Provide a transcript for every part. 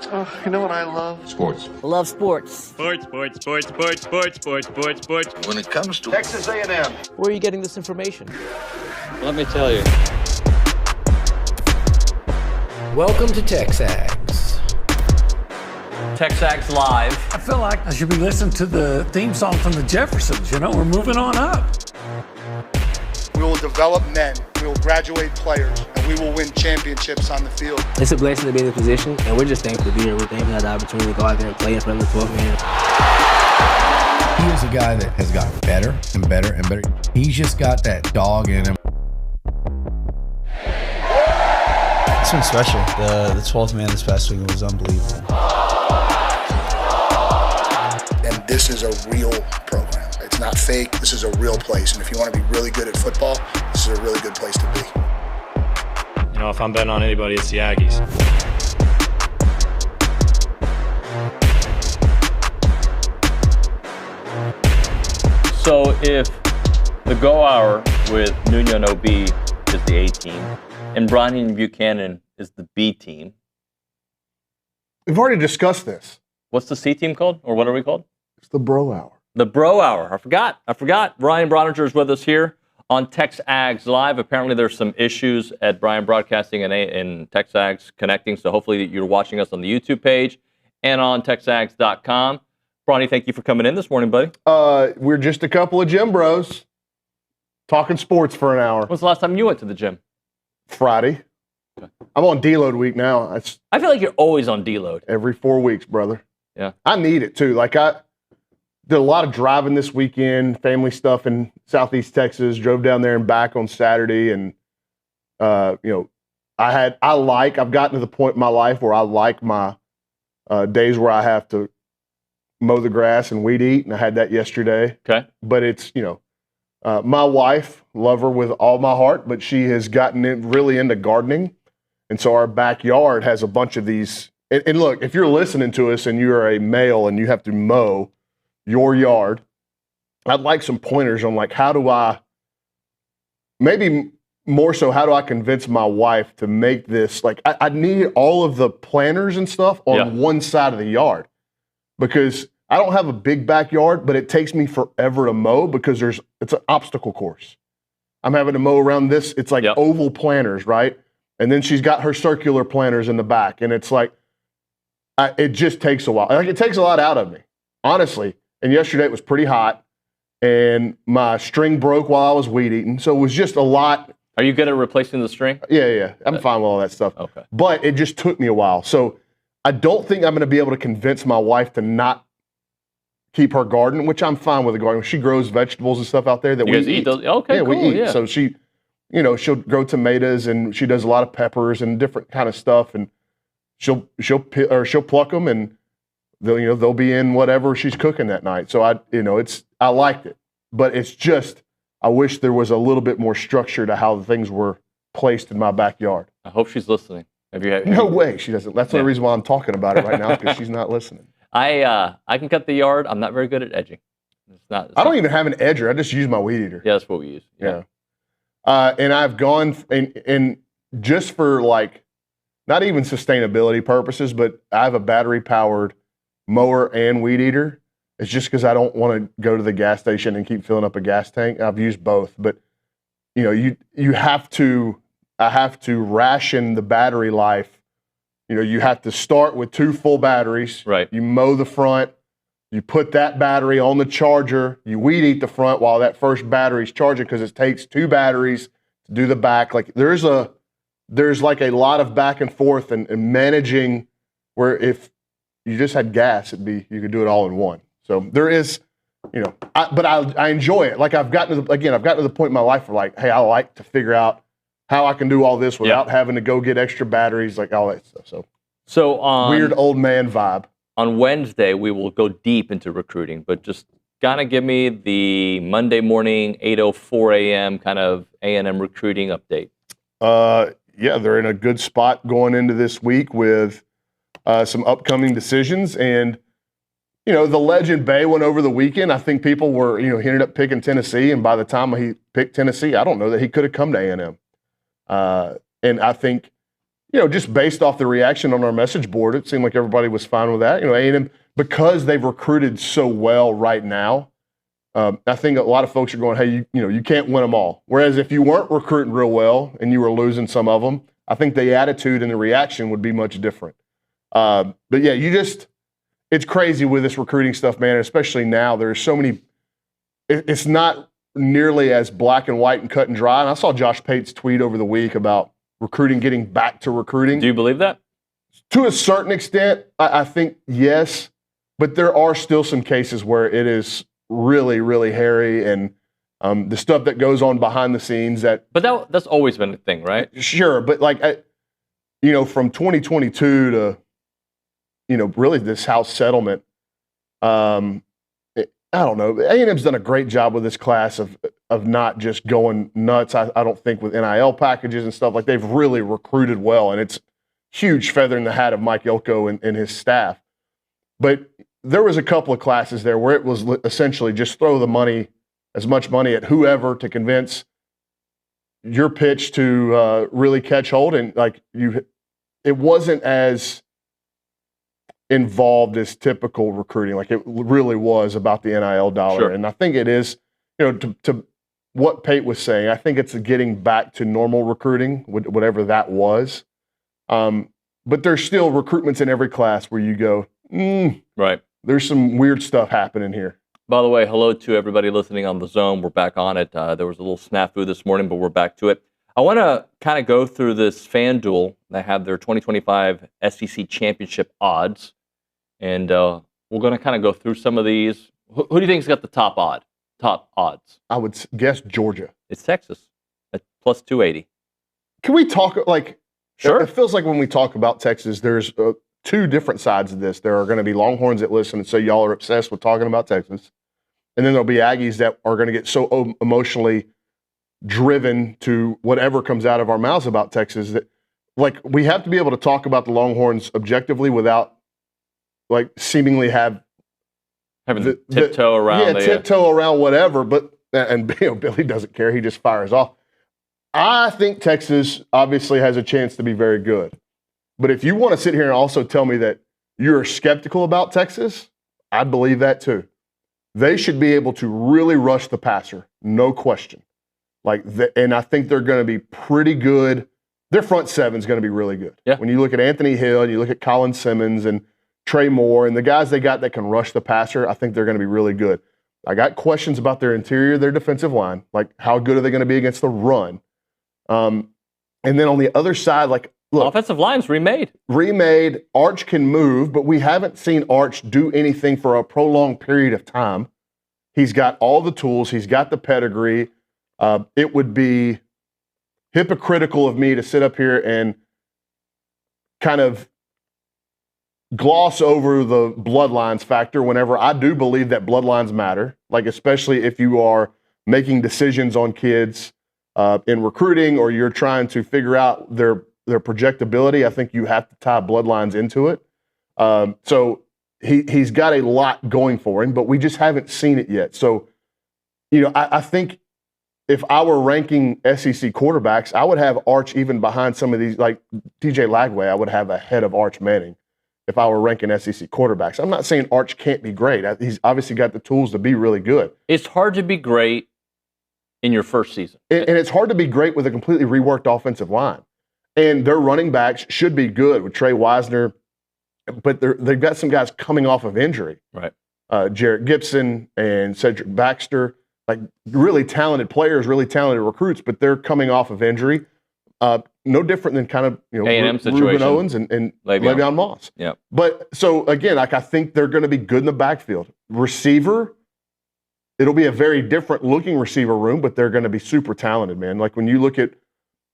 Oh, you know what I love? Sports. I love sports. Sports. When It comes to Texas A&M. Where are you getting this information? Let me tell you. Welcome to TexAgs. TexAgs Live. I feel like I should be listening to the theme song from the Jeffersons. You know, we're moving on up. We will develop men, we will graduate players, and we will win championships on the field. It's a blessing to be in this position, and we're just thankful to be here. We're thankful for the opportunity to go out there and play in front of the 12 man. He is a guy that has gotten better and better and better. He's just got that dog in him. It's been special. The 12th man this past week was unbelievable. And this is a real program. It's not fake. This is a real place. And if you want to be really good at football, this is a really good place to be. You know, if I'm betting on anybody, it's the Aggies. So if the go hour with Nuño and OB is the A team, and Brauny and Buchanan is the B team, We've already discussed this. what's the C team called? Or what are we called? It's the bro hour. The Bro Hour. I forgot. Ryan Brauninger is with us here on TexAgs Live. Apparently there's some issues at Ryan Broadcasting and TexAgs connecting, so hopefully you're watching us on the YouTube page and on TexAgs.com. Brauny, thank you for coming in this morning, buddy. We're just a couple of gym bros talking sports for an hour. When's the last time you went to the gym? Friday. Okay. I'm on deload week now. It's I feel like you're always on deload. every 4 weeks, brother. Yeah. I need it too. Like I did a lot of driving this weekend, family stuff in Southeast Texas, drove down there and back on Saturday. And, I've gotten to the point in my life where I like my days where I have to mow the grass and weed eat. And I had that yesterday. Okay. But it's, my wife, love her with all my heart, but she has gotten really into gardening. And so our backyard has a bunch of these. And look, if you're listening to us and you're a male and you have to mow your yard, I'd like some pointers on like, how do I convince my wife to make this, like, I need all of the planters and stuff on one side of the yard because I don't have a big backyard, but it takes me forever to mow because it's an obstacle course. I'm having to mow around this. It's like oval planters, right? And then she's got her circular planters in the back. And it's like, it just takes a while. Like it takes a lot out of me, honestly. And yesterday it was pretty hot and my string broke while I was weed eating. So it was just a lot. Are you good at replacing the string? Yeah. I'm fine with all that stuff. Okay. But it just took me a while. So I don't think I'm going to be able to convince my wife to not keep her garden, which I'm fine with the garden. She grows vegetables and stuff out there that You guys eat those? Okay, yeah, cool. we eat. Yeah. So she, she'll grow tomatoes and she does a lot of peppers and different kind of stuff. And she'll pluck them and they'll be in whatever she's cooking that night. So I liked it, but it's just, I wish there was a little bit more structure to how the things were placed in my backyard. I hope she's listening. No way she doesn't. That's the only reason why I'm talking about it right now because she's not listening. I can cut the yard. I'm not very good at edging. I don't even have an edger. I just use my weed eater. Yeah, that's what we use. Yeah. And I've gone and just for like, not even sustainability purposes, but I have a battery powered mower and weed eater. It's just because I don't want to go to the gas station and keep filling up a gas tank. I've used both, but I have to ration the battery life. You have to start with 2 full batteries. Right. You mow the front, you put that battery on the charger, you weed eat the front while that first battery's charging because it takes 2 batteries to do the back. Like there's like a lot of back and forth and managing where if you just had gas, you could do it all in one. So there is, but I enjoy it. Like I've gotten to the point in my life where like, hey, I like to figure out how I can do all this without having to go get extra batteries, like all that stuff. So weird old man vibe. On Wednesday, we will go deep into recruiting, but just kind of give me the Monday morning, 8:04 a.m. kind of A&M recruiting update. They're in a good spot going into this week with some upcoming decisions. And, the legend Bay went over the weekend. I think people were, he ended up picking Tennessee. And by the time he picked Tennessee, I don't know that he could have come to A&M. And I think, just based off the reaction on our message board, it seemed like everybody was fine with that. A&M, because they've recruited so well right now, I think a lot of folks are going, hey, you can't win them all. Whereas if you weren't recruiting real well and you were losing some of them, I think the attitude and the reaction would be much different. But yeah, it's crazy with this recruiting stuff, man, especially now. There's so many, it's not nearly as black and white and cut and dry. And I saw Josh Pate's tweet over the week about recruiting getting back to recruiting. Do you believe that? To a certain extent, I think yes, but there are still some cases where it is really, really hairy, and the stuff that goes on behind the scenes that. But that's always been a thing, right? Sure, but from 2022 to, really this house settlement. I don't know. A&M's done a great job with this class of not just going nuts. I don't think with NIL packages and stuff, like they've really recruited well, and it's huge feather in the hat of Mike Elko and his staff. But there was a couple of classes there where it was essentially just throw the money, as much money at whoever to convince your pitch to really catch hold, and it wasn't as involved as typical recruiting. Like it really was about the NIL dollar. Sure. And I think it is, to what Pate was saying, I think it's getting back to normal recruiting, whatever that was. But there's still recruitments in every class where you go, right. There's some weird stuff happening here. By the way, hello to everybody listening on The Zone. We're back on it. There was a little snafu this morning, but we're back to it. I want to kind of go through this FanDuel. They have their 2025 SEC Championship odds. And we're going to kind of go through some of these. Who do you think's got the top odds? I would guess Georgia. It's Texas at plus 280. Can we talk, Sure. It feels like when we talk about Texas, there's two different sides of this. There are going to be Longhorns that listen and say y'all are obsessed with talking about Texas. And then there'll be Aggies that are going to get so emotionally driven to whatever comes out of our mouths about Texas that, we have to be able to talk about the Longhorns objectively without seemingly having the tiptoe around. Tiptoe around whatever. But Billy doesn't care; he just fires off. I think Texas obviously has a chance to be very good. But if you want to sit here and also tell me that you're skeptical about Texas, I believe that too. They should be able to really rush the passer, no question. And I think they're going to be pretty good. Their front seven is going to be really good. Yeah. When you look at Anthony Hill, and you look at Colin Simmons and Trey Moore, and the guys they got that can rush the passer, I think they're going to be really good. I got questions about their interior, their defensive line, how good are they going to be against the run? And then on the other side, look, offensive line's remade. Arch can move, but we haven't seen Arch do anything for a prolonged period of time. He's got all the tools. He's got the pedigree. It would be hypocritical of me to sit up here and kind of gloss over the bloodlines factor whenever I do believe that bloodlines matter, especially if you are making decisions on kids in recruiting, or you're trying to figure out their projectability. I think you have to tie bloodlines into it. So he's got a lot going for him, but we just haven't seen it yet. So, I think if I were ranking SEC quarterbacks, I would have Arch even behind some of these, like TJ Lagway, I would have ahead of Arch Manning if I were ranking SEC quarterbacks. I'm not saying Arch can't be great. He's obviously got the tools to be really good. It's hard to be great in your first season. And it's hard to be great with a completely reworked offensive line. And their running backs should be good with Trey Wisner, but they've got some guys coming off of injury. Right. Jarrett Gibson and Cedric Baxter, really talented players, really talented recruits, but they're coming off of injury. No different than kind of A&M Ruben Owens and Le'Veon Moss. Yeah. But so again, I think they're going to be good in the backfield. Receiver, it'll be a very different looking receiver room, but they're going to be super talented, man. When you look at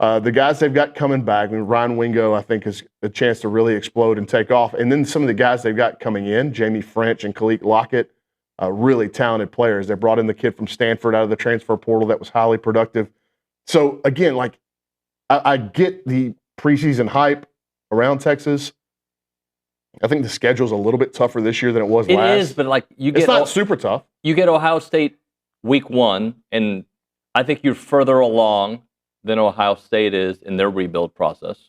the guys they've got coming back, Ryan Wingo, I think, has a chance to really explode and take off. And then some of the guys they've got coming in, Jamie French and Khalid Lockett, really talented players. They brought in the kid from Stanford out of the transfer portal that was highly productive. So again, I get the preseason hype around Texas. I think the schedule's a little bit tougher this year than it was last. It is, but it's not super tough. You get Ohio State week 1, and I think you're further along than Ohio State is in their rebuild process.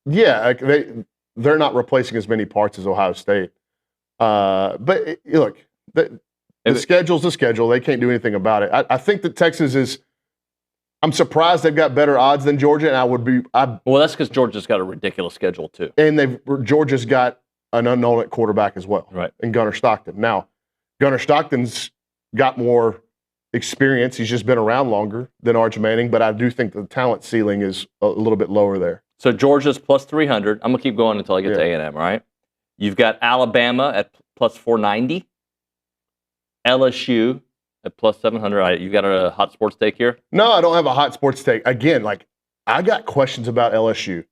Yeah, like they're not replacing as many parts as Ohio State. But look, the schedule's the schedule. They can't do anything about it. I think that Texas is. I'm surprised they've got better odds than Georgia, and I would be. Well, that's because Georgia's got a ridiculous schedule too, and Georgia's got an unknown at quarterback as well, right? And Gunnar Stockton. Now, Gunnar Stockton's got more experience. He's just been around longer than Arch Manning, but I do think the talent ceiling is a little bit lower there. So Georgia's plus 300. I'm gonna keep going until I get to A&M. All right. You've got Alabama at plus 490. LSU at plus 700. You got a hot sports take here? No, I don't have a hot sports take. Again, like I got questions about LSU.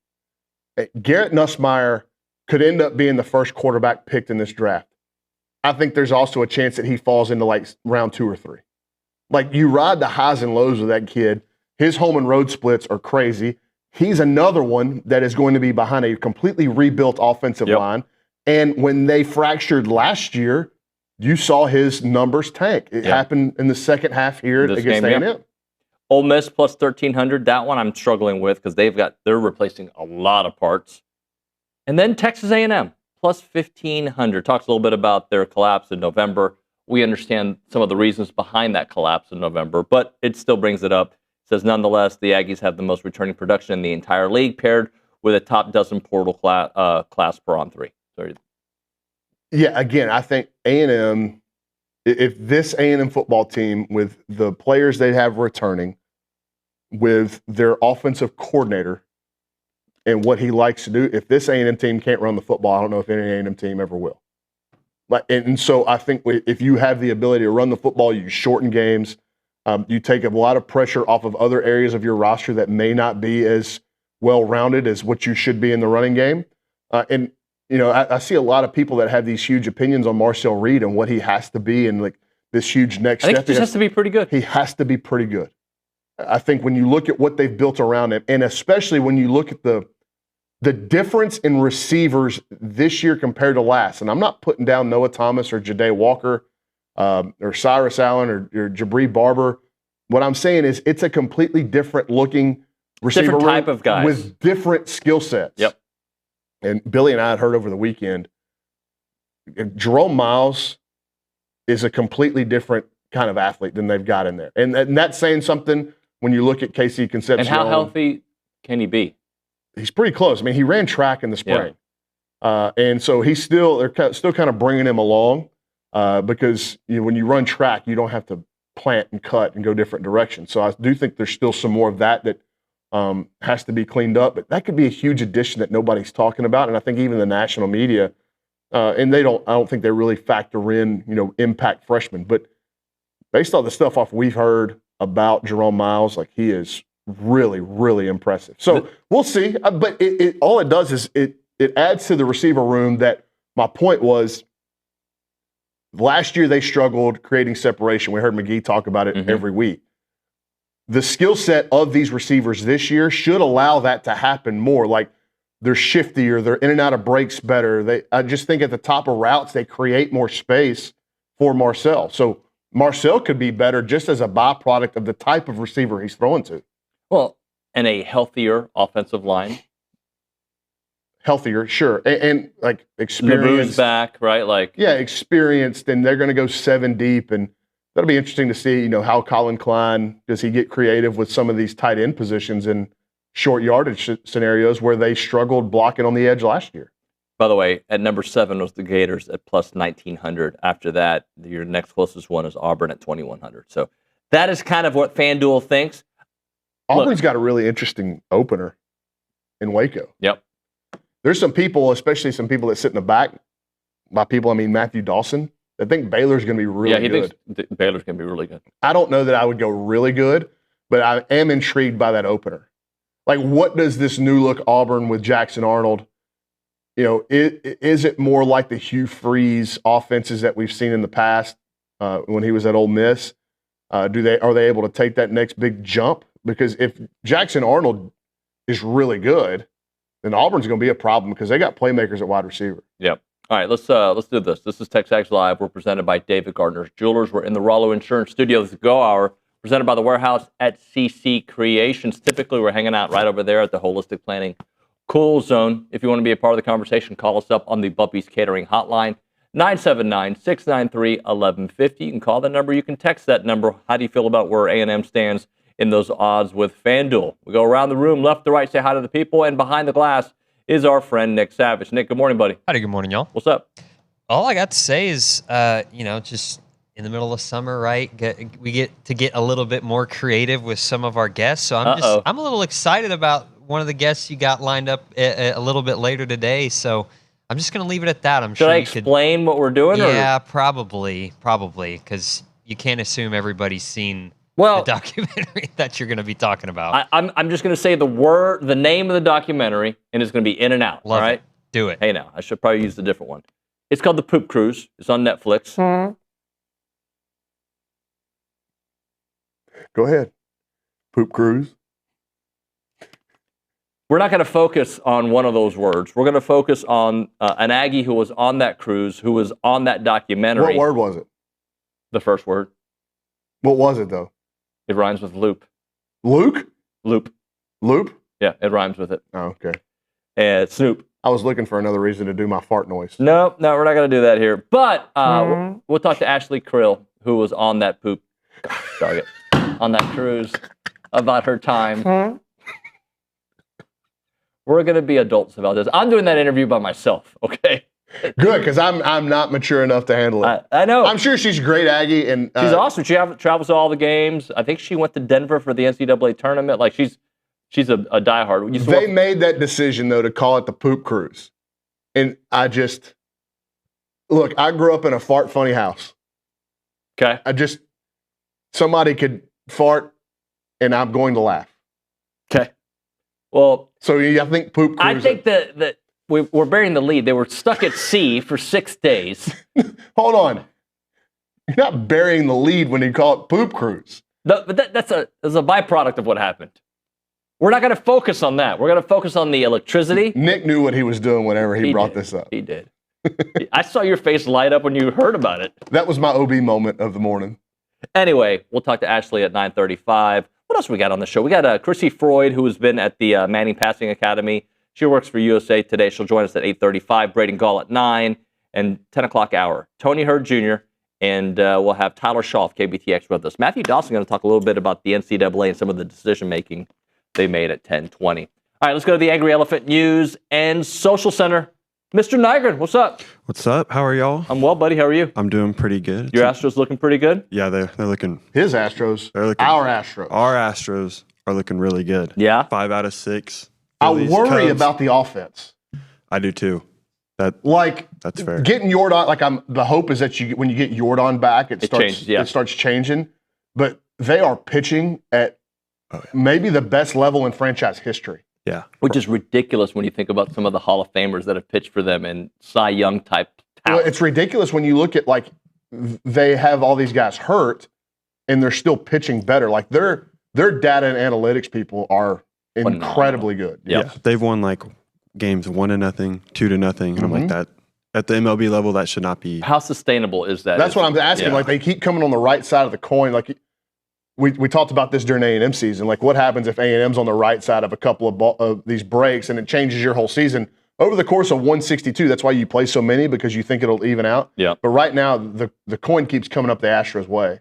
Garrett Nussmeier could end up being the first quarterback picked in this draft. I think there's also a chance that he falls into like round 2 or 3. Like you ride the highs and lows with that kid. His home and road splits are crazy. He's another one that is going to be behind a completely rebuilt offensive line. And when they fractured last year, you saw his numbers tank. It happened in the second half here against A&M. Ole Miss plus 1,300. That one I'm struggling with because they're replacing a lot of parts. And then Texas A&M plus 1,500. Talks a little bit about their collapse in November. We understand some of the reasons behind that collapse in November, but it still brings it up. It says, nonetheless, the Aggies have the most returning production in the entire league, paired with a top dozen portal class per on 3. Sorry. Yeah, again, I think A&M, if this A&M football team with the players they have returning, with their offensive coordinator and what he likes to do, if this A&M team can't run the football, I don't know if any A&M team ever will. And so I think if you have the ability to run the football, you shorten games, you take a lot of pressure off of other areas of your roster that may not be as well-rounded as what you should be in the running game. And you know, I see a lot of people that have these huge opinions on Marcel Reed and what he has to be and like this huge next step. I think he has to be pretty good. He has to be pretty good. I think when you look at what they've built around him, and especially when you look at the difference in receivers this year compared to last, and I'm not putting down Noah Thomas or Ja'Day Walker or Cyrus Allen or Jabri Barber. What I'm saying is it's a completely different looking receiver different type of guys with different skill sets. Yep. And Billy and I had heard over the weekend, Jerome Miles is a completely different kind of athlete than they've got in there. And that's saying something when you look at Casey Concepcion. And how healthy can he be? He's pretty close. I mean, he ran track in the spring. And so they're still kind of bringing him along because when you run track, you don't have to plant and cut and go different directions. So I do think there's still some more of that has to be cleaned up, but that could be a huge addition that nobody's talking about. And I think even the national media, and I don't think they really factor in, impact freshmen, but based on the stuff we've heard about Jerome Miles, like he is really, really impressive. So we'll see. But all it does is it adds to the receiver room that my point was last year they struggled creating separation. We heard McGee talk about it every week. The skill set of these receivers this year should allow that to happen more. Like they're shiftier, they're in and out of breaks better. I just think at the top of routes, they create more space for Marcel. So Marcel could be better just as a byproduct of the type of receiver he's throwing to. Well, and a healthier offensive line. Healthier, sure. And like experienced. LeBou's back, right? Experienced, and they're going to go 7 deep. And that'll be interesting to see, how Colin Klein, does he get creative with some of these tight end positions in short yardage scenarios where they struggled blocking on the edge last year. By the way, at number 7 was the Gators at plus 1,900. After that, your next closest one is Auburn at 2,100. So that is kind of what FanDuel thinks. Auburn's got a really interesting opener in Waco. Yep. There's some people, especially some people that sit in the back. By people, I mean Matthew Dawson. I think Baylor's going to be really good. Yeah, he thinks Baylor's going to be really good. I don't know that I would go really good, but I am intrigued by that opener. Like, what does this new look Auburn with Jackson Arnold, is it more like the Hugh Freeze offenses that we've seen in the past when he was at Ole Miss? Are they able to take that next big jump? Because if Jackson Arnold is really good, then Auburn's going to be a problem because they got playmakers at wide receiver. Yep. All right, let's do this. This is TexAgs Live. We're presented by David Gardner's Jewelers. We're in the Rollo Insurance Studio. This is Go Hour, presented by the Warehouse at CC Creations. Typically, we're hanging out right over there at the Holistic Planning Cool Zone. If you want to be a part of the conversation, call us up on the Bubby's Catering hotline, 979-693-1150. You can call that number. You can text that number. How do you feel about where A&M stands in those odds with FanDuel? We go around the room, left to right, say hi to the people, and behind the glass is our friend Nick Savage. Nick, good morning, buddy. Howdy, good morning, y'all. What's up? All I got to say is, just in the middle of summer, right? We get to get a little bit more creative with some of our guests. So I'm a little excited about one of the guests you got lined up a little bit later today. So I'm just going to leave it at that. Should I explain what we're doing? Yeah, probably, because you can't assume everybody's seen the documentary that you're going to be talking about. I'm just going to say the name of the documentary, and it's going to be in and out. Love all right? it. Do it. Hey, now, I should probably use the different one. It's called The Poop Cruise. It's on Netflix. Go ahead. Poop Cruise. We're not going to focus on one of those words. We're going to focus on an Aggie who was on that cruise, who was on that documentary. What word was it? The first word. What was it, though? It rhymes with loop. Luke? Loop. Loop? Yeah, it rhymes with it. Oh, okay. And Snoop. I was looking for another reason to do my fart noise. No, we're not going to do that here. But we'll talk to Ashley Crill, who was on that poop. Dog it. On that cruise about her time. We're going to be adults about this. I'm doing that interview by myself, okay? Good, because I'm not mature enough to handle it. I know. I'm sure she's a great Aggie. And she's awesome. She travels to all the games. I think she went to Denver for the NCAA tournament. Like, she's a diehard. They made that decision, though, to call it the Poop Cruise. And I grew up in a fart funny house. Okay. Somebody could fart, and I'm going to laugh. Okay. Well, so I think Poop Cruise. I think that we're bearing the lead. They were stuck at sea for 6 days. Hold on. You're not burying the lead when you call it Poop Cruise. But that's a byproduct of what happened. We're not going to focus on that. We're going to focus on the electricity. Nick knew what he was doing whenever he brought this up. He did. I saw your face light up when you heard about it. That was my OB moment of the morning. Anyway, we'll talk to Ashley at 9:35. What else we got on the show? We got Chrissy Freud, who has been at the Manning Passing Academy. She works for USA Today. She'll join us at 8:35. Braden Gall at 9 and 10 o'clock hour. Toney Hurd Jr. And we'll have Tyler Shaw of KBTX with us. Matthew Dawson going to talk a little bit about the NCAA and some of the decision-making they made at 10:20. All right, let's go to the Angry Elephant News and Social Center. Mr. Nygren, what's up? What's up? How are y'all? I'm well, buddy. How are you? I'm doing pretty good. Your Astros looking pretty good? Yeah, they're looking. His Astros. They're looking. Our Astros. Our Astros are looking really good. Yeah. 5 out of 6. I worry about the offense. I do too. That's fair. Getting Jordan, the hope is that when you get Jordan back, it starts changing. But they are pitching at maybe the best level in franchise history. Yeah. Which is ridiculous when you think about some of the Hall of Famers that have pitched for them and Cy Young type talent. Well, it's ridiculous when you look at they have all these guys hurt and they're still pitching better. Like their data and analytics people are incredibly good. Yeah. They've won games 1-0, 2-0, and I'm like that. At the MLB level, that should not be. How sustainable is that? That's what I'm asking. Yeah. They keep coming on the right side of the coin. We talked about this during A&M season. What happens if A&M's on the right side of a couple of these breaks and it changes your whole season? Over the course of 162, that's why you play so many, because you think it'll even out. Yeah. But right now, the coin keeps coming up the Astros' way.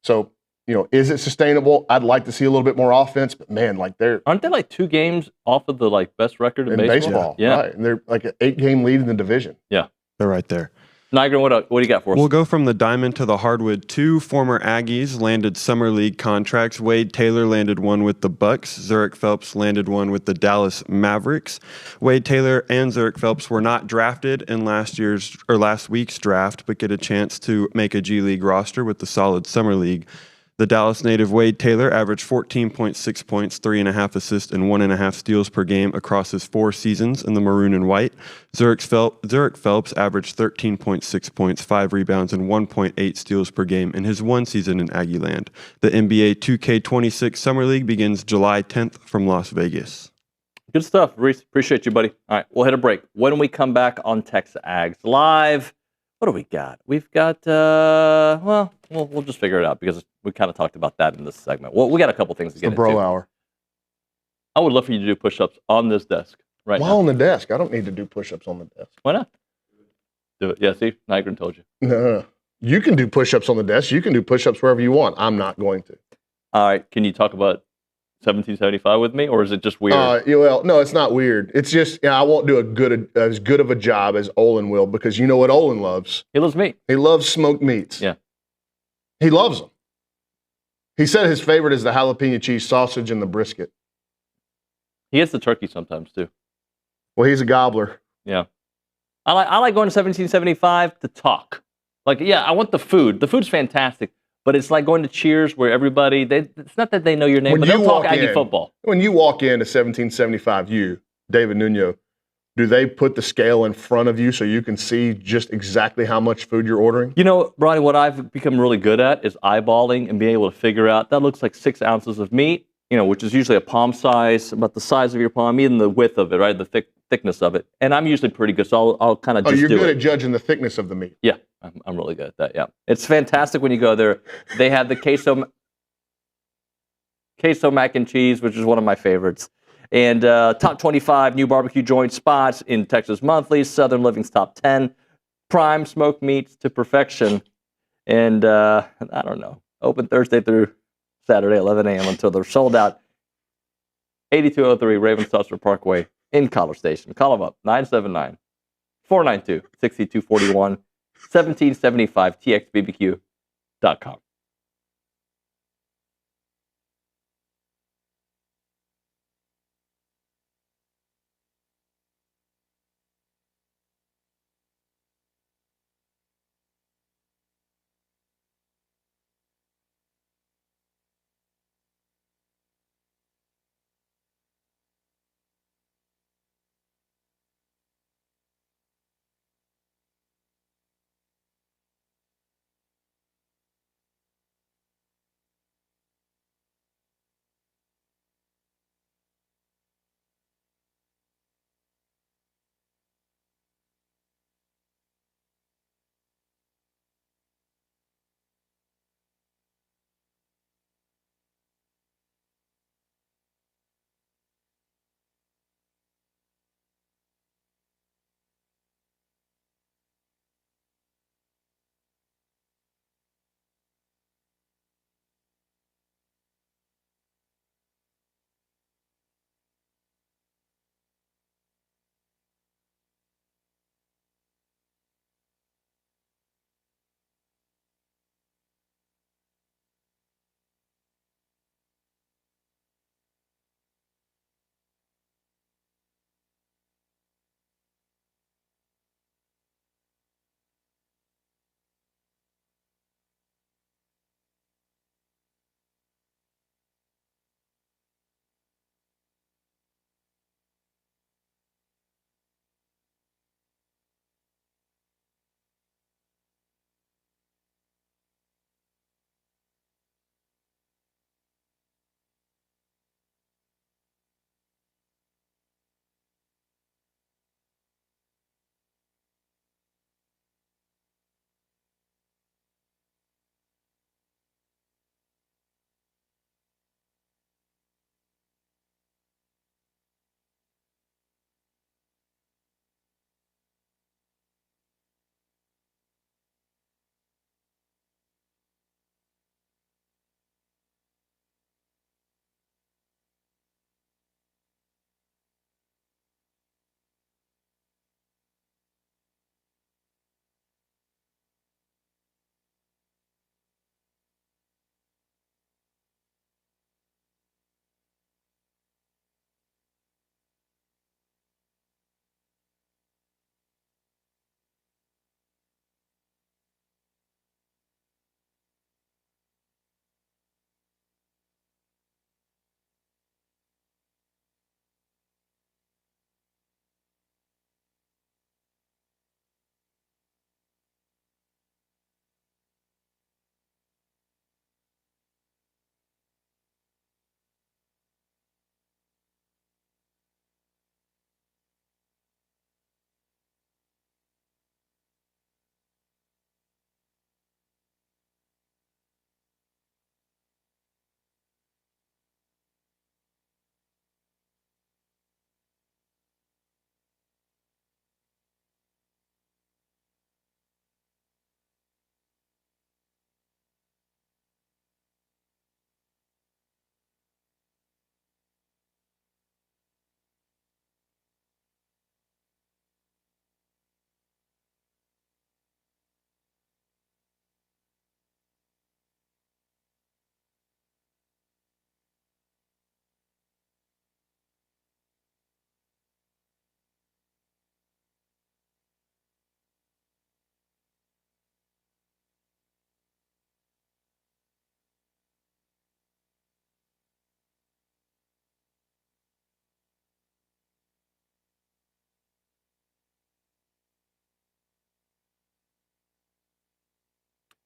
So, is it sustainable? I'd like to see a little bit more offense, but man, aren't they 2 games off of the best record in baseball? Yeah. Right. And they're an 8-game lead in the division. Yeah. They're right there. Nygren, what do you got for us? We'll go from the diamond to the hardwood. 2 former Aggies landed summer league contracts. Wade Taylor landed one with the Bucks. Zurich Phelps landed one with the Dallas Mavericks. Wade Taylor and Zurich Phelps were not drafted in last week's draft, but get a chance to make a G League roster with the solid summer league. The Dallas native Wade Taylor averaged 14.6 points, 3.5 assists, and 1.5 steals per game across his 4 seasons in the Maroon and White. Zurich Phelps averaged 13.6 points, 5 rebounds, and 1.8 steals per game in his 1 season in Aggieland. The NBA 2K26 Summer League begins July 10th from Las Vegas. Good stuff, Reese. Appreciate you, buddy. All right, we'll hit a break. When we come back on TexAgs Live, what do we got? We've got, we'll just figure it out because we kind of talked about that in this segment. Well, we got a couple things to get into. The bro hour. I would love for you to do push-ups on this desk. right Why now. on the desk? I don't need to do push-ups on the desk. Why not? Do it. Yeah, see? Nigel told you. No. You can do push-ups on the desk. You can do push-ups wherever you want. I'm not going to. All right. Can you talk about 1775 with me, or is it just weird? Well, no, it's not weird. It's just I won't do as good of a job as Olin will, because you know what Olin loves? He loves meat. He loves smoked meats. Yeah. He loves them. He said his favorite is the jalapeno cheese sausage and the brisket. He gets the turkey sometimes, too. Well, he's a gobbler. Yeah. I like going to 1775 to talk. Like, yeah, I want the food. The food's fantastic. But it's like going to Cheers where everybody, it's not that they know your name, but they'll talk Aggie football. When you walk into 1775, David Nuño, do they put the scale in front of you so you can see just exactly how much food you're ordering? You know, Brauny, what I've become really good at is eyeballing and being able to figure out, that looks like 6 ounces of meat, which is usually a palm size, about the size of your palm, even the width of it, right, the thickness of it. And I'm usually pretty good, so I'll kind of just do it. Oh, you're good at judging the thickness of the meat. Yeah. I'm really good at that, yeah. It's fantastic when you go there. They have the queso mac and cheese, which is one of my favorites. And top 25 new barbecue joint spots in Texas Monthly, Southern Living's top 10, prime smoked meats to perfection. And I don't know, open Thursday through Saturday, 11 a.m. until they're sold out. 8203 Ravensdorfer Parkway in College Station. Call them up, 979-492-6241. 1775txbbq.com.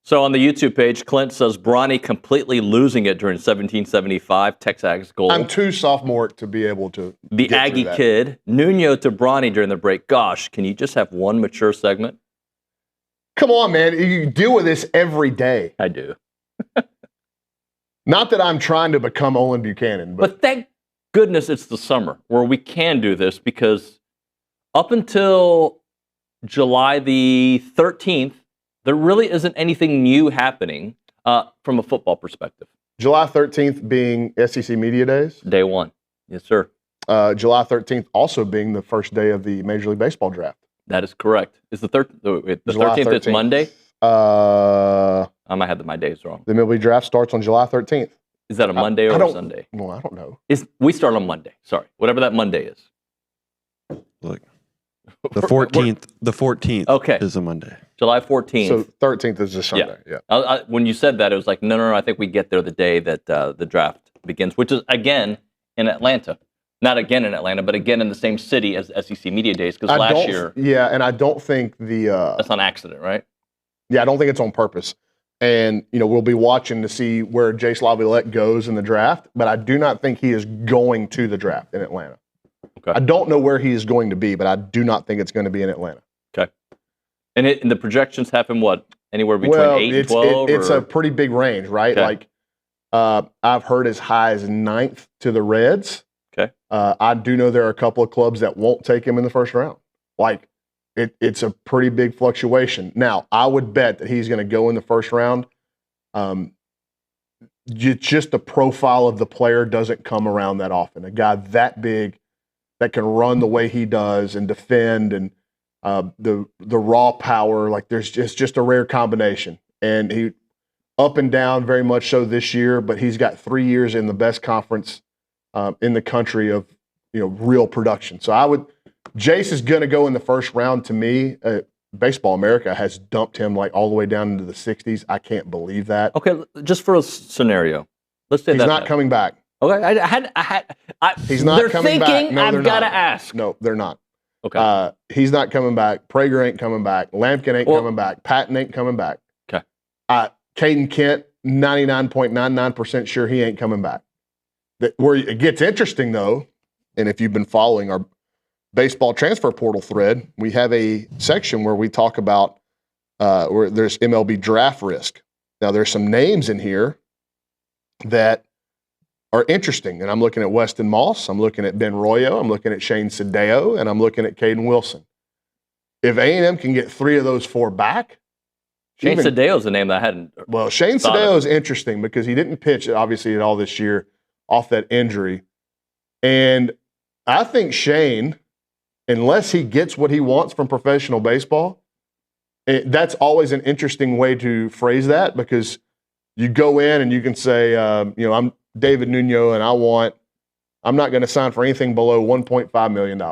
So on the YouTube page, Clint says Brauny completely losing it during 1775 TexAgs goal. I'm too sophomore to be able to. The Aggie kid, Nuño to Brauny during the break. Gosh, can you just have one mature segment? Come on, man. You deal with this every day. I do. Not that I'm trying to become Olin Buchanan. But thank goodness it's the summer where we can do this, because up until July the 13th, there really isn't anything new happening from a football perspective. July 13th being SEC Media Days? Day one. Yes, sir. July 13th also being the first day of the Major League Baseball draft. That is correct. Is the 13th, it's Monday? I might have my days wrong. The MLB draft starts on July 13th. Is that a Monday or a Sunday? Well, I don't know. We start on Monday. Sorry. Whatever that Monday is. Look. The 14th. The 14th is a Monday. July 14th. So 13th is a Sunday. Yeah. When you said that, it was like, no. I think we get there the day that the draft begins, which is again in Atlanta. Not again in Atlanta, but again in the same city as SEC Media Days. Because last year, and I don't think that's on accident, right? Yeah, I don't think it's on purpose. And we'll be watching to see where Jace Laviolette goes in the draft, but I do not think he is going to the draft in Atlanta. Okay. I don't know where he is going to be, but I do not think it's going to be in Atlanta. Okay. And the projections have him anywhere between 8 and 12? It's a pretty big range, right? Okay. Like I've heard as high as 9th to the Reds. Okay. I do know there are a couple of clubs that won't take him in the first round. Like it's a pretty big fluctuation. Now, I would bet that he's going to go in the first round. Just the profile of the player doesn't come around that often. A guy that big that can run the way he does and defend, and the raw power, like it's just a rare combination. And he up and down very much so this year, but he's got 3 years in the best conference in the country of real production. So Jace is going to go in the first round. To me, Baseball America has dumped him like all the way down into the 60s. I can't believe that. Okay, just for a scenario, let's say he's not coming back. Okay, he's not coming back. No, I've got to ask. No, they're not. Okay. He's not coming back. Prager ain't coming back. Lampkin ain't coming back. Patton ain't coming back. Okay. Caden Kent, 99.99% sure he ain't coming back. Where it gets interesting, though, and if you've been following our baseball transfer portal thread, we have a section where we talk about where there's MLB draft risk. Now, there's some names in here that are interesting, and I'm looking at Weston Moss, I'm looking at Ben Royo, I'm looking at Shane Sadeo, and I'm looking at Caden Wilson. If A&M can get 3 of those 4 back, Shane Sadeo's a name that I hadn't. Well, Shane Sadeo is interesting because he didn't pitch obviously at all this year off that injury, and I think Shane, unless he gets what he wants from professional baseball, that's always an interesting way to phrase that, because you go in and you can say, I'm David Nuño and I'm not going to sign for anything below $1.5 million.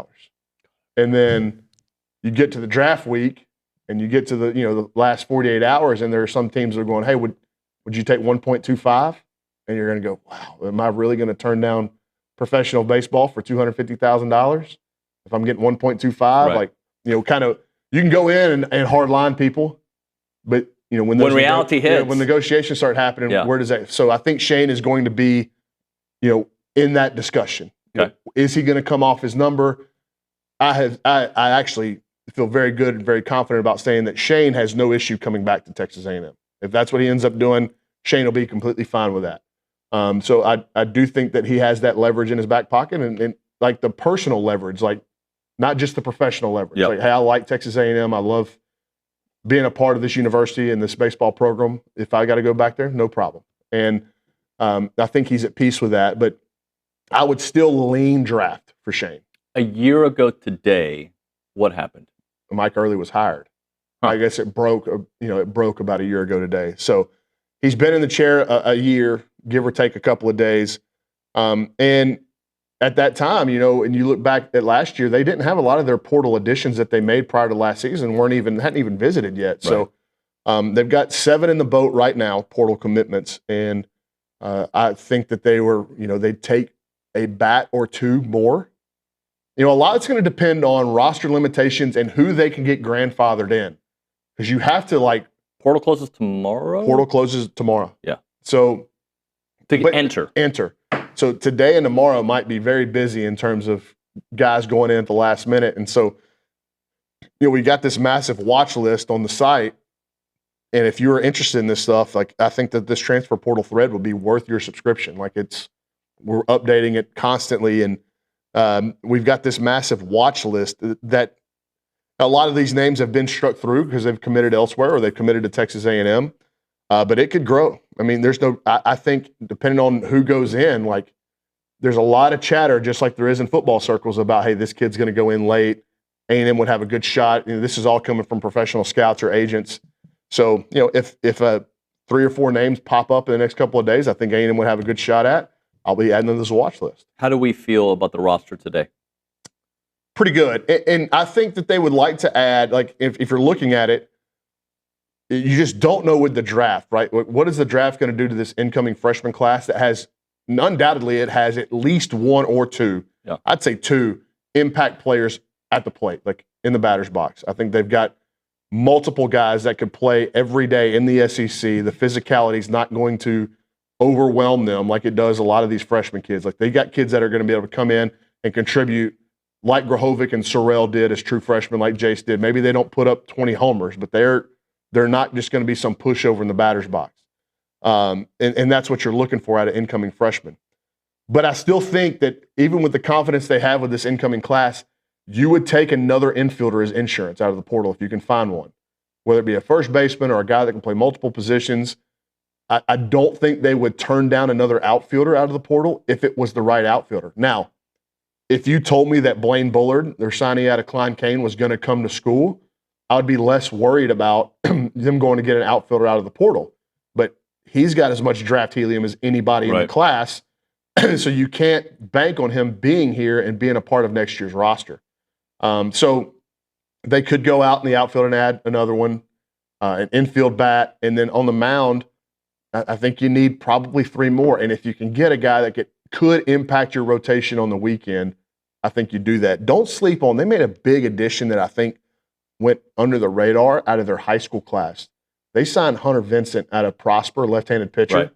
And then you get to the draft week and you get to the last 48 hours, and there are some teams that are going, hey, would you take 1.25? And you're going to go, wow, am I really going to turn down professional baseball for $250,000? If I'm getting 1.25, right. Like, kind of, you can go in and hard line people, but when reality hits, when negotiations start happening, where does that? So I think Shane is going to be, in that discussion. Okay. Is he going to come off his number? I actually feel very good and very confident about saying that Shane has no issue coming back to Texas A&M. If that's what he ends up doing, Shane will be completely fine with that. So I do think that he has that leverage in his back pocket, and like the personal leverage, like not just the professional leverage. Yep. Like, hey, I like Texas A&M. I love being a part of this university and this baseball program. If I got to go back there, no problem. And I think he's at peace with that. But I would still lean draft for Shane. A year ago today, what happened? Mike Early was hired. I guess it broke. It broke about a year ago today. So he's been in the chair a year, give or take a couple of days. And at that time, and you look back at last year, they didn't have a lot of their portal additions that they made prior to last season, hadn't even visited yet. Right. So they've got 7 in the boat right now, portal commitments. And I think that they'd take a bat or 2 more. A lot's going to depend on roster limitations and who they can get grandfathered in. Because you have to Portal closes tomorrow? Portal closes tomorrow. Yeah. So enter. So today and tomorrow might be very busy in terms of guys going in at the last minute. And so, we got this massive watch list on the site. And if you're interested in this stuff, like I think that this transfer portal thread would be worth your subscription. Like we're updating it constantly. And we've got this massive watch list that a lot of these names have been struck through because they've committed elsewhere or they've committed to Texas A&M. But it could grow. I mean, I think depending on who goes in, like there's a lot of chatter, just like there is in football circles about, hey, this kid's going to go in late. A&M would have a good shot. This is all coming from professional scouts or agents. So, if 3 or 4 names pop up in the next couple of days, I think A&M would have a good shot at. I'll be adding them to this watch list. How do we feel about the roster today? Pretty good. And I think that they would like to add, like if you're looking at it, you just don't know with the draft, right? What is the draft going to do to this incoming freshman class that has, undoubtedly, it has at least 1 or 2, I'd say 2 impact players at the plate, like in the batter's box. I think they've got multiple guys that could play every day in the SEC. The physicality is not going to overwhelm them like it does a lot of these freshman kids. Like they got kids that are going to be able to come in and contribute like Grahovic and Sorrell did as true freshmen, like Jace did. Maybe they don't put up 20 homers, but they're not just going to be some pushover in the batter's box. And that's what you're looking for out of incoming freshmen. But I still think that even with the confidence they have with this incoming class, you would take another infielder as insurance out of the portal if you can find one, whether it be a first baseman or a guy that can play multiple positions. I don't think they would turn down another outfielder out of the portal if it was the right outfielder. Now, if you told me that Blaine Bullard, their signee out of Klein Kane, was going to come to school, I would be less worried about them going to get an outfielder out of the portal. But he's got as much draft helium as anybody in the class, so you can't bank on him being here and being a part of next year's roster. So they could go out in the outfield and add another one, an infield bat, and then on the mound, I think you need probably 3 more. And if you can get a guy that could impact your rotation on the weekend, I think you do that. Don't sleep on. They made a big addition that I think went under the radar out of their high school class. They signed Hunter Vincent out of Prosper, left-handed pitcher. Right.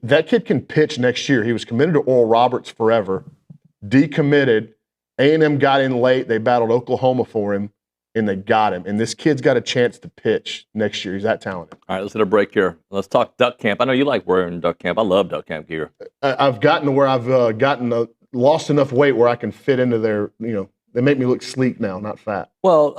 That kid can pitch next year. He was committed to Oral Roberts forever, decommitted. A&M got in late. They battled Oklahoma for him, and they got him. And this kid's got a chance to pitch next year. He's that talented. All right, let's hit a break here. Let's talk duck camp. I know you like wearing duck camp. I love duck camp gear. I've gotten to where I've lost enough weight where I can fit into their, they make me look sleek now, not fat. Well,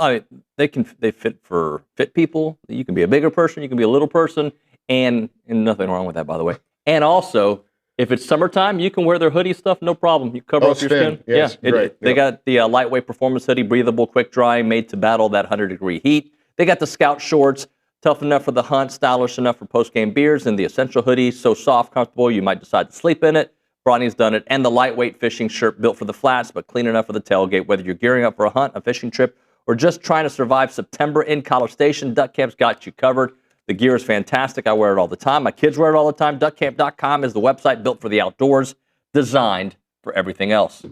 they fit for fit people. You can be a bigger person. You can be a little person. And nothing wrong with that, by the way. And also, if it's summertime, you can wear their hoodie stuff, no problem. You cover up your skin. Yes, great. They got the lightweight performance hoodie, breathable, quick dry, made to battle that 100-degree heat. They got the scout shorts, tough enough for the hunt, stylish enough for post-game beers, and the essential hoodie, so soft, comfortable, you might decide to sleep in it. Brauny's done it. And the lightweight fishing shirt built for the flats, but clean enough for the tailgate. Whether you're gearing up for a hunt, a fishing trip, or just trying to survive September in College Station, Duck Camp's got you covered. The gear is fantastic. I wear it all the time. My kids wear it all the time. DuckCamp.com is the website built for the outdoors, designed for everything else.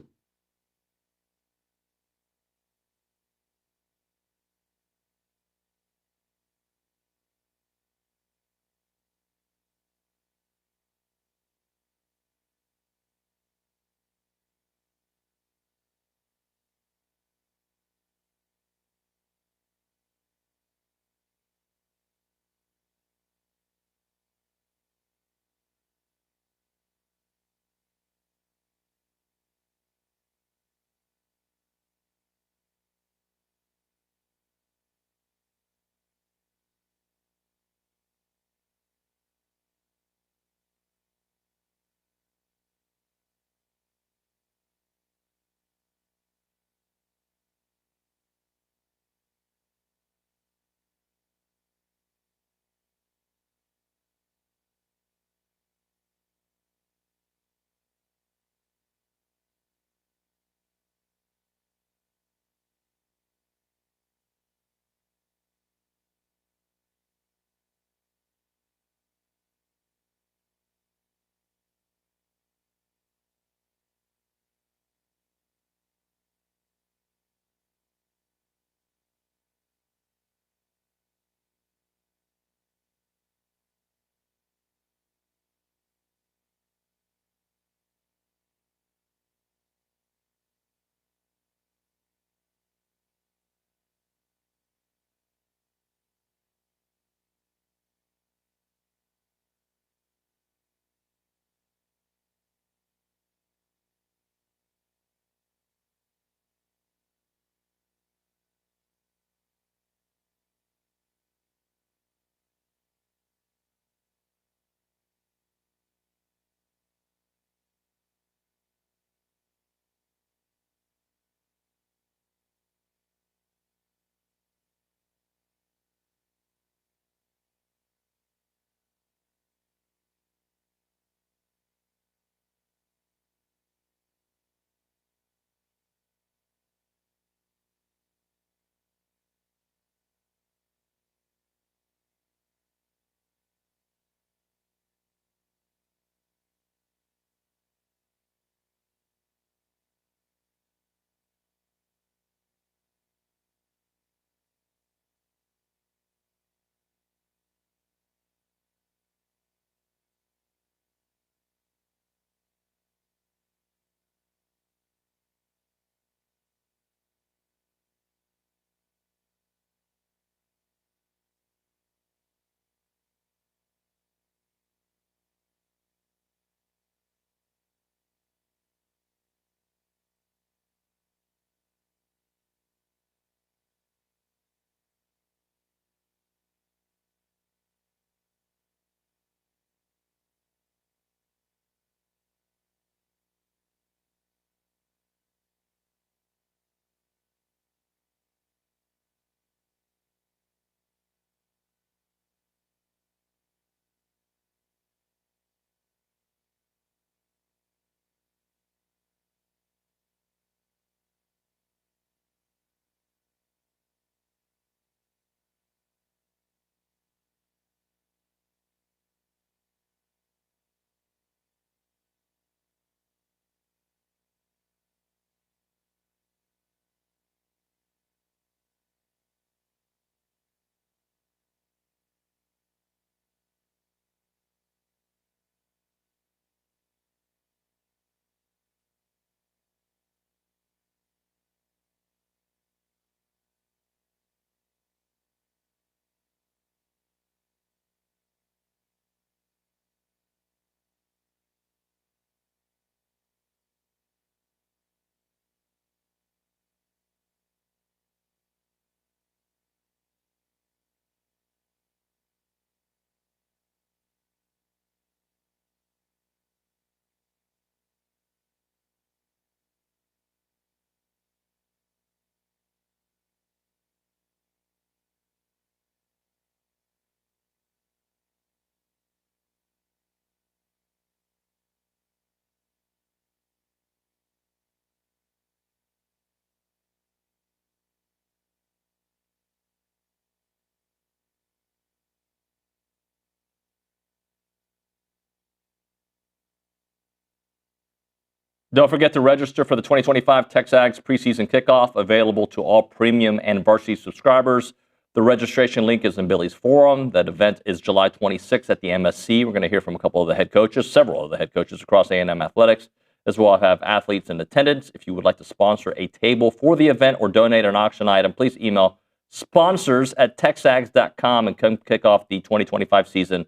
Don't forget to register for the 2025 TexAgs preseason kickoff, available to all premium and varsity subscribers. The registration link is in Billy's forum. That event is July 26th at the MSC. We're going to hear from a couple of the head coaches, several of the head coaches across A&M athletics, as well as have athletes in attendance. If you would like to sponsor a table for the event or donate an auction item, please email sponsors@texags.com and come kick off the 2025 season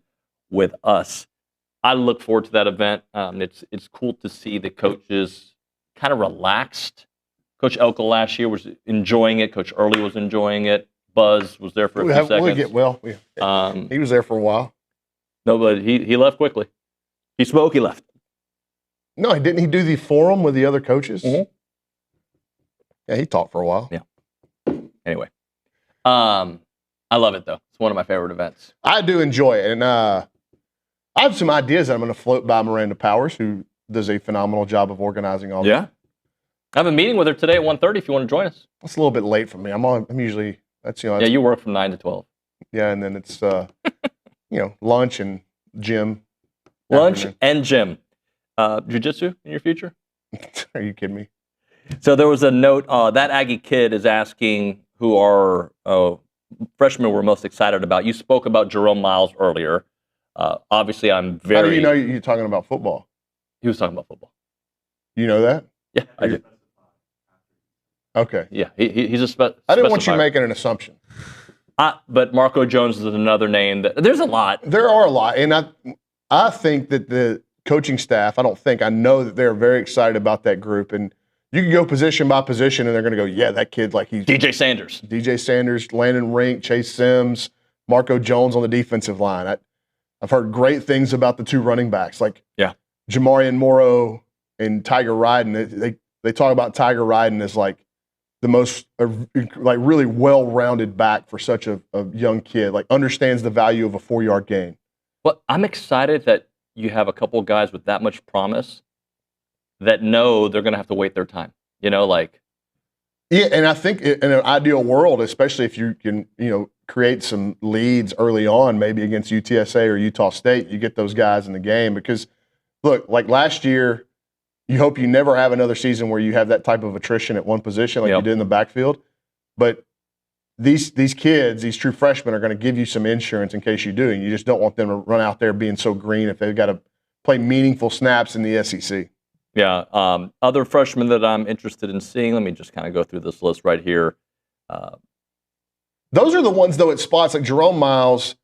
with us. I look forward to that event. It's cool to see the coaches kind of relaxed. Coach Elko last year was enjoying it. Coach Early was enjoying it. Buzz was there for a few seconds. He was there for a while. No, but he left quickly. He spoke, he left. No, didn't he do the forum with the other coaches? Mm-hmm. Yeah, he talked for a while. Yeah. Anyway. I love it, though. It's one of my favorite events. I do enjoy it. And I have some ideas that I'm going to float by Miranda Powers, who does a phenomenal job of organizing all that. Yeah. I have a meeting with her today at 1:30 if you want to join us. That's a little bit late for me. I'm usually, that's. Yeah, you work from 9 to 12. Yeah, and then it's, lunch and gym. Lunch and gym. Jiu-jitsu in your future? Are you kidding me? So there was a note, that Aggie kid is asking who our freshmen were most excited about. You spoke about Jerome Miles earlier. Obviously, I'm very... How do you know you're talking about football? He was talking about football. You know that? Yeah, I do. Okay. Yeah, he's a I didn't want you making an assumption. But Marco Jones is another name. There's a lot. There are a lot. And I think that the coaching staff, I know that they're very excited about that group. And you can go position by position, and they're going to go, yeah, that kid, like he's... DJ Sanders, Landon Rink, Chase Sims, Marco Jones on the defensive line. I've heard great things about the two running backs, like Jamarian Morrow and Tiger Ryden. They talk about Tiger Ryden as like the most really well-rounded back for such a young kid, like understands the value of a 4-yard gain. Well, I'm excited that you have a couple guys with that much promise that know they're going to have to wait their time. Yeah, and I think in an ideal world, especially if you can, create some leads early on, maybe against UTSA or Utah State, you get those guys in the game. Because, look, like last year, you hope you never have another season where you have that type of attrition at one position like you did in the backfield. But these kids, these true freshmen, are going to give you some insurance in case you do, and you just don't want them to run out there being so green if they've got to play meaningful snaps in the SEC. Yeah. Other freshmen that I'm interested in seeing, let me just kind of go through this list right here. Those are the ones, though, at spots like Jerome Miles,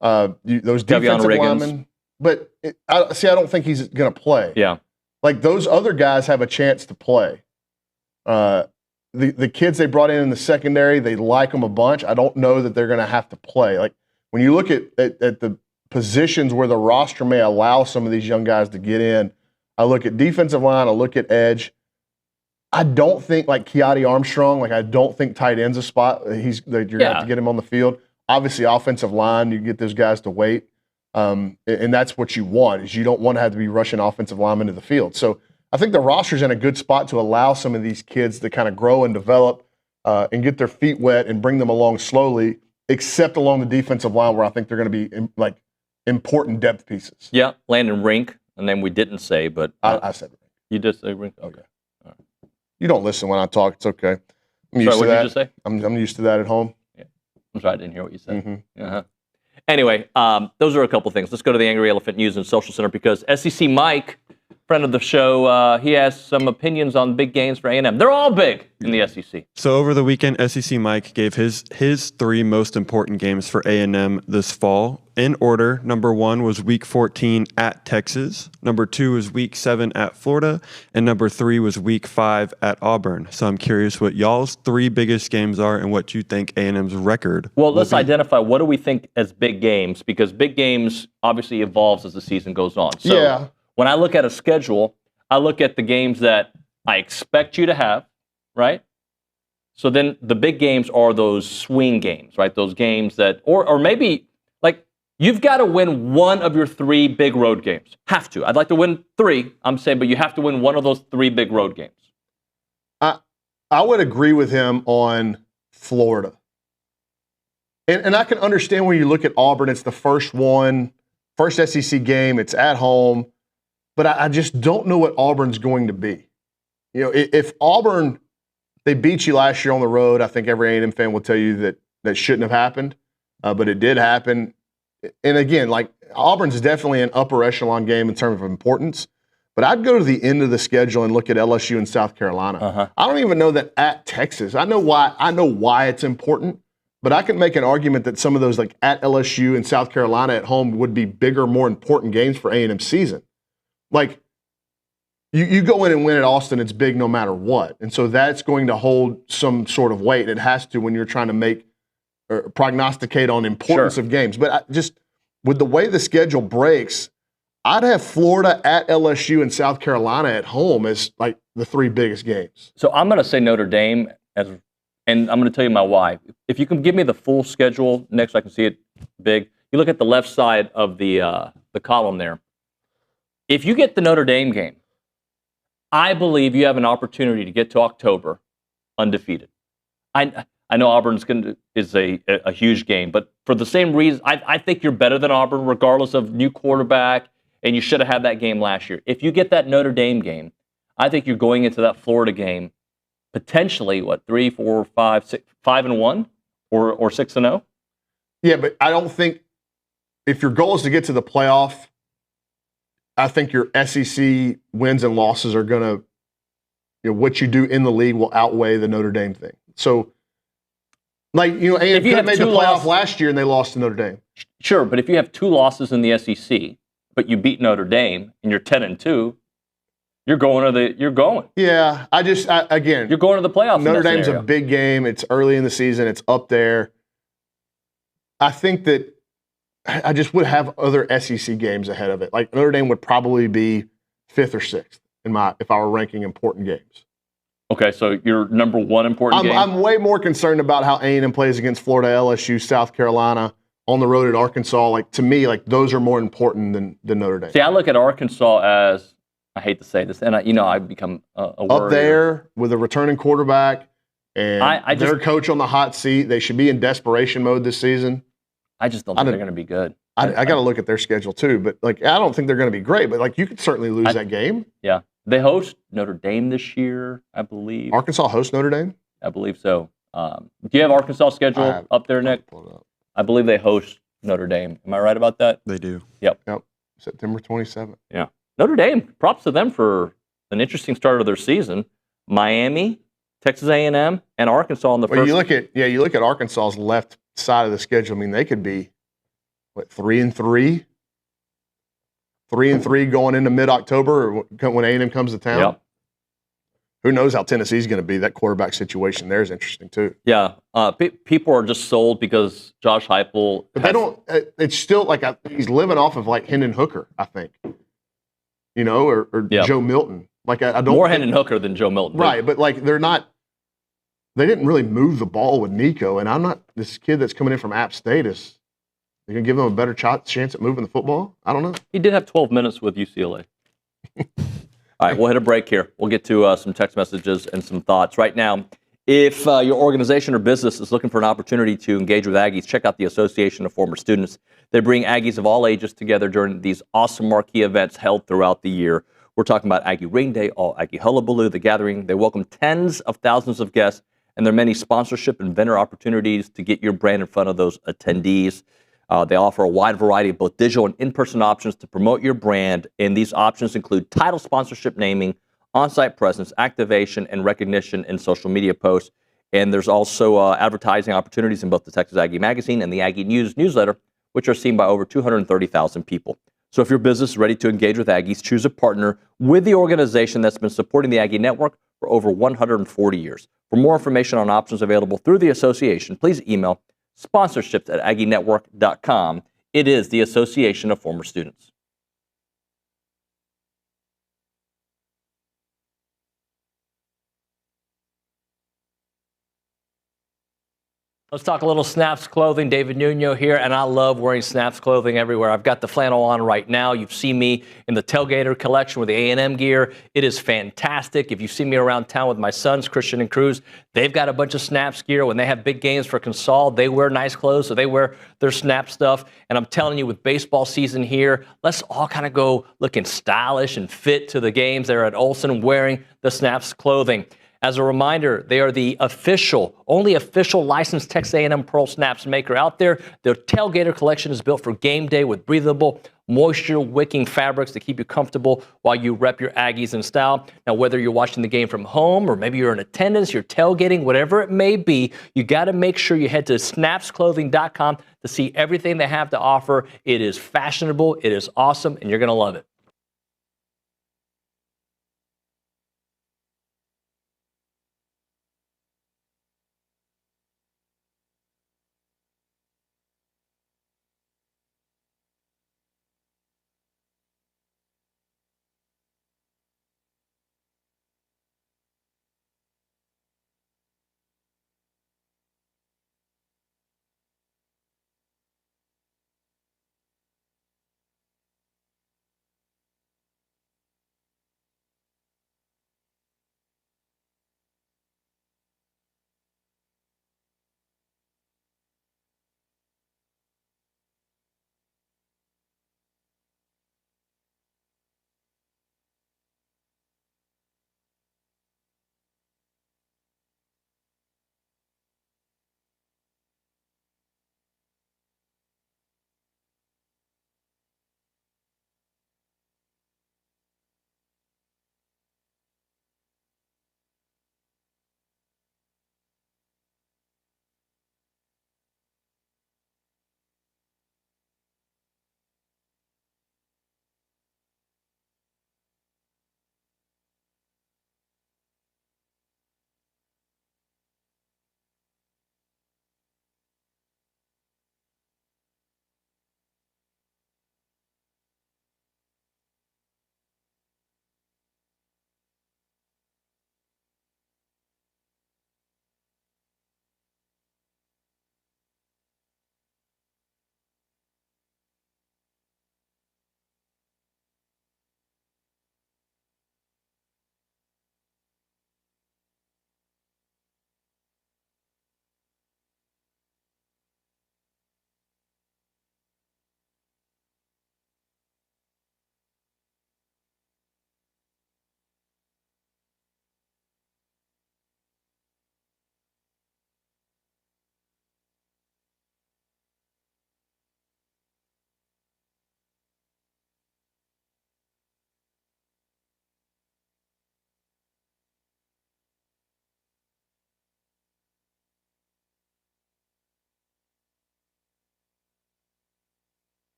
those defensive linemen. But I don't think he's going to play. Yeah. Like, those other guys have a chance to play. The kids they brought in the secondary, they like them a bunch. I don't know that they're going to have to play. Like, when you look at the positions where the roster may allow some of these young guys to get in, I look at defensive line, I look at edge. I don't think, like Keati Armstrong, I don't think tight end's a spot you're going to have to get him on the field. Obviously, offensive line, you get those guys to wait. And that's what you want, is you don't want to have to be rushing offensive linemen to the field. So I think the roster's in a good spot to allow some of these kids to kind of grow and develop and get their feet wet and bring them along slowly, except along the defensive line where I think they're going to be important depth pieces. Yeah, Landon Rink, a name we didn't say, but I said Rink. You did say Rink? Okay. All right. You don't listen when I talk. It's okay. Sorry, what did you just say? I'm used to that at home. Yeah. I'm sorry, I didn't hear what you said. Mm-hmm. Uh-huh. Anyway, those are a couple things. Let's go to the Angry Elephant News and Social Center, because SEC Mike, friend of the show, he has some opinions on big games for A&M. They're all big in the SEC. So over the weekend, SEC Mike gave his 3 most important games for A&M this fall. In order, number 1 was Week 14 at Texas. Number 2 was Week 7 at Florida. And number 3 was Week 5 at Auburn. So I'm curious what y'all's 3 biggest games are and what you think A&M's record Well, let's identify what do we think as big games, because big games obviously evolves as the season goes on. So when I look at a schedule, I look at the games that I expect you to have, right? So then the big games are those swing games, right? Those games that, or maybe, like, you've got to win one of your 3 big road games. Have to. I'd like to win 3, I'm saying, but you have to win one of those 3 big road games. I would agree with him on Florida. And I can understand when you look at Auburn, it's the first SEC game, it's at home. But I just don't know what Auburn's going to be. if Auburn, they beat you last year on the road, I think every A&M fan will tell you that shouldn't have happened, but it did happen. And again, like Auburn's definitely an upper echelon game in terms of importance, but I'd go to the end of the schedule and look at LSU and South Carolina. I don't even know that at Texas. I know why it's important, but I can make an argument that some of those like at LSU and South Carolina at home would be bigger, more important games for A&M season. Like you go in and win at Austin, it's big no matter what. And so that's going to hold some sort of weight. It has to when you're trying to make or prognosticate on importance of games. But with the way the schedule breaks, I'd have Florida at LSU and South Carolina at home as like the 3 biggest games. So I'm going to say Notre Dame, and I'm going to tell you my why. If you can give me the full schedule next, so I can see it big. You look at the left side of the column there. If you get the Notre Dame game, I believe you have an opportunity to get to October undefeated. I know Auburn's is a huge game, but for the same reason, I think you're better than Auburn regardless of new quarterback, and you should have had that game last year. If you get that Notre Dame game, I think you're going into that Florida game potentially, 3, 4, 5, 6, 5-1 or 6-0? Yeah, but I don't think if your goal is to get to the playoff, I think your SEC wins and losses are going to, what you do in the league will outweigh the Notre Dame thing. So, A&M could have made the playoff last year and they lost to Notre Dame. Sure, but if you have 2 losses in the SEC, but you beat Notre Dame and you're 10-2, you're going. Yeah, again, you're going to the playoffs. Notre Dame's a big game. It's early in the season. It's up there. I think that I just would have other SEC games ahead of it. Like Notre Dame would probably be 5th or 6th if I were ranking important games. Okay, so your number 1 important game? I'm way more concerned about how A&M plays against Florida, LSU, South Carolina, on the road at Arkansas. Like to me, like those are more important than Notre Dame. See, I look at Arkansas as, I hate to say this, and I become a worrier. Up there with a returning quarterback and their coach on the hot seat. They should be in desperation mode this season. I just don't think they're going to be good. I got to look at their schedule too, but like I don't think they're going to be great. But like you could certainly lose that game. Yeah, they host Notre Dame this year, I believe. Arkansas hosts Notre Dame. I believe so. Do you have Arkansas schedule up there, Nick? I believe they host Notre Dame. Am I right about that? They do. Yep. September 27th. Yeah. Notre Dame. Props to them for an interesting start of their season. Miami, Texas A&M, and Arkansas in the first. You look at Arkansas's left side of the schedule. I mean, they could be 3-3, 3-3 going into mid-October or when A&M comes to town. Yep. Who knows how Tennessee's going to be? That quarterback situation there is interesting too. Yeah, people are just sold because Josh Heupel. But they don't. It's still like he's living off of like Hendon Hooker, I think. Or Joe Milton. Like I don't more Hendon Hooker than Joe Milton. Right, but like they're not. They didn't really move the ball with Nico, and I'm not. This kid that's coming in from App State is. You gonna give him a better chance at moving the football? I don't know. He did have 12 minutes with UCLA. All right, we'll hit a break here. We'll get to some text messages and some thoughts. Right now, if your organization or business is looking for an opportunity to engage with Aggies, check out the Association of Former Students. They bring Aggies of all ages together during these awesome marquee events held throughout the year. We're talking about Aggie Ring Day, All Aggie Hullabaloo, The Gathering. They welcome tens of thousands of guests, and there are many sponsorship and vendor opportunities to get your brand in front of those attendees. They offer a wide variety of both digital and in-person options to promote your brand, and these options include title sponsorship, naming, on-site presence, activation, and recognition in social media posts. And there's also advertising opportunities in both the Texas Aggie Magazine and the Aggie News newsletter, which are seen by over 230,000 people. So if your business is ready to engage with Aggies, choose a partner with the organization that's been supporting the Aggie Network for over 140 years. For more information on options available through the association, please email sponsorships@aggienetwork.com. It is the Association of Former Students. Let's talk a little Snaps clothing. David Nuño here, and I love wearing Snaps clothing everywhere. I've got the flannel on right now. You've seen me in the Tailgater collection with the A&M gear. It is fantastic. If you see me around town with my sons, Christian and Cruz, they've got a bunch of Snaps gear. When they have big games for Consol, they wear nice clothes, so they wear their Snap stuff. And I'm telling you, with baseball season here, let's all kind of go looking stylish and fit to the games there at Olsen wearing the Snaps clothing. As a reminder, they are the only official licensed Texas A&M Pearl Snaps maker out there. Their Tailgater collection is built for game day with breathable, moisture-wicking fabrics to keep you comfortable while you rep your Aggies in style. Now, whether you're watching the game from home or maybe you're in attendance, you're tailgating, whatever it may be, you got to make sure you head to snapsclothing.com to see everything they have to offer. It is fashionable, it is awesome, and you're going to love it.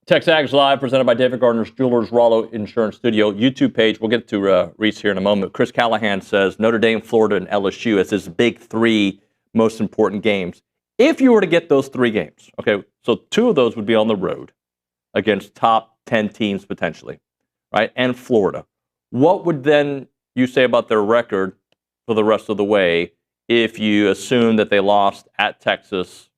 TexAgs Live, presented by David Gardner's Jewelers, Rollo Insurance Studio. YouTube page, we'll get to Reese here in a moment. Chris Callahan says Notre Dame, Florida, and LSU as his big three most important games. If you were to get those three games, okay, so two of those would be on the road against top 10 teams potentially, right, and Florida. What would then you say about their record for the rest of the way if you assume that they lost at Texas?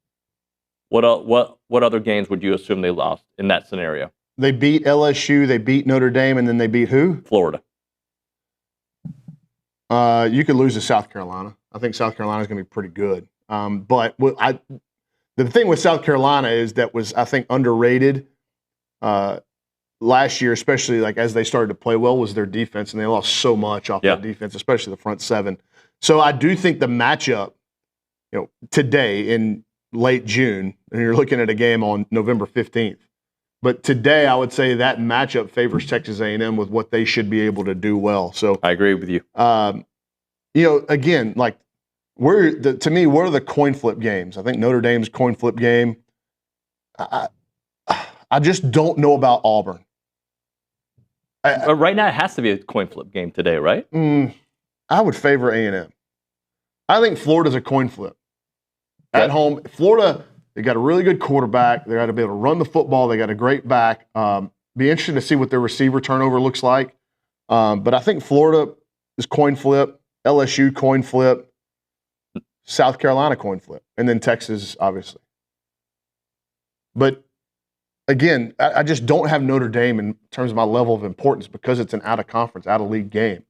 What other games would you assume they lost in that scenario? They beat LSU, they beat Notre Dame, and then they beat who? Florida. You could lose to South Carolina. I think South Carolina is going to be pretty good. But the thing with South Carolina is that was, I think, underrated last year, especially like as they started to play well, was their defense, and they lost so much off that defense, especially the front seven. So I do think the matchup, today in late June, and you're looking at a game on November 15th. But today, I would say that matchup favors Texas A&M with what they should be able to do well. So I agree with you. Again, like to me, what are the coin flip games? I think Notre Dame's coin flip game. I just don't know about Auburn. Right now, it has to be a coin flip game today, right? I would favor A&M. I think Florida's a coin flip. At home, Florida, they got a really good quarterback. They got to be able to run the football. They got a great back. Be interesting to see what their receiver turnover looks like. But I think Florida is coin flip, LSU coin flip, South Carolina coin flip, and then Texas, obviously. But again, I just don't have Notre Dame in terms of my level of importance because it's an out-of-conference, out-of-league game.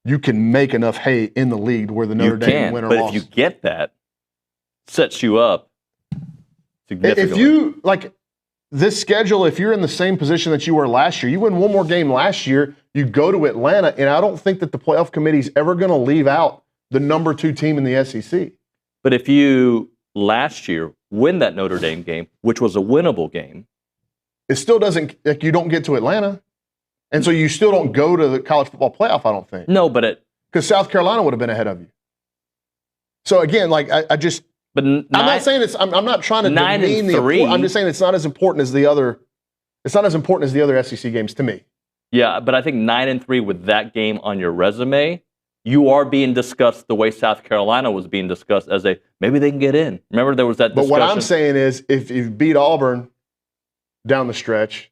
You can make enough hay in the league where the Notre Dame win or loss. But if you get that, sets you up significantly. If you, like, this schedule, if you're in the same position that you were last year, you win one more game last year, you go to Atlanta, and I don't think that the playoff committee is ever going to leave out the number 2 team in the SEC. But if you, last year, win that Notre Dame game, which was a winnable game, it still doesn't, like, you don't get to Atlanta. And so you still don't go to the college football playoff, I don't think. No, but because South Carolina would have been ahead of you. So again, like, I just, but I'm not saying it's, I'm not trying to demean the, I'm just saying it's not as important as the other, it's not as important as the other SEC games to me. Yeah, but I think 9-3 with that game on your resume, you are being discussed the way South Carolina was being discussed as maybe they can get in. Remember there was that discussion? But what I'm saying is if you beat Auburn down the stretch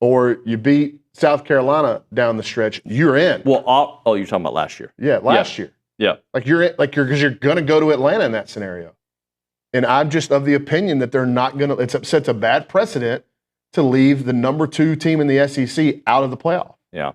or you beat South Carolina down the stretch, you're in. Well, you're talking about last year. Yeah, last year. Yeah. Like because you're going to go to Atlanta in that scenario. And I'm just of the opinion that they're not going to, it sets a bad precedent to leave the number 2 team in the SEC out of the playoff. Yeah.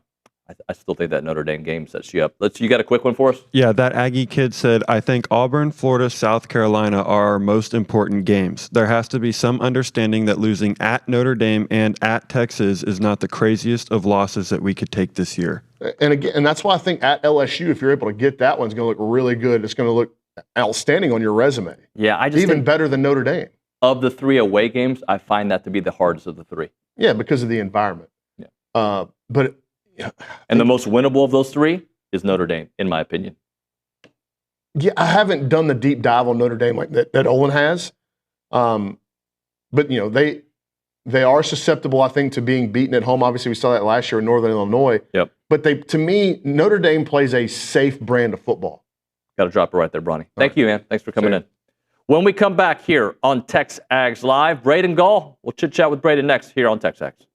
I still think that Notre Dame game sets you up. You got a quick one for us? Yeah, that Aggie kid said, I think Auburn, Florida, South Carolina are our most important games. There has to be some understanding that losing at Notre Dame and at Texas is not the craziest of losses that we could take this year. And again, and that's why I think at LSU, if you're able to get that one, it's going to look really good. It's going to look outstanding on your resume. Yeah, I just even better than Notre Dame. Of the 3 away games, I find that to be the hardest of the 3. Yeah, because of the environment. Yeah. And the most winnable of those 3 is Notre Dame, in my opinion. Yeah, I haven't done the deep dive on Notre Dame like that Olin has. But, they are susceptible, I think, to being beaten at home. Obviously, we saw that last year in Northern Illinois. Yep. But to me, Notre Dame plays a safe brand of football. Got to drop it right there, Brauny. Thank you, man. Thanks for coming in. When we come back here on TexAgs Live, Braden Gall, we'll chit-chat with Braden next here on TexAgs.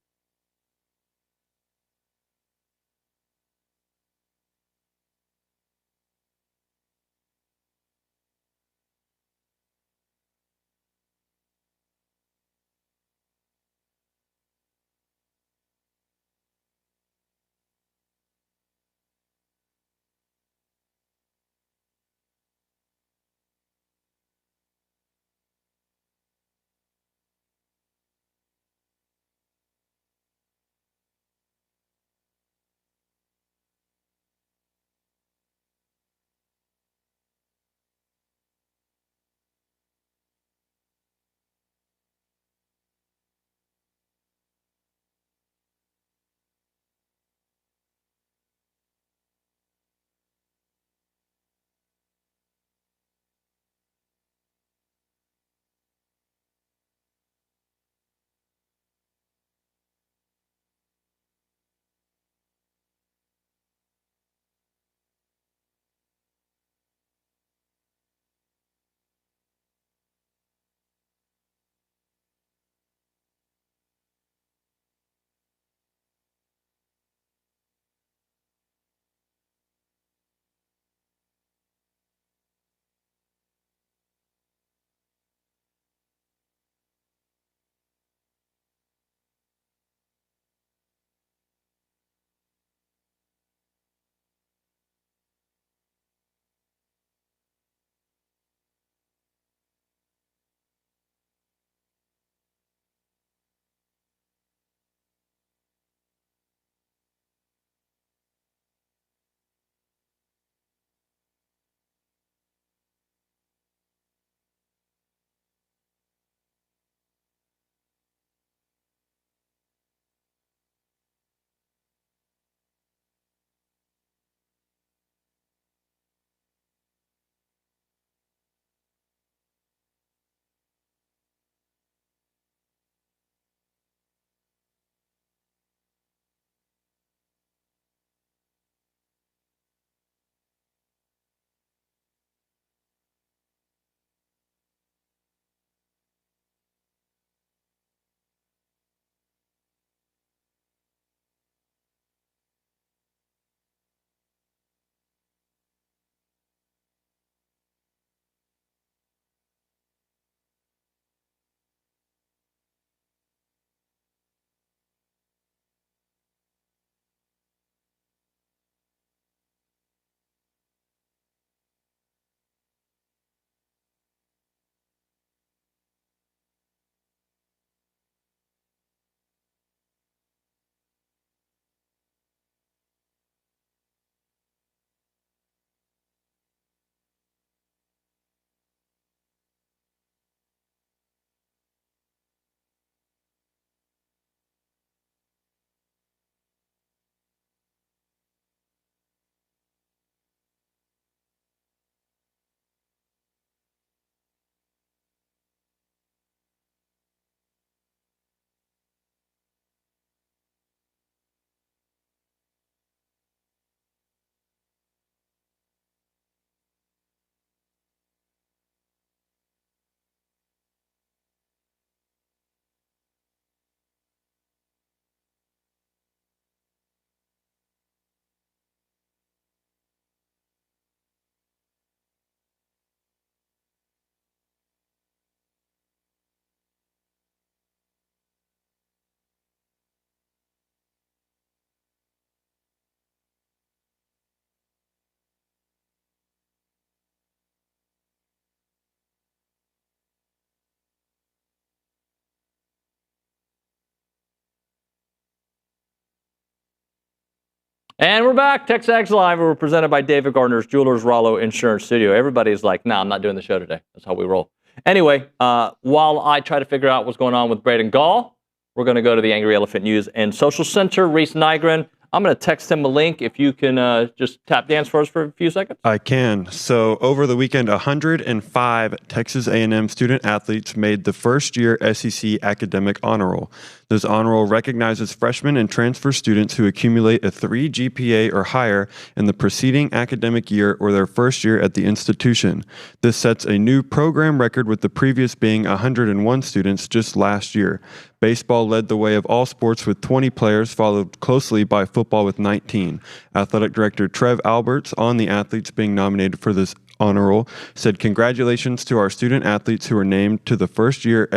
And we're back. TexAgs Live. We're presented by David Gardner's Jewelers Rollo Insurance Studio. Everybody's like, nah, I'm not doing the show today. That's how we roll. Anyway, while I try to figure out what's going on with Braden Gall, we're going to go to the Angry Elephant News and Social Center. Reese Nygren, I'm going to text him a link if you can just tap dance for us for a few seconds. I can. So over the weekend, 105 Texas A&M student athletes made the first-year SEC academic honor roll. This honor roll recognizes freshmen and transfer students who accumulate a 3 GPA or higher in the preceding academic year or their first year at the institution. This sets a new program record, with the previous being 101 students just last year. Baseball led the way of all sports with 20 players, followed closely by football with 19. Athletic Director Trev Alberts, on the athletes being nominated for this honor roll, said, "Congratulations to our student athletes who were named to the first-year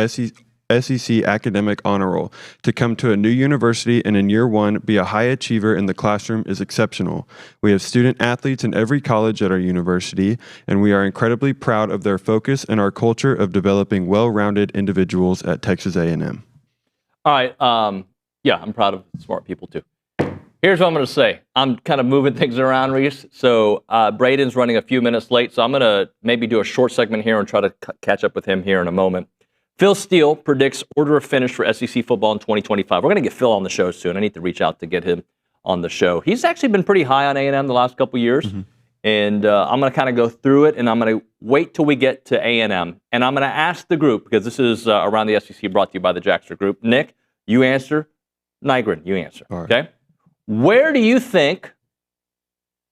SEC academic honor roll. To come to a new university and in year one be a high achiever in the classroom is exceptional. We have student athletes in every college at our university, and we are incredibly proud of their focus and our culture of developing well-rounded individuals at Texas A&M." All right. Yeah, I'm proud of smart people too. Here's what I'm going to say. I'm kind of moving things around, Reese. So Braden's running a few minutes late, so I'm going to maybe do a short segment here and try to catch up with him here in a moment. Phil Steele predicts order of finish for SEC football in 2025. We're going to get Phil on the show soon. I need to reach out to get him on the show. He's actually been pretty high on A&M the last couple years. Mm-hmm. And I'm going to kind of go through it, and I'm going to wait till we get to A&M. And I'm going to ask the group, because this is Around the SEC brought to you by the Jackster Group. Nick, you answer. Nygren, you answer. Right. Okay? Where do you think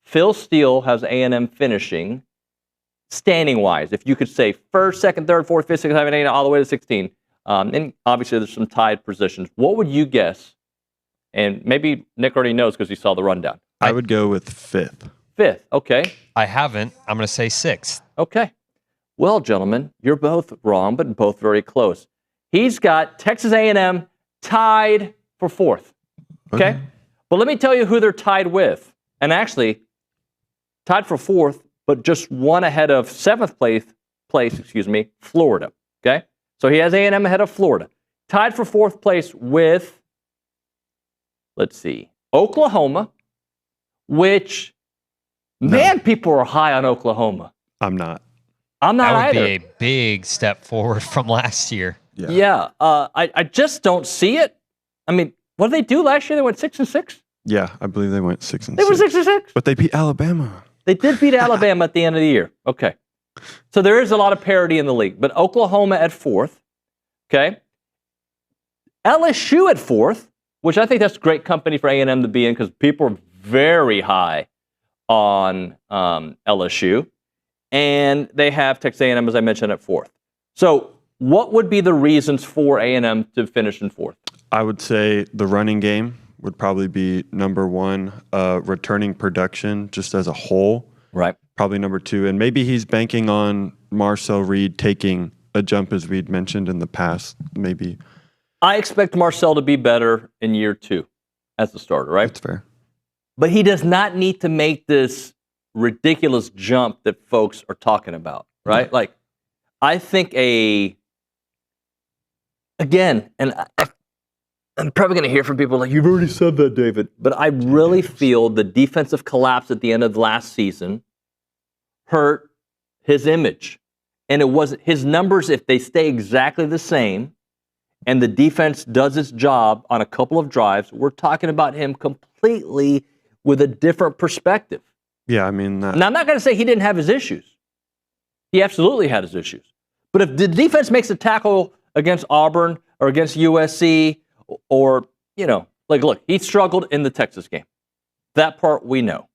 Phil Steele has A&M finishing standing-wise? If you could say first, second, third, fourth, fifth, sixth, seventh, eighth, all the way to 16. And obviously there's some tied positions. What would you guess? And maybe Nick already knows because he saw the rundown. I would go with fifth. Fifth, okay. I haven't. I'm going to say sixth. Okay. Well, gentlemen, you're both wrong, but both very close. He's got Texas A&M tied for fourth. Okay? But let me tell you who they're tied with. And actually, tied for fourth, but just one ahead of seventh place, Florida. Okay? So he has A&M ahead of Florida. Tied for fourth place with, let's see, Oklahoma, which, man, people are high on Oklahoma. I'm not. I'm not either. That would be a big step forward from last year. Yeah. I just don't see it. I mean, what did they do last year? They went 6-6? Yeah, I believe they went 6-6. They were 6-6? But they beat Alabama. They did beat Alabama at the end of the year. Okay. So there is a lot of parity in the league. But Oklahoma at fourth. Okay. LSU at fourth, which I think that's great company for A&M to be in because people are very high on LSU. And they have Texas A&M, as I mentioned, at fourth. So what would be the reasons for A&M to finish in fourth? I would say the running game would probably be number one. Returning production just as a whole. Right. Probably number two. And maybe he's banking on Marcel Reed taking a jump, as we'd mentioned in the past, maybe. I expect Marcel to be better in year two as the starter, right? That's fair. But he does not need to make this ridiculous jump that folks are talking about, right? Like, I think again, and I'm probably going to hear from people like, you've already said that, David. But I really feel the defensive collapse at the end of last season hurt his image. And it wasn't his numbers, if they stay exactly the same, and the defense does its job on a couple of drives, we're talking about him completely with a different perspective. Yeah, I mean... Now, I'm not going to say he didn't have his issues. He absolutely had his issues. But if the defense makes a tackle against Auburn or against USC or, like, look, he struggled in the Texas game. That part we know.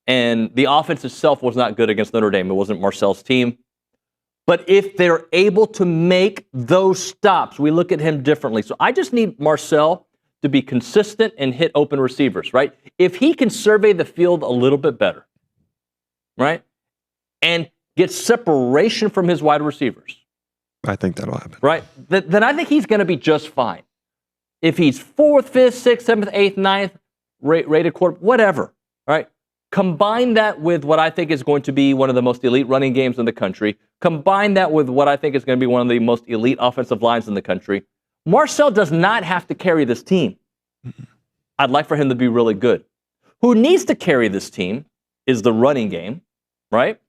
And the offense itself was not good against Notre Dame. It wasn't Marcel's team. But if they're able to make those stops, we look at him differently. So I just need Marcel to be consistent and hit open receivers, right? If he can survey the field a little bit better, right, and get separation from his wide receivers. I think that'll happen. Right? Then I think he's going to be just fine. If he's 4th, 5th, 6th, 7th, 8th, 9th, rated quarter, whatever, right? Combine that with what I think is going to be one of the most elite running games in the country. Combine that with what I think is going to be one of the most elite offensive lines in the country. Marcel does not have to carry this team. I'd like for him to be really good. Who needs to carry this team is the running game, right?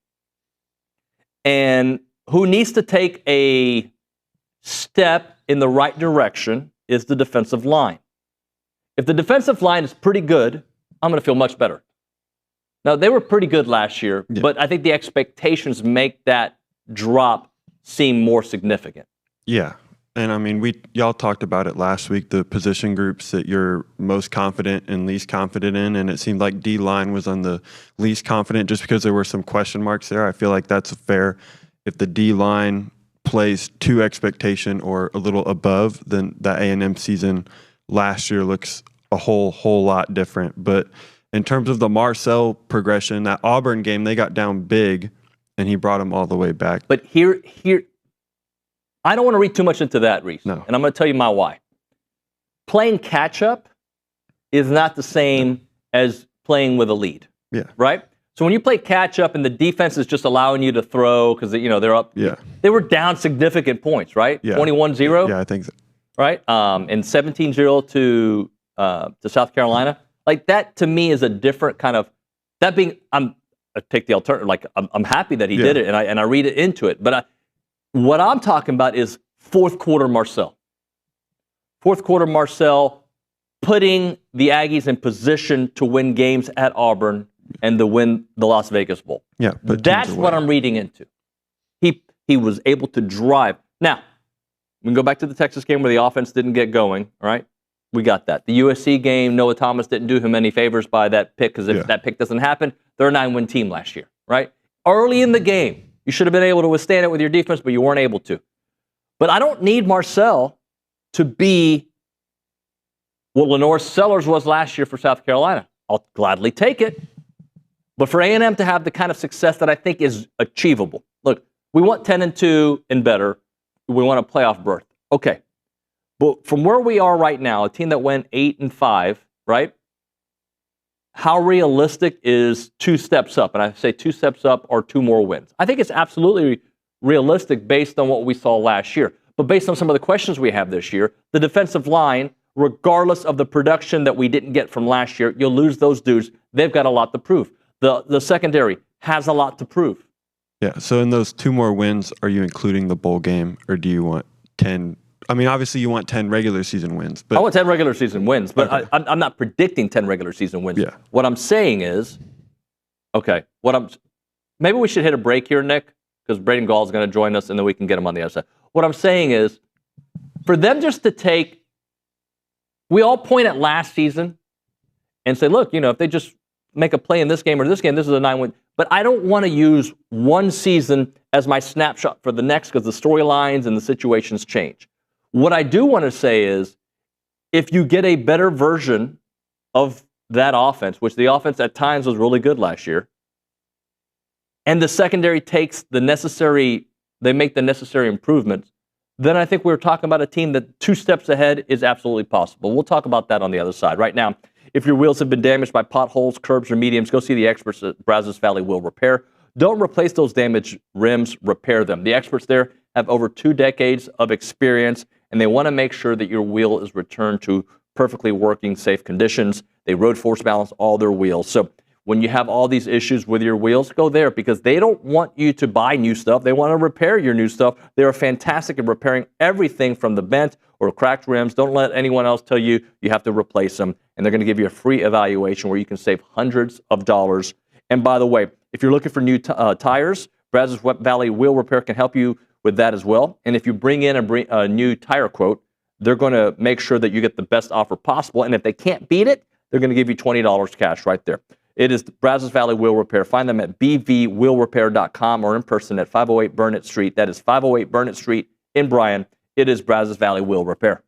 And who needs to take a step in the right direction is the defensive line. If the defensive line is pretty good, I'm going to feel much better. Now, they were pretty good last year, but I think the expectations make that drop seem more significant. Yeah. And I mean, y'all talked about it last week, the position groups that you're most confident and least confident in. And it seemed like D-line was on the least confident just because there were some question marks there. I feel like that's fair. If the D-line plays to expectation or a little above, then the A&M season last year looks a whole lot different. But in terms of the Marcel progression, that Auburn game, they got down big, and he brought them all the way back. But here, I don't want to read too much into that, Reese. No. And I'm going to tell you my why. Playing catch-up is not the same as playing with a lead. Yeah. Right? So when you play catch-up and the defense is just allowing you to throw because, they're up. Yeah. They were down significant points, right? Yeah. 21-0. Yeah, I think so. Right? And 17-0 to South Carolina. Like, that, to me, is a different kind of – that being – I take the alternative. Like, I'm happy that he did it, and I read it into it. But what I'm talking about is fourth quarter Marcel. Fourth quarter Marcel putting the Aggies in position to win games at Auburn and to win the Las Vegas Bowl. Yeah, that's what I'm reading into. He was able to drive. Now, we can go back to the Texas game where the offense didn't get going, all right? We got that. The USC game, Noah Thomas didn't do him any favors by that pick because if that pick doesn't happen, they're a 9-win team last year, right? Early in the game, you should have been able to withstand it with your defense, but you weren't able to. But I don't need Marcel to be what Lenore Sellers was last year for South Carolina. I'll gladly take it. But for A&M to have the kind of success that I think is achievable. Look, we want 10-2 and better. We want a playoff berth. Okay. But from where we are right now, a team that went 8-5, right? How realistic is 2 steps up? And I say 2 steps up or 2 more wins. I think it's absolutely realistic based on what we saw last year. But based on some of the questions we have this year, the defensive line, regardless of the production that we didn't get from last year, you'll lose those dudes. They've got a lot to prove. The secondary has a lot to prove. Yeah, so in those 2 more wins, are you including the bowl game, or do you want 10? I mean, obviously you want 10 regular season wins. But I want 10 regular season wins, but okay. I'm not predicting 10 regular season wins. Yeah. What I'm saying is, maybe we should hit a break here, Nick, because Braden Gall is going to join us, and then we can get him on the other side. What I'm saying is, for them just to take, we all point at last season and say, look, if they just make a play in this game or this game, this is a 9-win. But I don't want to use one season as my snapshot for the next because the storylines and the situations change. What I do want to say is, if you get a better version of that offense, which the offense at times was really good last year, and the secondary takes the necessary, they make the necessary improvements, then I think we're talking about a team that 2 steps ahead is absolutely possible. We'll talk about that on the other side. Right now, if your wheels have been damaged by potholes, curbs, or mediums, go see the experts at Brazos Valley Wheel Repair. Don't replace those damaged rims, repair them. The experts there have over 2 decades of experience, and they want to make sure that your wheel is returned to perfectly working, safe conditions. They road force balance all their wheels. So when you have all these issues with your wheels, go there because they don't want you to buy new stuff. They want to repair your new stuff. They are fantastic at repairing everything from the bent or cracked rims. Don't let anyone else tell you you have to replace them. And they're going to give you a free evaluation where you can save hundreds of dollars. And by the way, if you're looking for new tires, Brazos Valley Wheel Repair can help you with that as well. And if you bring in a new tire quote, they're going to make sure that you get the best offer possible. And if they can't beat it, they're going to give you $20 cash right there. It is Brazos Valley Wheel Repair. Find them at bvwheelrepair.com or in person at 508 Burnett Street. That is 508 Burnett Street in Bryan. It is Brazos Valley Wheel Repair.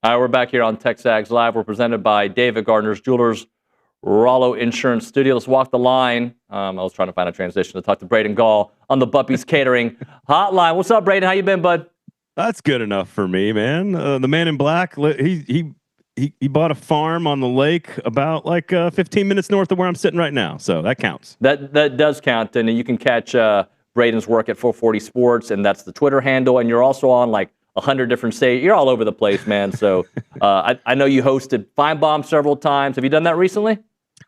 All right, we're back here on TexAgs Live. We're presented by David Gardner's Jewelers, Rollo Insurance Studio. Let's walk the line. I was trying to find a transition to talk to Braden Gall on the Buppies Catering Hotline. What's up, Braden? How you been, bud? That's good enough for me, man. The man in black, he bought a farm on the lake about 15 minutes north of where I'm sitting right now, so that counts. That does count, and you can catch Braden's work at 440 Sports, and that's the Twitter handle, and you're also on 100 different states. You're all over the place, man. So I know you hosted Feinbaum several times. Have you done that recently?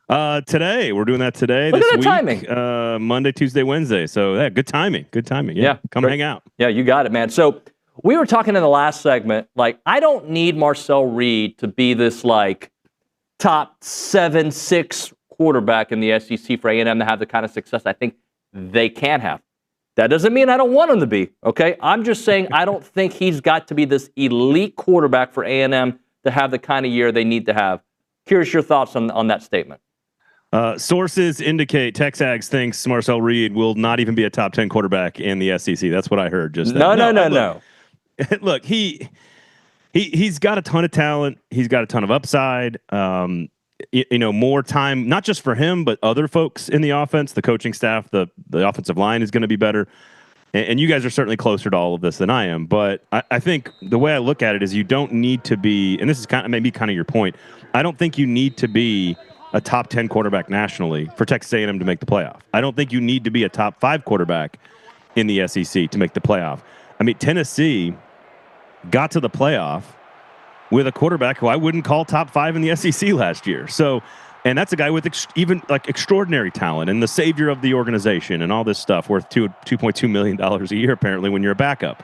Today. We're doing that today. Look this at that week, timing. Monday, Tuesday, Wednesday. So, yeah, good timing. Good timing. Yeah. Come hang out. Yeah, you got it, man. So we were talking in the last segment, I don't need Marcel Reed to be this, top 7-6 quarterback in the SEC for A&M to have the kind of success I think they can have. That doesn't mean I don't want him to be, okay? I'm just saying I don't think he's got to be this elite quarterback for A&M to have the kind of year they need to have. Curious your thoughts on that statement. Sources indicate TexAgs thinks Marcel Reed will not even be a top 10 quarterback in the SEC. That's what I heard just No. Look, he's got a ton of talent. He's got a ton of upside. More time, not just for him, but other folks in the offense, the coaching staff, the offensive line is going to be better. And you guys are certainly closer to all of this than I am. But I think the way I look at it is you don't need to be, and this is maybe your point, I don't think you need to be a top 10 quarterback nationally for Texas A&M to make the playoff. I don't think you need to be a top 5 quarterback in the SEC to make the playoff. I mean, Tennessee got to the playoff with a quarterback who I wouldn't call top 5 in the SEC last year. So, and that's a guy with extraordinary talent and the savior of the organization and all this stuff, worth $2.2 million a year apparently when you're a backup.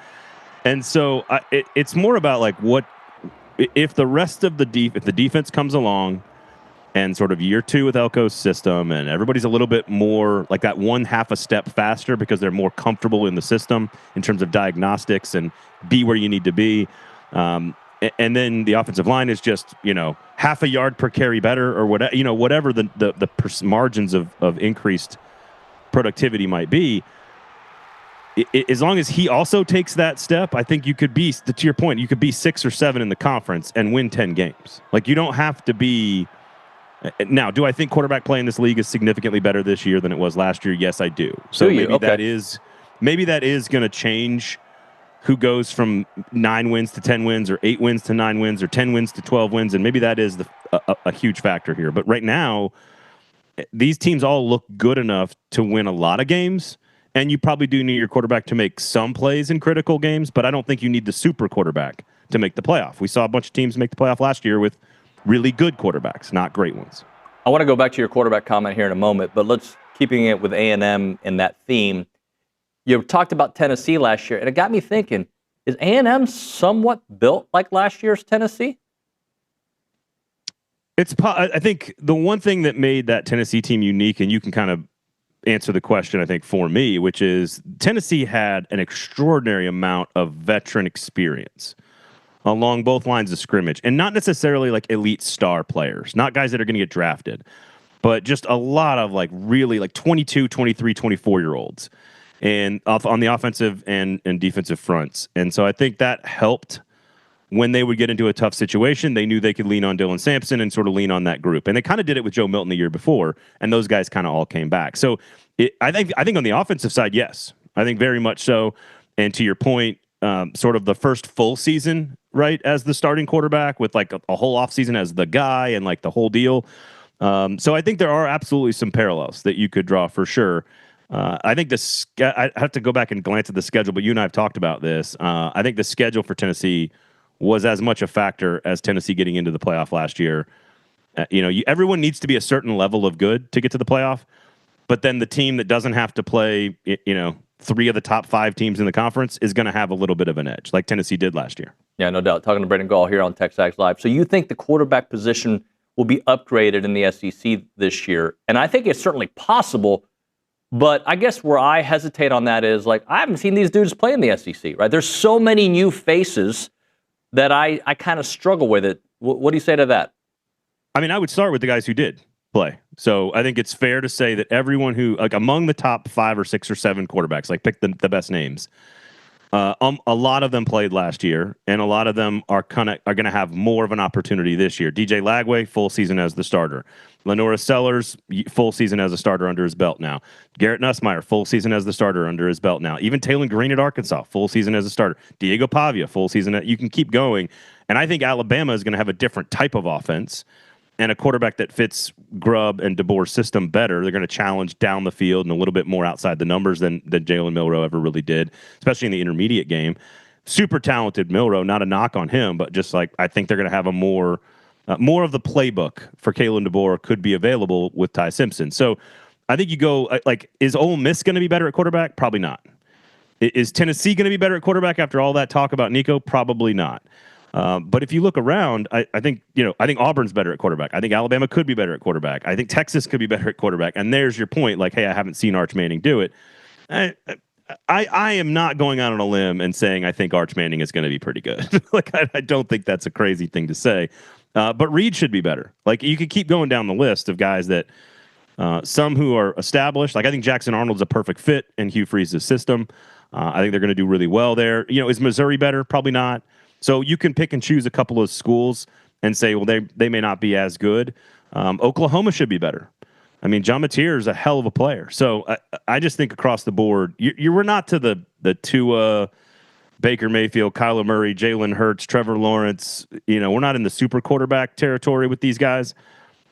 And so it's more about what if the rest of if the defense comes along and sort of year 2 with Elko's system and everybody's a little bit more like that half a step faster because they're more comfortable in the system in terms of diagnostics and be where you need to be. And then the offensive line is just, half a yard per carry better or whatever, whatever the margins of increased productivity might be. As long as he also takes that step, I think you could be, to your point, you could be 6 or 7 in the conference and win 10 games. You don't have to be. Now, do I think quarterback play in this league is significantly better this year than it was last year? Yes, I do. So maybe that is going to change who goes from 9 wins to 10 wins or 8 wins to 9 wins or 10 wins to 12 wins, and maybe that is a huge factor here. But right now, these teams all look good enough to win a lot of games, and you probably do need your quarterback to make some plays in critical games, but I don't think you need the super quarterback to make the playoff. We saw a bunch of teams make the playoff last year with really good quarterbacks, not great ones. I want to go back to your quarterback comment here in a moment, but let's keeping it with A&M in that theme. You talked about Tennessee last year, and it got me thinking, is A&M somewhat built like last year's Tennessee? I think the one thing that made that Tennessee team unique, and you can kind of answer the question, I think, for me, which is Tennessee had an extraordinary amount of veteran experience along both lines of scrimmage, and not necessarily elite star players, not guys that are going to get drafted, but just a lot of really 22, 23, 24-year-olds and on the offensive and defensive fronts. And so I think that helped when they would get into a tough situation. They knew they could lean on Dylan Sampson and sort of lean on that group. And they kind of did it with Joe Milton the year before, and those guys kind of all came back. So I think on the offensive side, yes, I think very much so. And to your point, sort of the first full season, right, as the starting quarterback with a whole offseason as the guy and the whole deal. So I think there are absolutely some parallels that you could draw for sure. I think I have to go back and glance at the schedule, but you and I have talked about this. I think the schedule for Tennessee was as much a factor as Tennessee getting into the playoff last year. Everyone needs to be a certain level of good to get to the playoff, but then the team that doesn't have to play, 3 of the top 5 teams in the conference is going to have a little bit of an edge, like Tennessee did last year. Yeah, no doubt. Talking to Braden Gall here on TexAgs Live. So you think the quarterback position will be upgraded in the SEC this year? And I think it's certainly possible. But I guess where I hesitate on that is I haven't seen these dudes play in the SEC, right? There's so many new faces that I kind of struggle with it. What do you say to that? I mean, I would start with the guys who did play. So I think it's fair to say that everyone who, among the top 5 or 6 or 7 quarterbacks, pick the best names, A lot of them played last year, and a lot of them are going to have more of an opportunity this year. DJ Lagway, full season as the starter. Lenora Sellers, full season as a starter under his belt now. Garrett Nussmeier, full season as the starter under his belt now. Even Taylor Green at Arkansas, full season as a starter. Diego Pavia, full season. You can keep going. And I think Alabama is going to have a different type of offense and a quarterback that fits Grubb and DeBoer's system better. They're going to challenge down the field and a little bit more outside the numbers than Jalen Milroe ever really did, especially in the intermediate game. Super talented Milroe, not a knock on him, but just like I think they're going to have a more of the playbook for Kalen DeBoer could be available with Ty Simpson. So I think you go is Ole Miss going to be better at quarterback? Probably not. Is Tennessee going to be better at quarterback after all that talk about Nico? Probably not. But if you look around, I think Auburn's better at quarterback. I think Alabama could be better at quarterback. I think Texas could be better at quarterback. And there's your point. Like, hey, I haven't seen Arch Manning do it. I am not going out on a limb and saying I think Arch Manning is going to be pretty good. I don't think that's a crazy thing to say. But Reed should be better. Like, you could keep going down the list of guys that some who are established. Like, I think Jackson Arnold's a perfect fit in Hugh Freeze's system. I think they're going to do really well there. Is Missouri better? Probably not. So you can pick and choose a couple of schools and say, well, they may not be as good. Oklahoma should be better. I mean, John Mateer is a hell of a player. So I just think across the board, you were not to the Tua, Baker Mayfield, Kyler Murray, Jalen Hurts, Trevor Lawrence. We're not in the super quarterback territory with these guys.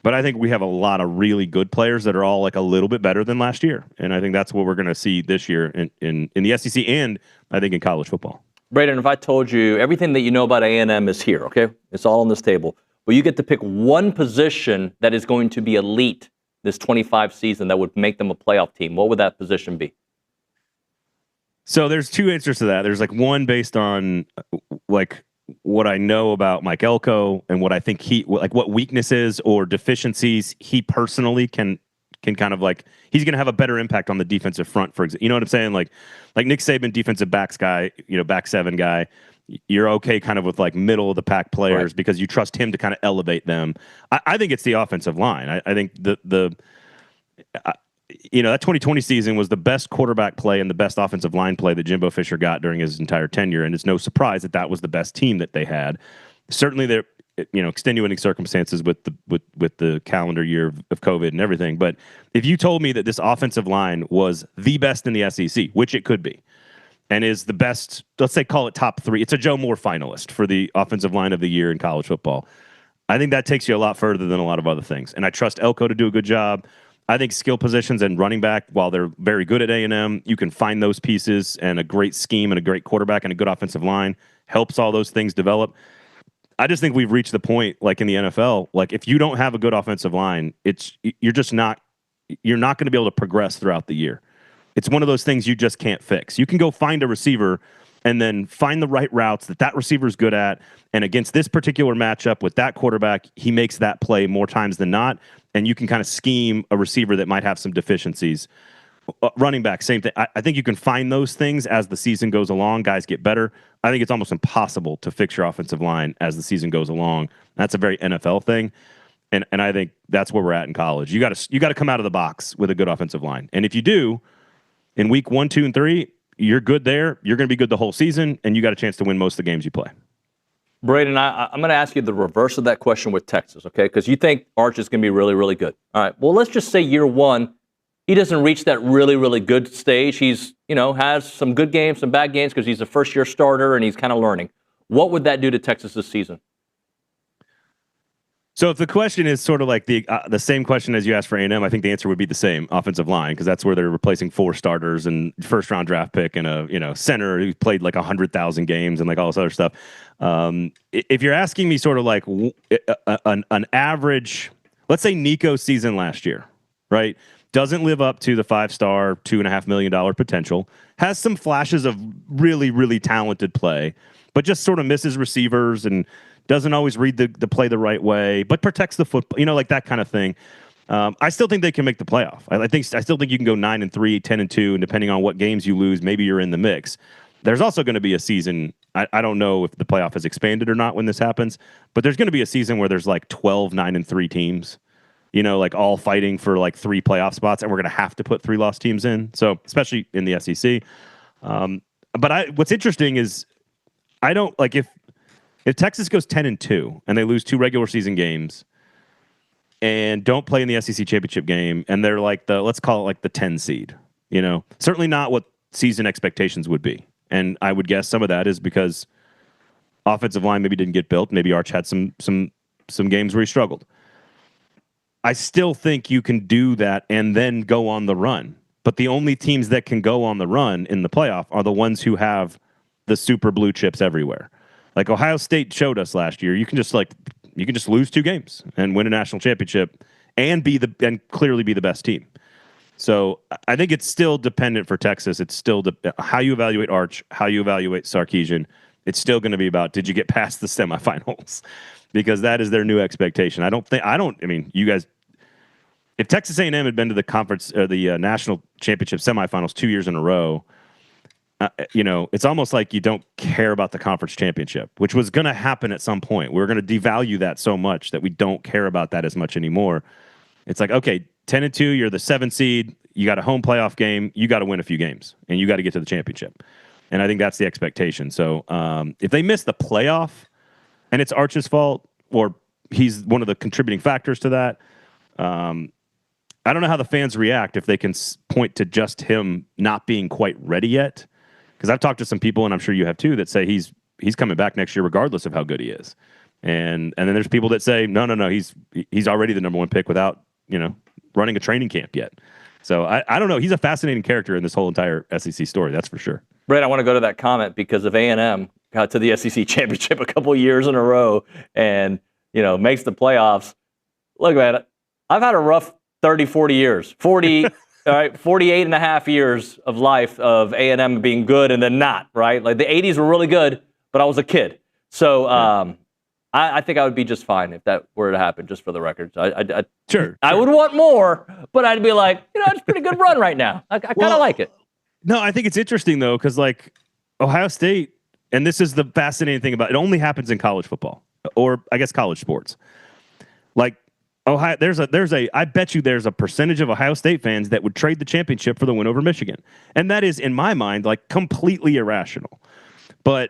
But I think we have a lot of really good players that are all like a little bit better than last year. And I think that's what we're going to see this year in the SEC and I think in college football. Braden, if I told you everything that you know about A&M is here, okay? It's all on this table. But you get to pick one position that is going to be elite this 25 season that would make them a playoff team. What would that position be? So there's two answers to that. There's one based on what I know about Mike Elko and what I think what weaknesses or deficiencies he personally can kind of he's going to have a better impact on the defensive front, for example. You know what I'm saying? Like Nick Saban, defensive backs guy, back seven guy. You're okay kind of with middle of the pack players right, because you trust him to kind of elevate them. I think it's the offensive line. I think that 2020 season was the best quarterback play and the best offensive line play that Jimbo Fisher got during his entire tenure. And it's no surprise that was the best team that they had. Certainly there, extenuating circumstances with the calendar year of COVID and everything. But if you told me that this offensive line was the best in the SEC, which it could be, and is the best, let's say call it top three, it's a Joe Moore finalist for the offensive line of the year in college football. I think that takes you a lot further than a lot of other things. And I trust Elko to do a good job. I think skill positions and running back, while they're very good at A&M, you can find those pieces, and a great scheme and a great quarterback and a good offensive line helps all those things develop. I just think we've reached the point, like in the NFL, if you don't have a good offensive line, you're not going to be able to progress throughout the year. It's one of those things you just can't fix. You can go find a receiver and then find the right routes that receiver is good at, and against this particular matchup with that quarterback, he makes that play more times than not, and you can kind of scheme a receiver that might have some deficiencies. Running back, same thing. I think you can find those things as the season goes along. Guys get better. I think it's almost impossible to fix your offensive line as the season goes along. That's a very NFL thing, and I think that's where we're at in college. You got to come out of the box with a good offensive line, and if you do, in week 1, 2, and 3, you're good there. You're going to be good the whole season, and you got a chance to win most of the games you play. Braden, I'm going to ask you the reverse of that question with Texas, okay? Because you think Arch is going to be really, really good. All right. Well, let's just say year one, he doesn't reach that really, really good stage. He's, has some good games, some bad games because he's a first-year starter and he's kind of learning. What would that do to Texas this season? So if the question is sort of like the same question as you asked for A&M, I think the answer would be the same, offensive line, because that's where they're replacing 4 starters and first-round draft pick and a center who played 100,000 games and all this other stuff. If you're asking me sort of an average, let's say Nico's season last year, right? Doesn't live up to the 5-star, $2.5 million potential, has some flashes of really, really talented play, but just sort of misses receivers and doesn't always read the play the right way, but protects the football, that kind of thing. I still think they can make the playoff. I still think you can go 9-3, 10-2, and depending on what games you lose, maybe you're in the mix. There's also going to be a season, I don't know if the playoff has expanded or not when this happens, but there's going to be a season where there's 12 9-3 teams, all fighting for 3 playoff spots, and we're going to have to put 3 lost teams in. So especially in the SEC. But what's interesting is I don't like if Texas goes 10-2 and they lose 2 regular season games and don't play in the SEC championship game, and they're like let's call it like the 10 seed. Certainly not what season expectations would be. And I would guess some of that is because offensive line maybe didn't get built. Maybe Arch had some games where he struggled. I still think you can do that and then go on the run. But the only teams that can go on the run in the playoff are the ones who have the super blue chips everywhere. Like Ohio State showed us last year, you can just lose 2 games and win a national championship and clearly be the best team. So I think it's still dependent for Texas. It's still how you evaluate Arch, how you evaluate Sarkisian. It's still going to be about, did you get past the semifinals? Because that is their new expectation. You guys, if Texas A&M had been to the conference or the national championship semifinals 2 years in a row, it's almost like you don't care about the conference championship, which was going to happen at some point. We're going to devalue that so much that we don't care about that as much anymore. It's like, okay, 10-2, you're the 7th seed. You got a home playoff game. You got to win a few games, and you got to get to the championship. And I think that's the expectation. So if they miss the playoff, and it's Arch's fault, or he's one of the contributing factors to that, I don't know how the fans react if they can point to just him not being quite ready yet. Because I've talked to some people, and I'm sure you have too, that say he's coming back next year regardless of how good he is. And then there's people that say, no, he's already the number 1 pick without running a training camp yet. So I don't know. He's a fascinating character in this whole entire SEC story, that's for sure. Brad, I want to go to that comment because if A&M got to the SEC championship a couple years in a row and makes the playoffs, look, man, I've had a rough 30, 40 years, 40, all right, 48 and a half years of life of A&M being good and then not, right? Like the 80s were really good, but I was a kid. So I think I would be just fine if that were to happen, just for the record. Sure. I would want more, but I'd be like, it's a pretty good run right now. I kind of like it. No, I think it's interesting, though, because like Ohio State, and this is the fascinating thing about it, only happens in college football, or I guess college sports. Like Ohio, I bet you there's a percentage of Ohio State fans that would trade the championship for the win over Michigan. And that is, in my mind, like completely irrational. But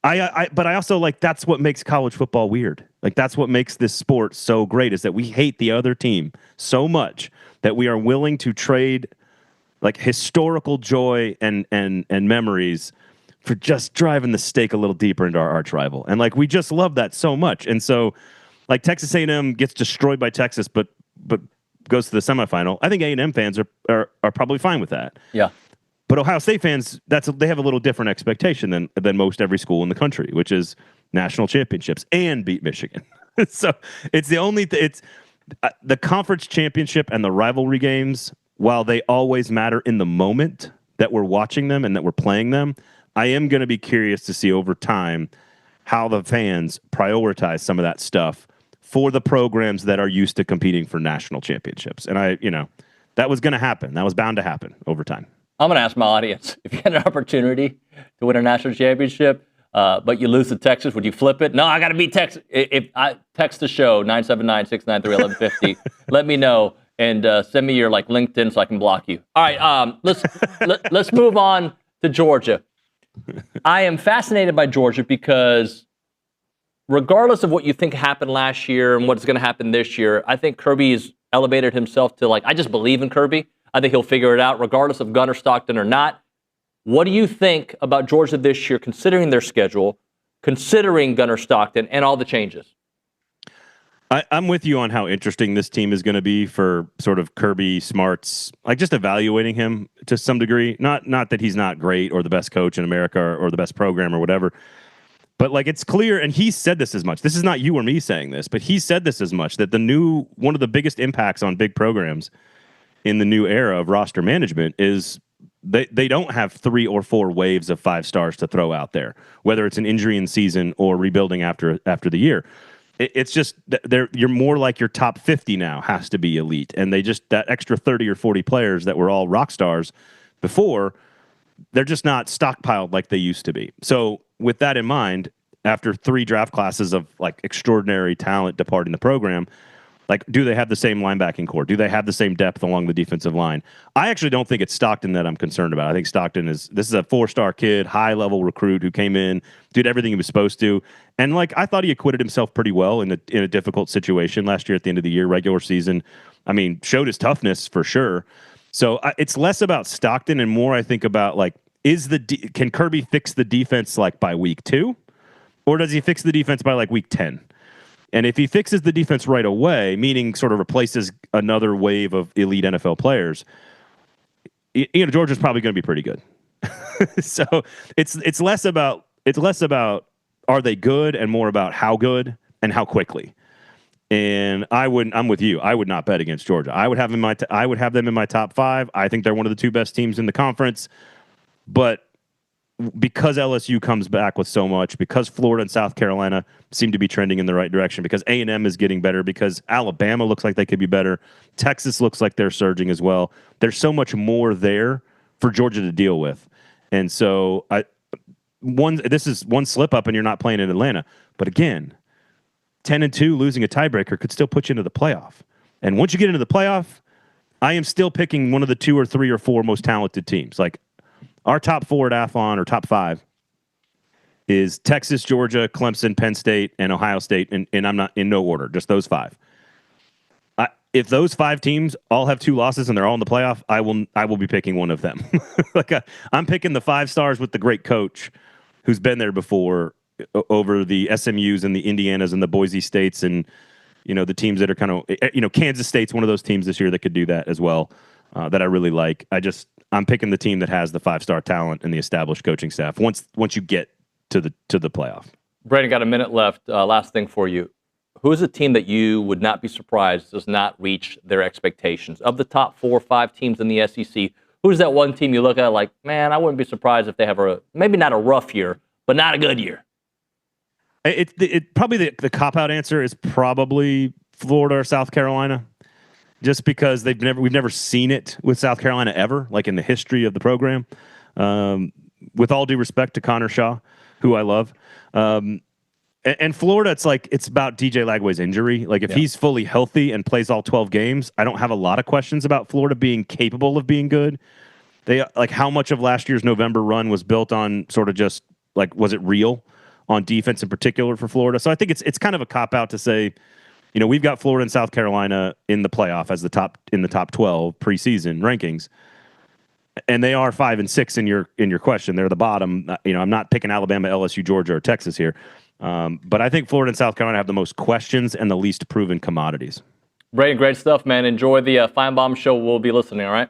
I also like that's what makes college football weird. Like that's what makes this sport so great is that we hate the other team so much that we are willing to trade like historical joy and memories for just driving the stake a little deeper into our arch rival. And like we just love that so much. And so like Texas A&M gets destroyed by Texas but goes to the semifinal. I think A&M fans are probably fine with that. Yeah. But Ohio State fans, they have a little different expectation than most every school in the country, which is national championships and beat Michigan. So it's it's the conference championship and the rivalry games, while they always matter in the moment that we're watching them and that we're playing them, I am going to be curious to see over time how the fans prioritize some of that stuff for the programs that are used to competing for national championships. And that was going to happen. That was bound to happen over time. I'm going to ask my audience, if you had an opportunity to win a national championship, but you lose to Texas, would you flip it? No, I got to beat Texas. If I text the show, 979-693-1150, let me know and send me your LinkedIn so I can block you. All right, let's move on to Georgia. I am fascinated by Georgia because regardless of what you think happened last year and what's going to happen this year, I think Kirby's elevated himself to I just believe in Kirby. I think he'll figure it out regardless of Gunnar Stockton or not. What do you think about Georgia this year, considering their schedule, considering Gunnar Stockton and all the changes? I'm with you on how interesting this team is going to be for sort of Kirby Smart's, just evaluating him to some degree. Not that he's not great or the best coach in America or the best program or whatever, but it's clear, and he said this as much. This is not you or me saying this, but he said this as much, that one of the biggest impacts on big programs in the new era of roster management is they don't have 3 or 4 waves of 5 stars to throw out there, whether it's an injury in season or rebuilding after the year. It's just you're more like your top 50 now has to be elite, and that extra 30 or 40 players that were all rock stars before, they're just not stockpiled like they used to be. So with that in mind, after 3 draft classes of extraordinary talent departing the program, Like, do they have the same linebacking core? Do they have the same depth along the defensive line? I actually don't think it's Stockton that I'm concerned about. I think Stockton this is a 4-star kid, high-level recruit who came in, did everything he was supposed to. And, like, I thought he acquitted himself pretty well in a difficult situation last year at the end of the year, regular season. I mean, showed his toughness for sure. So it's less about Stockton and more I think about, like, can Kirby fix the defense, like, by week 2? Or does he fix the defense by, like, week 10? And if he fixes the defense right away, meaning sort of replaces another wave of elite NFL players, Georgia's probably going to be pretty good. So it's less about are they good and more about how good and how quickly. And I'm with you. I would not bet against Georgia. I would have them in my top 5. I think they're one of the 2 best teams in the conference. But because LSU comes back with so much, because Florida and South Carolina seem to be trending in the right direction, because A&M is getting better, because Alabama looks like they could be better, Texas looks like they're surging as well. There's so much more there for Georgia to deal with. And so this is one slip up and you're not playing in Atlanta. But again, 10-2 losing a tiebreaker could still put you into the playoff. And once you get into the playoff, I am still picking one of the 2 or 3 or 4 most talented teams. Like, our top 4 at Athlon, or top 5, is Texas, Georgia, Clemson, Penn State, and Ohio State, and I'm not in no order, just those 5. If those 5 teams all have 2 losses and they're all in the playoff, I will be picking one of them. I'm picking the 5 stars with the great coach who's been there before over the SMUs and the Indianas and the Boise States and the teams that are kind of Kansas State's one of those teams this year that could do that as well. That I really like. I'm picking the team that has the 5-star talent and the established coaching staff once you get to the playoff. Braden, got a minute left. Last thing for you. Who is a team that you would not be surprised does not reach their expectations? Of the top 4 or 5 teams in the SEC, who's that one team you look at like, man, I wouldn't be surprised if they have maybe not a rough year, but not a good year? Probably the cop-out answer is probably Florida or South Carolina. Just because we've never seen it with South Carolina ever, like in the history of the program. With all due respect to Connor Shaw, who I love, and Florida, it's about DJ Lagway's injury. Like if he's fully healthy and plays all 12 games, I don't have a lot of questions about Florida being capable of being good. How much of last year's November run was built on sort of just like, was it real on defense in particular for Florida? So I think it's kind of a cop out to say, we've got Florida and South Carolina in the playoff as in the top 12 preseason rankings, and they are 5 and 6 in your question. They're the bottom. I'm not picking Alabama, LSU, Georgia, or Texas here, but I think Florida and South Carolina have the most questions and the least proven commodities. Braden, great stuff, man. Enjoy the Feinbaum show. We'll be listening. All right.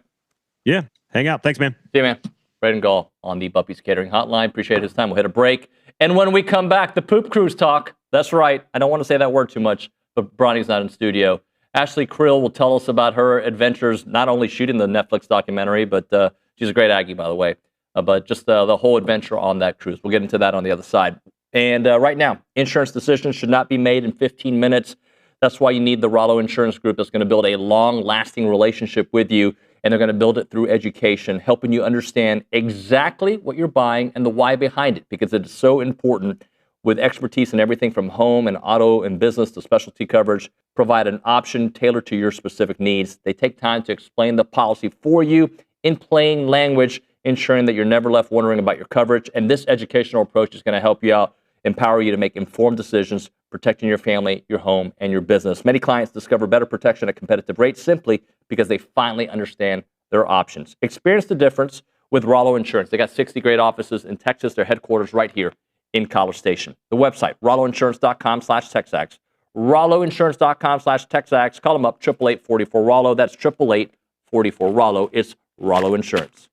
Yeah, hang out. Thanks, man. See you, man. Braden Gall on the Buppy's Catering Hotline. Appreciate his time. We'll hit a break, and when we come back, the Poop Cruise talk. That's right. I don't want to say that word too much. But Brauny's not in studio. Ashley Crill will tell us about her adventures, not only shooting the Netflix documentary, but she's a great Aggie, by the way, but just the whole adventure on that cruise. We'll get into that on the other side. And right now, insurance decisions should not be made in 15 minutes. That's why you need the Rollo Insurance Group that's going to build a long-lasting relationship with you, and they're going to build it through education, helping you understand exactly what you're buying and the why behind it, because it is so important. With expertise in everything from home and auto and business to specialty coverage, provide an option tailored to your specific needs. They take time to explain the policy for you in plain language, ensuring that you're never left wondering about your coverage. And this educational approach is going to help you out, empower you to make informed decisions, protecting your family, your home, and your business. Many clients discover better protection at competitive rates simply because they finally understand their options. Experience the difference with Rollo Insurance. They got 60 great offices in Texas. Their headquarters right here in College Station. The website, rolloinsurance.com/TexAgs. rolloinsurance.com/TexAgs. Call them up, 888-44-ROLLO. That's 888-44-ROLLO. It's Rollo Insurance.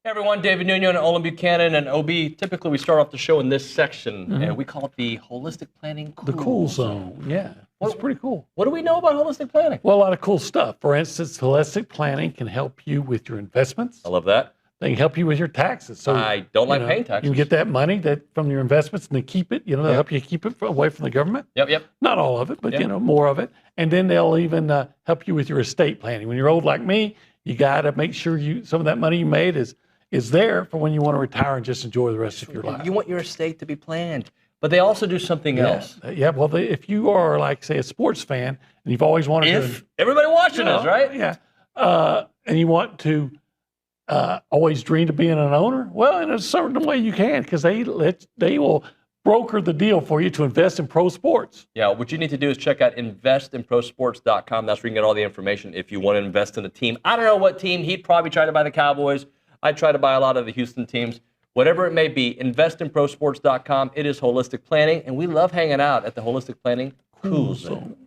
Hey everyone, David Nuño and Olin Buchanan and OB. Typically we start off the show in this section, and we call it the Holistic Planning Cool The Cool Zone, yeah. It's pretty cool. What do we know about holistic planning? Well, a lot of cool stuff. For instance, holistic planning can help you with your investments. I love that. They can help you with your taxes. So I don't like paying taxes. You can get that money from your investments and they keep it. They'll help you keep it away from the government. Yep. Not all of it, but more of it. And then they'll even help you with your estate planning. When you're old like me, you got to make sure some of that money you made is is there for when you want to retire and just enjoy the rest of your life. You want your estate to be planned, but they also do something else. Yeah, well, if you are, like, say, a sports fan, and you've always wanted to... Everybody watching us, right? Yeah. And you want to always dream of being an owner, well, in a certain way you can, because they will broker the deal for you to invest in pro sports. Yeah, what you need to do is check out investinprosports.com. That's where you can get all the information if you want to invest in a team. I don't know what team. He'd probably try to buy the Cowboys. I'd try to buy a lot of the Houston teams. Whatever it may be, investinprosports.com. It is holistic planning, and we love hanging out at the Holistic Planning Cool Zone.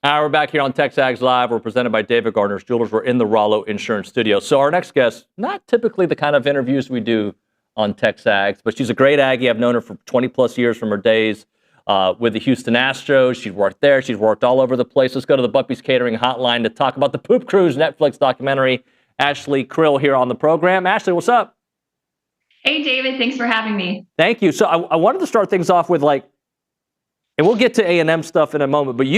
We're back here on TexAgs Live. We're presented by David Gardner's Jewelers. We're in the Rollo Insurance Studio. So our next guest, not typically the kind of interviews we do on TexAgs, but she's a great Aggie. I've known her for 20-plus years from her days with the Houston Astros. She's worked there. She's worked all over the place. Let's go to the Buppy's Catering Hotline to talk about the Poop Cruise Netflix documentary. Ashley Crill here on the program. Ashley, what's up? Hey, David. Thanks for having me. Thank you. So I wanted to start things off with, and we'll get to A&M stuff in a moment, but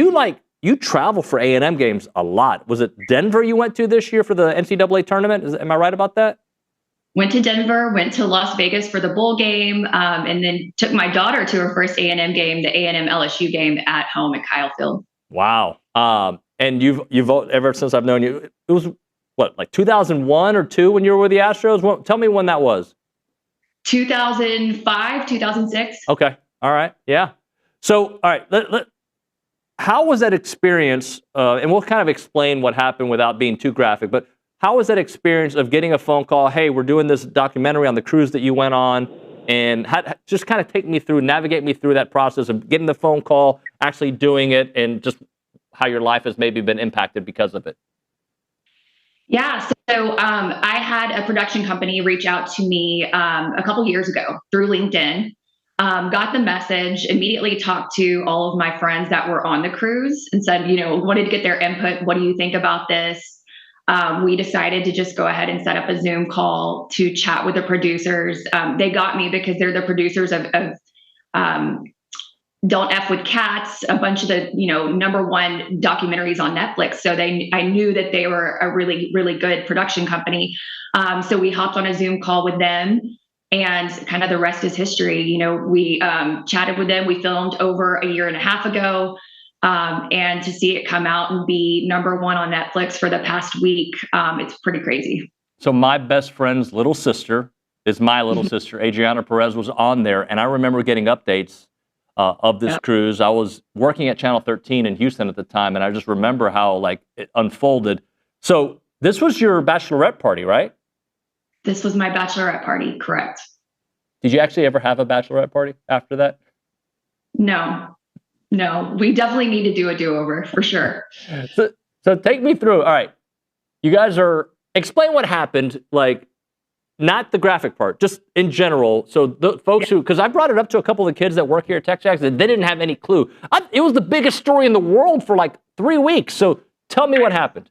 you travel for A&M games a lot. Was it Denver you went to this year for the NCAA tournament? Am I right about that? went to Denver, went to Las Vegas for the bowl game, and then took my daughter to her first A&M game, the A&M LSU game at home at Kyle Field. Wow. And you've ever since I've known you, it was what, like 2001 or 2 when you were with the Astros? Tell me when that was. 2005, 2006. Okay. All right. Yeah. So, all right. How was that experience? And we'll kind of explain what happened without being too graphic, but how was that experience of getting a phone call? Hey, we're doing this documentary on the cruise that you went on, and just kind of navigate me through that process of getting the phone call, actually doing it, and just how your life has maybe been impacted because of it. Yeah, so I had a production company reach out to me a couple years ago through LinkedIn. Got the message, immediately talked to all of my friends that were on the cruise and said, wanted to get their input. What do you think about this? We decided to just go ahead and set up a Zoom call to chat with the producers. They got me because they're the producers of Don't F with Cats, a bunch of the, #1 documentaries on Netflix. So I knew that they were a really, really good production company. So we hopped on a Zoom call with them, and kind of the rest is history. We chatted with them. We filmed over a year and a half ago. And to see it come out and be #1 on Netflix for the past week, it's pretty crazy. So my best friend's little sister is my little sister. Adriana Perez was on there, and I remember getting updates of this cruise. I was working at Channel 13 in Houston at the time, and I just remember how it unfolded. So this was your bachelorette party, right? This was my bachelorette party, correct. Did you actually ever have a bachelorette party after that? No, we definitely need to do a do-over for sure. So take me through. All right. You guys explain what happened, not the graphic part, just in general. So the folks because I brought it up to a couple of the kids that work here at TexAgs, and they didn't have any clue. It was the biggest story in the world for 3 weeks. So tell me what happened.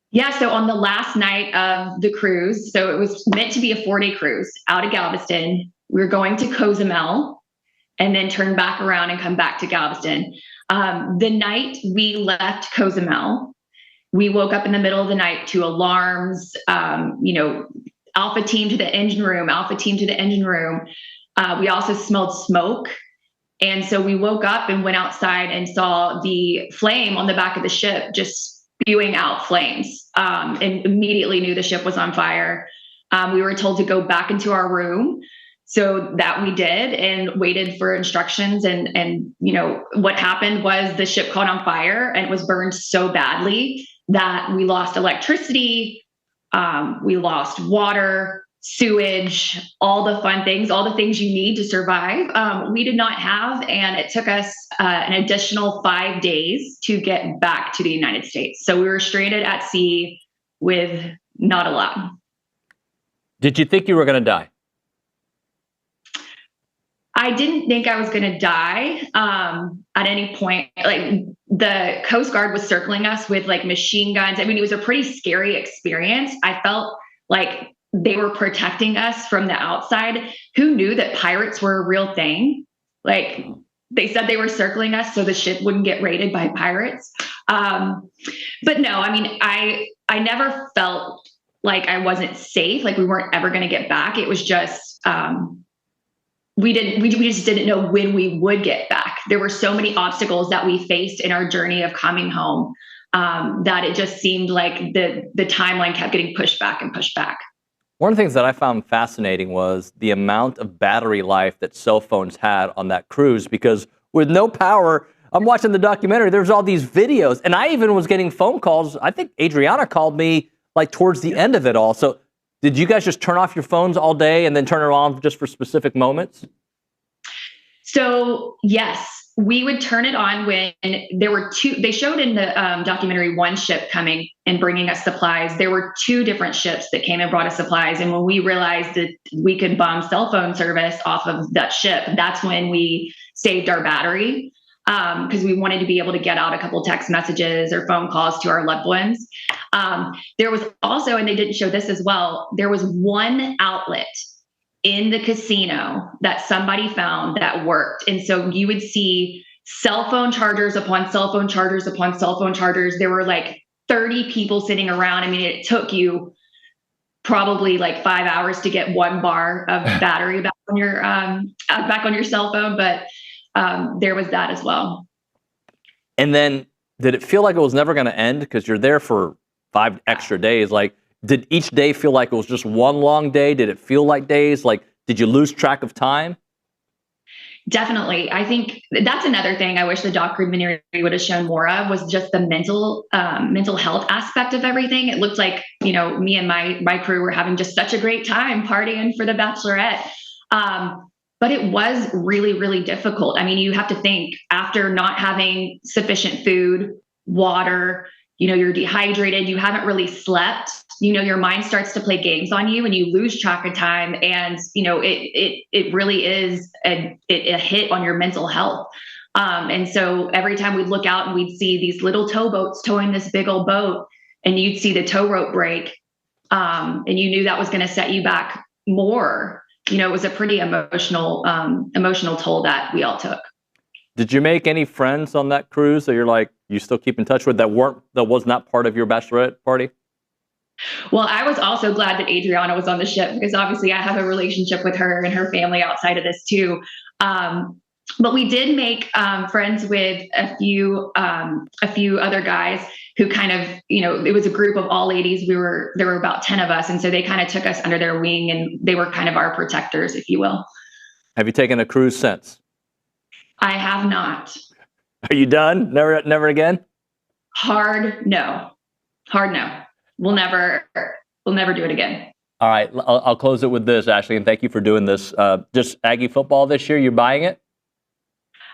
Yeah, so on the last night of the cruise, so it was meant to be a 4-day cruise out of Galveston. We were going to Cozumel, and then turn back around and come back to Galveston. The night we left Cozumel, we woke up in the middle of the night to alarms, Alpha team to the engine room, Alpha team to the engine room. We also smelled smoke. And so we woke up and went outside and saw the flame on the back of the ship just spewing out flames, and immediately knew the ship was on fire. We were told to go back into our room. So that we did, and waited for instructions. And what happened was the ship caught on fire and it was burned so badly that we lost electricity, we lost water, sewage, all the fun things, all the things you need to survive. We did not have, and it took us an additional 5 days to get back to the United States. So we were stranded at sea with not a lot. Did you think you were going to die? I didn't think I was going to die at any point. The Coast Guard was circling us with machine guns. I mean, it was a pretty scary experience. I felt like they were protecting us from the outside. Who knew that pirates were a real thing? They said they were circling us so the ship wouldn't get raided by pirates. But no, I mean, I never felt like I wasn't safe. We weren't ever going to get back. It was just, we just didn't know when we would get back. There were so many obstacles that we faced in our journey of coming home, that it just seemed like the timeline kept getting pushed back and pushed back. One of the things that I found fascinating was the amount of battery life that cell phones had on that cruise, because with no power, I'm watching the documentary, there's all these videos, and I even was getting phone calls. I think Adriana called me towards the end of it all. So did you guys just turn off your phones all day and then turn it on just for specific moments? So yes, we would turn it on when there were they showed in the documentary one ship coming and bringing us supplies. There were 2 different ships that came and brought us supplies. And when we realized that we could bomb cell phone service off of that ship, that's when we saved our battery, because we wanted to be able to get out a couple text messages or phone calls to our loved ones. There was also, and they didn't show this as well, there was one outlet in the casino that somebody found that worked. And so you would see cell phone chargers upon cell phone chargers upon cell phone chargers. There were 30 people sitting around. I mean, it took you probably like 5 hours to get 1 bar of battery back on your cell phone. But there was that as well. And then did it feel like it was never going to end? Because you're there for 5 extra days. Like, did each day feel like it was just one long day? Did it feel like days? Like, did you lose track of time? Definitely. I think that's another thing I wish the documentary would have shown more of, was just the mental health aspect of everything. It looked like, me and my crew were having just such a great time partying for the Bachelorette. But it was really, really difficult. I mean, you have to think, after not having sufficient food, water, you're dehydrated, you haven't really slept, your mind starts to play games on you and you lose track of time. And, it really is a hit on your mental health. And so every time we'd look out and we'd see these little towboats towing this big old boat, and you'd see the tow rope break, and you knew that was going to set you back more. It was a pretty emotional toll that we all took. Did you make any friends on that cruise that you still keep in touch with that was not part of your bachelorette party? Well, I was also glad that Adriana was on the ship, because obviously I have a relationship with her and her family outside of this too. But we did make friends with a few other guys who kind of, it was a group of all ladies. There were about 10 of us. And so they kind of took us under their wing, and they were kind of our protectors, if you will. Have you taken a cruise since? I have not. Are you done? Never again? Hard no. We'll never do it again. All right. I'll close it with this, Ashley, and thank you for doing this. Just Aggie football this year, you're buying it?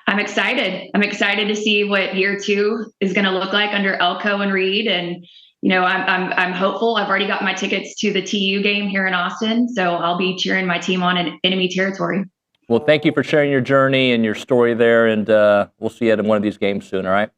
I'm excited. I'm excited to see what year 2 is going to look like under Elko and Reed. And, I'm hopeful. I've already got my tickets to the TU game here in Austin, so I'll be cheering my team on in enemy territory. Well, thank you for sharing your journey and your story there, and we'll see you at one of these games soon, all right?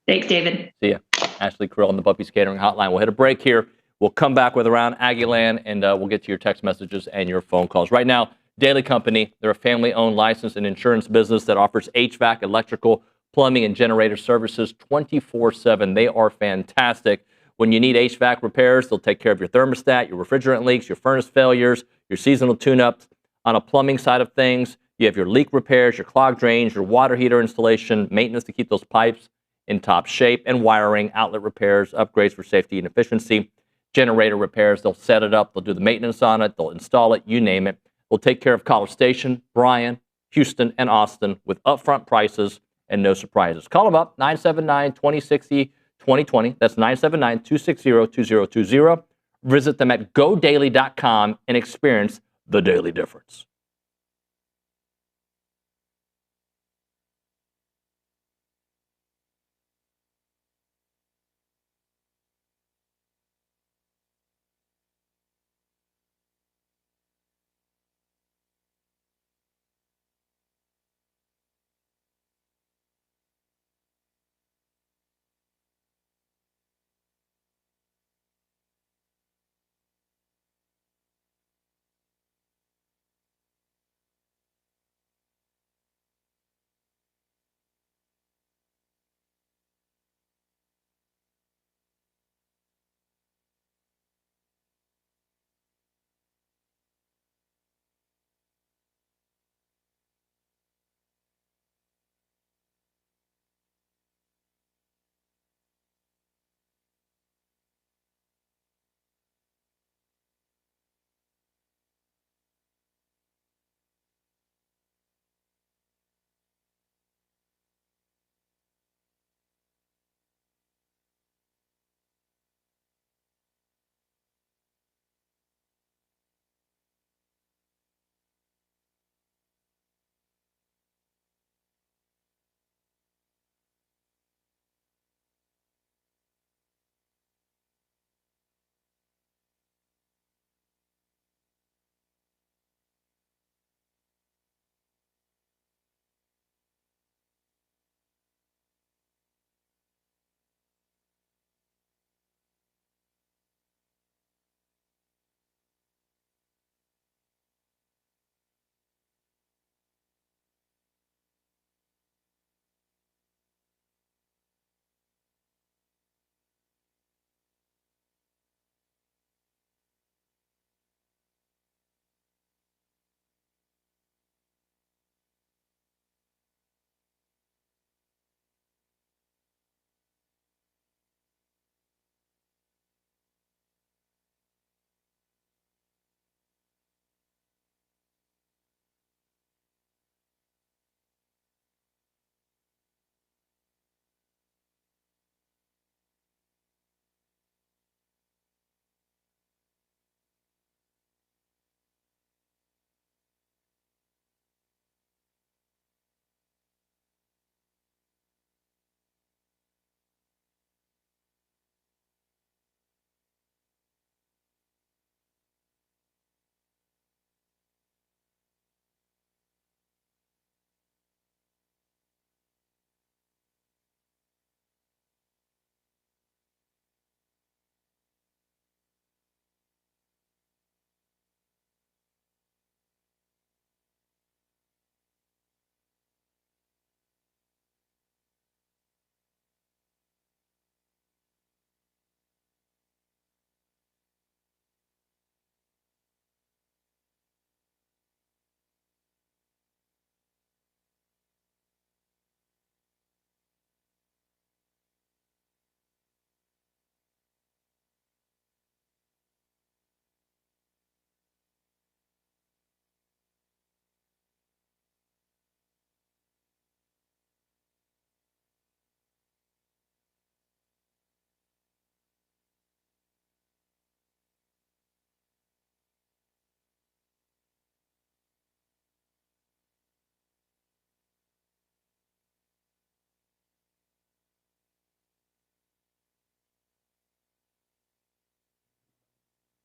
Thanks, David. See ya. Ashley Crill on the Buffy's Catering Hotline. We'll hit a break here. We'll come back with Around Aggieland, and we'll get to your text messages and your phone calls. Right now, Daily Company, they're a family-owned, licensed, and insurance business that offers HVAC, electrical, plumbing, and generator services 24/7. They are fantastic. When you need HVAC repairs, they'll take care of your thermostat, your refrigerant leaks, your furnace failures, your seasonal tune-ups. On a plumbing side of things, you have your leak repairs, your clogged drains, your water heater installation, maintenance to keep those pipes in top shape, and wiring, outlet repairs, upgrades for safety and efficiency, generator repairs. They'll set it up. They'll do the maintenance on it. They'll install it. You name it. They'll take care of College Station, Bryan, Houston, and Austin with upfront prices and no surprises. Call them up, 979-2060-2020. That's 979-260-2020. Visit them at godaily.com and experience the daily difference.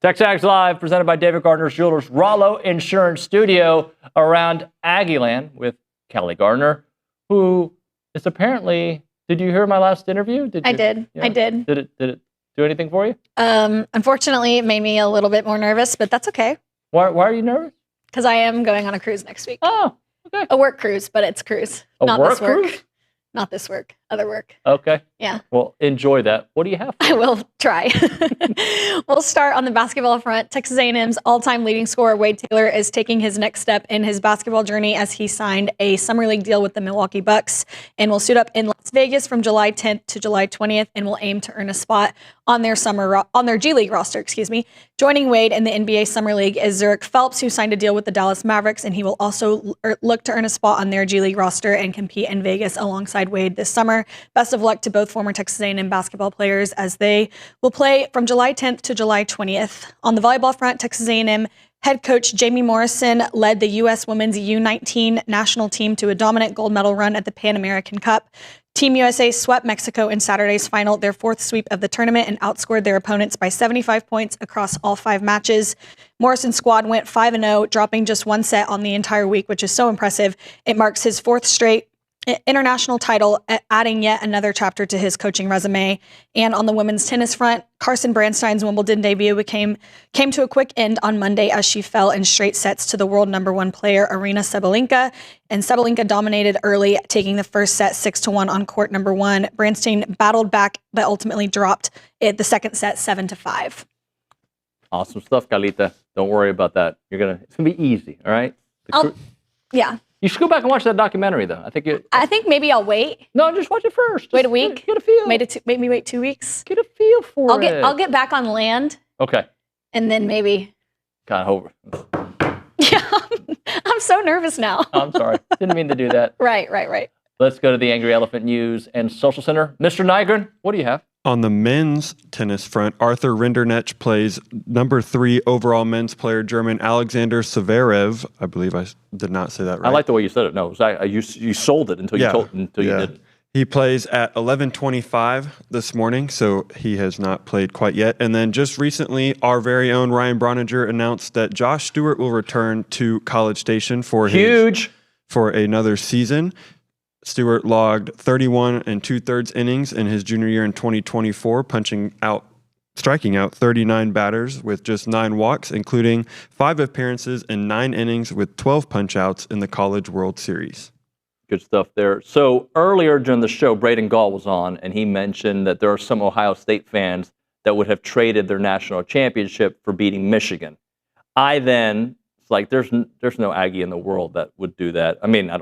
TexAgs Live, presented by David Gardner's Jewelers, Rollo Insurance Studio, Around Aggieland with Callie Garner, who is apparently. Did you hear my last interview? I did. Yeah. I did. Did it do anything for you? Unfortunately, it made me a little bit more nervous, but that's okay. Why are you nervous? Because I am going on a cruise next week. Oh, okay. A work cruise, but it's cruise. Not this work. Cruise? Not this work. Other work. Okay. Yeah. Well, enjoy that. What do you have? I will try. We'll start on the basketball front. Texas A&M's all-time leading scorer Wade Taylor is taking his next step in his basketball journey as he signed a summer league deal with the Milwaukee Bucks and will suit up in Las Vegas from July 10th to July 20th and will aim to earn a spot on their G League roster. Joining Wade in the NBA Summer League is Zurich Phelps, who signed a deal with the Dallas Mavericks, and he will also look to earn a spot on their G League roster and compete in Vegas alongside Wade this summer. Best of luck to both former Texas A&M basketball players as they will play from July 10th to July 20th. On the volleyball front, Texas A&M head coach Jamie Morrison led the U.S. Women's U19 national team to a dominant gold medal run at the Pan American Cup. Team USA swept Mexico in Saturday's final, their fourth sweep of the tournament, and outscored their opponents by 75 points across all 5 matches. Morrison's squad went 5-0, dropping just 1 set on the entire week, which is so impressive. It marks his 4th straight international title, adding yet another chapter to his coaching resume. And on the women's tennis front, Carson Brandstein's Wimbledon debut came to a quick end on Monday as she fell in straight sets to the world #1 player Aryna Sabalenka. And Sabalenka dominated early, taking the first set 6-1 on court #1. Brandstein battled back, but ultimately dropped the second set 7-5. Awesome stuff, Carlita. Don't worry about that. It's gonna be easy. All right. Yeah. You should go back and watch that documentary, though. I think maybe I'll wait. No, just watch it first. Wait a week. Get a feel. Make me wait 2 weeks. Get a feel for it. I'll get back on land. Okay. And then maybe. God, over. Yeah, I'm so nervous now. I'm sorry. Didn't mean to do that. Right. Let's go to the Angry Elephant News and Social Center. Mr. Nygren, what do you have? On the men's tennis front, Arthur Rinderknech plays #3 overall men's player German Alexander Zverev. I believe I did not say that right. I like the way you said it. No, you sold it until you did. He plays at 11:25 this morning, so he has not played quite yet. And then just recently, our very own Ryan Brauninger announced that Josh Stewart will return to College Station for another season. Stewart logged 31 2/3 innings in his junior year in 2024, striking out 39 batters with just 9 walks, including 5 appearances and 9 innings with 12 punch-outs in the College World Series. Good stuff there. So earlier during the show, Braden Gall was on, and he mentioned that there are some Ohio State fans that would have traded their national championship for beating Michigan. It's like there's no Aggie in the world that would do that. I mean,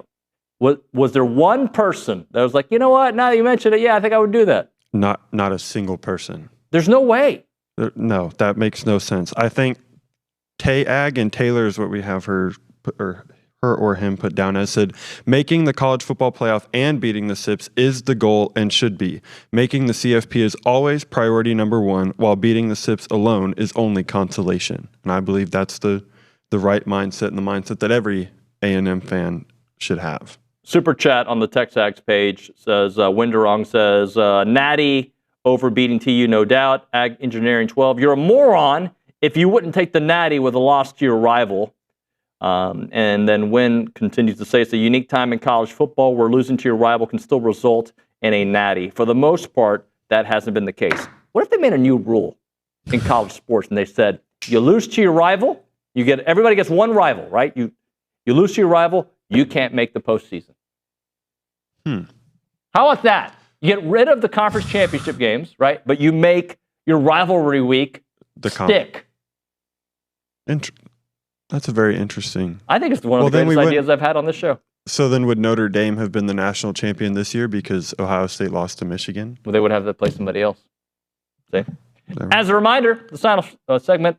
Was there one person that was like, you know what? Now that you mention it, yeah, I think I would do that. Not a single person. There's no way. No, that makes no sense. I think TexAgs and Taylor is what we have her or him put down as said, making the college football playoff and beating the SIPs is the goal and should be. Making the CFP is always priority #1, while beating the SIPs alone is only consolation. And I believe that's the right mindset and the mindset that every A&M fan should have. Super chat on the TexAgs page says, Winderong says, Natty over beating TU, no doubt. Ag Engineering 12. You're a moron if you wouldn't take the Natty with a loss to your rival. And then Win continues to say, it's a unique time in college football where losing to your rival can still result in a Natty. For the most part, that hasn't been the case. What if they made a new rule in college sports and they said, you lose to your rival, everybody gets one rival, right? You lose to your rival, you can't make the postseason. How about that? You get rid of the conference championship games, right? But you make your rivalry week stick. That's a very interesting. I think it's one of the greatest ideas I've had on this show. So then would Notre Dame have been the national champion this year because Ohio State lost to Michigan? Well, they would have to play somebody else. See? As a reminder, the final segment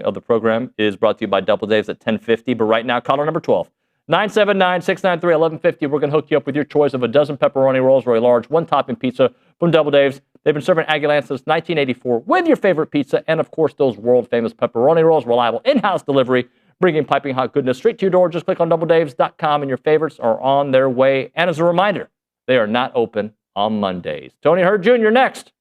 of the program is brought to you by Double Dave's at 10:50. But right now, caller number 12. 979-693-1150. We're going to hook you up with your choice of a dozen pepperoni rolls or a large one-topping pizza from Double Dave's. They've been serving Aggieland since 1984 with your favorite pizza and, of course, those world-famous pepperoni rolls. Reliable in-house delivery, bringing piping hot goodness straight to your door. Just click on doubledaves.com and your favorites are on their way. And as a reminder, they are not open on Mondays. Toney Hurd Jr. next.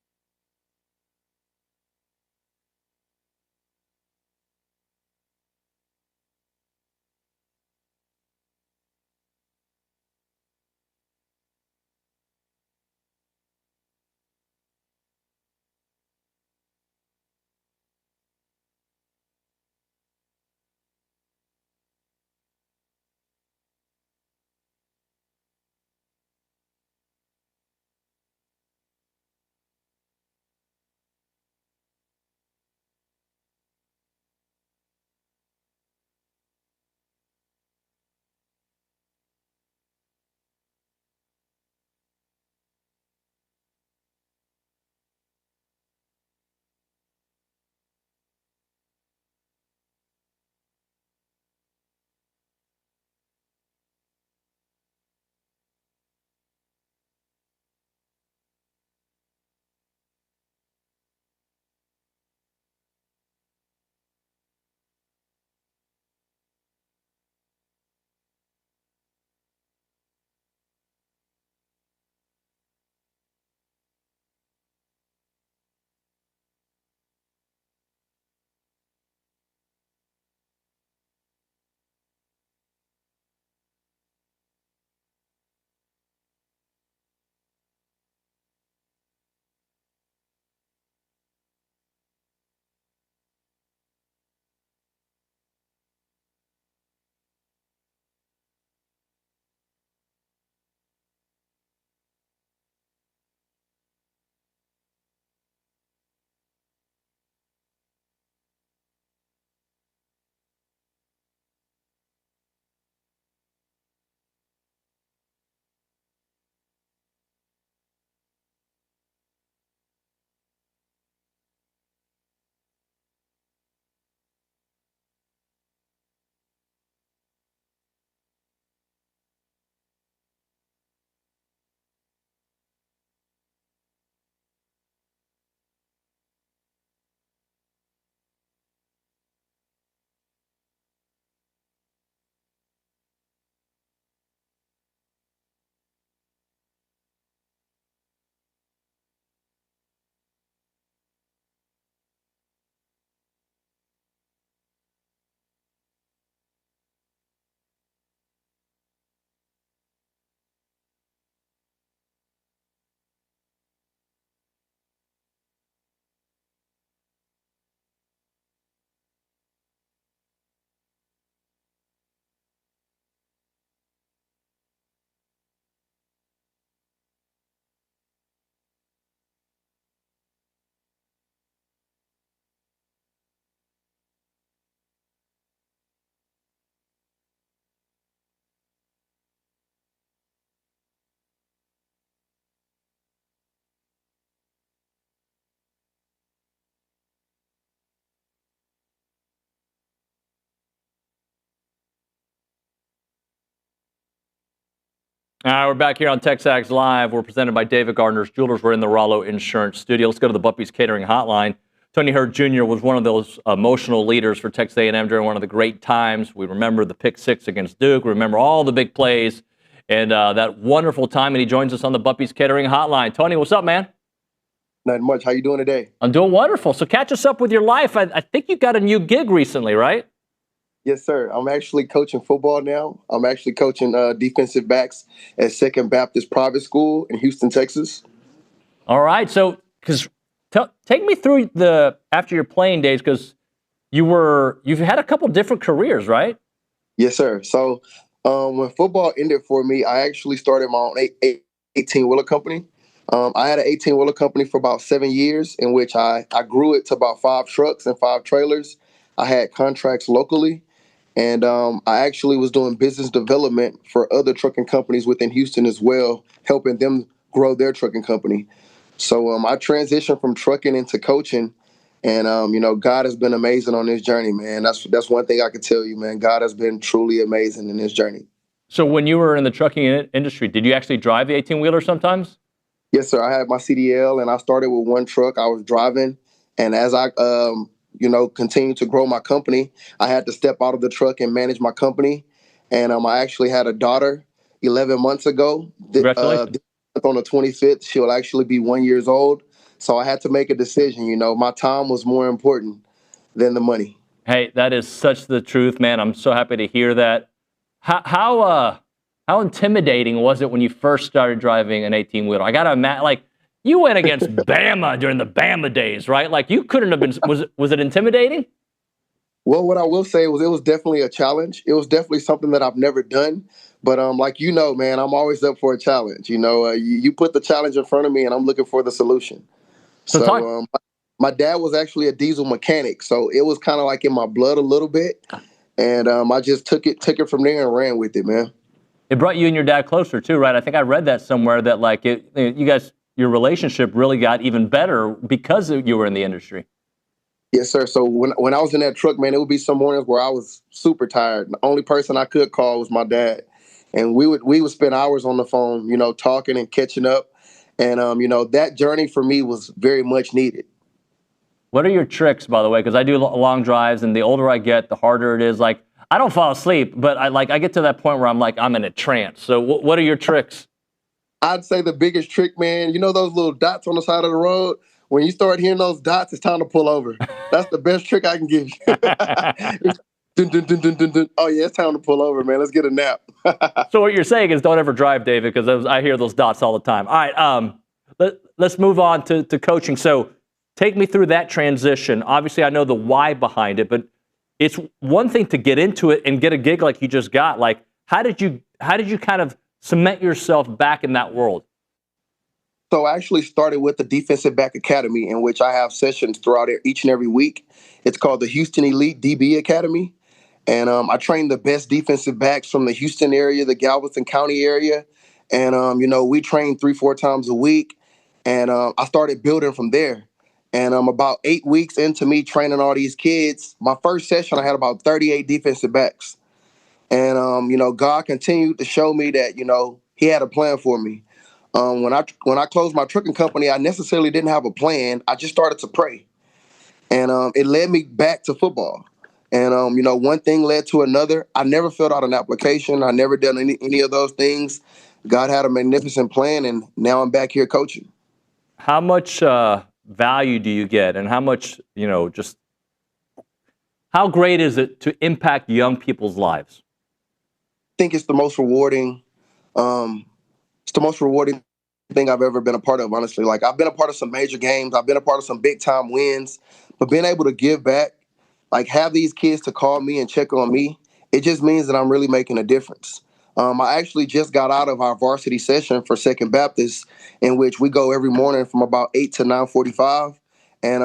All right, we're back here on TexAgs Live. We're presented by David Gardner's Jewelers. We're in the Rollo Insurance Studio. Let's go to the Buppy's Catering Hotline. Toney Hurd Jr. was one of those emotional leaders for Texas A&M during one of the great times. We remember the pick six against Duke. We remember all the big plays and that wonderful time. And he joins us on the Buppy's Catering Hotline. Tony, what's up, man? Not much. How you doing today? I'm doing wonderful. So catch us up with your life. I think you got a new gig recently, right? Yes, sir. I'm actually coaching football now. I'm actually coaching defensive backs at Second Baptist Private School in Houston, Texas. All right. So, take me through after your playing days, because you've had a couple different careers, right? Yes, sir. So, when football ended for me, I actually started my own 18-wheeler company. I had an 18-wheeler company for about 7 years, in which I grew it to about 5 trucks and 5 trailers. I had contracts locally. And I actually was doing business development for other trucking companies within Houston as well, helping them grow their trucking company. So I transitioned from trucking into coaching. And, God has been amazing on this journey, man. That's one thing I can tell you, man. God has been truly amazing in this journey. So when you were in the trucking industry, did you actually drive the 18-wheeler sometimes? Yes, sir. I had my CDL, and I started with one truck. I was driving. And as I continue to grow my company, I had to step out of the truck and manage my company. And I actually had a daughter 11 months ago. Congratulations. On the 25th, she'll actually be 1 year old. So I had to make a decision. My time was more important than the money. Hey, that is such the truth, man. I'm so happy to hear that. How intimidating was it when you first started driving an 18-wheeler? I got to imagine, you went against Bama during the Bama days, right? You couldn't have been. Was it intimidating? Well, what I will say was it was definitely a challenge. It was definitely something that I've never done. But man, I'm always up for a challenge. You put the challenge in front of me, and I'm looking for the solution. My dad was actually a diesel mechanic, so it was kind of like in my blood a little bit. And I just took it from there and ran with it, man. It brought you and your dad closer too, right? I think I read that somewhere that you guys. Your relationship really got even better because you were in the industry. Yes, sir. So when I was in that truck, man, it would be some mornings where I was super tired. The only person I could call was my dad. And we would spend hours on the phone, talking and catching up. And, that journey for me was very much needed. What are your tricks, by the way? Because I do long drives, and the older I get, the harder it is. I don't fall asleep, but I get to that point where I'm in a trance. So what are your tricks? I'd say the biggest trick, man, those little dots on the side of the road? When you start hearing those dots, it's time to pull over. That's the best trick I can give you. Dun, dun, dun, dun, dun, dun. Oh, yeah, it's time to pull over, man. Let's get a nap. So what you're saying is don't ever drive, David, because I hear those dots all the time. All right, let's move on to coaching. So take me through that transition. Obviously, I know the why behind it, but it's one thing to get into it and get a gig like you just got. How did you kind of cement yourself back in that world? So I actually started with the Defensive Back Academy, in which I have sessions throughout each and every week. It's called the Houston Elite DB Academy. And I train the best defensive backs from the Houston area, the Galveston County area. And, we train 3-4 times a week. And I started building from there. And about 8 weeks into me training all these kids, my first session, I had about 38 defensive backs. And, God continued to show me that, he had a plan for me. When I closed my trucking company, I necessarily didn't have a plan. I just started to pray. And it led me back to football. And, one thing led to another. I never filled out an application. I never done any of those things. God had a magnificent plan, and now I'm back here coaching. How much value do you get, and how much, just how great is it to impact young people's lives? I think it's the most rewarding. It's the most rewarding thing I've ever been a part of, honestly. I've been a part of some major games. I've been a part of some big time wins, but being able to give back, have these kids to call me and check on me, it just means that I'm really making a difference. I actually just got out of our varsity session for Second Baptist, in which we go every morning from about 8 to 9:45. And,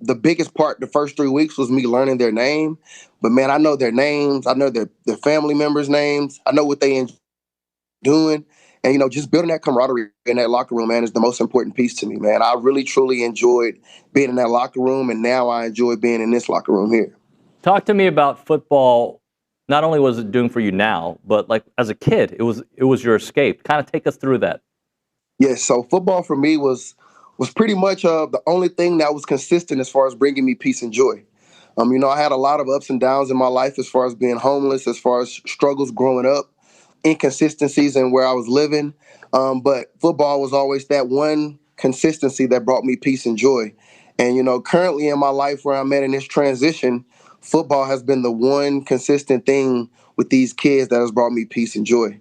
the biggest part the first 3 weeks was me learning their name. But, man, I know their names. I know their family members' names. I know what they enjoy doing. And, just building that camaraderie in that locker room, man, is the most important piece to me, man. I really, truly enjoyed being in that locker room, and now I enjoy being in this locker room here. Talk to me about football not only was it doing for you now, but like as a kid, it was your escape. Kind of take us through that. Yes, so football for me was pretty much the only thing that was consistent as far as bringing me peace and joy. I had a lot of ups and downs in my life as far as being homeless, as far as struggles growing up, inconsistencies in where I was living. But football was always that one consistency that brought me peace and joy. And, currently in my life where I'm at in this transition, football has been the one consistent thing with these kids that has brought me peace and joy.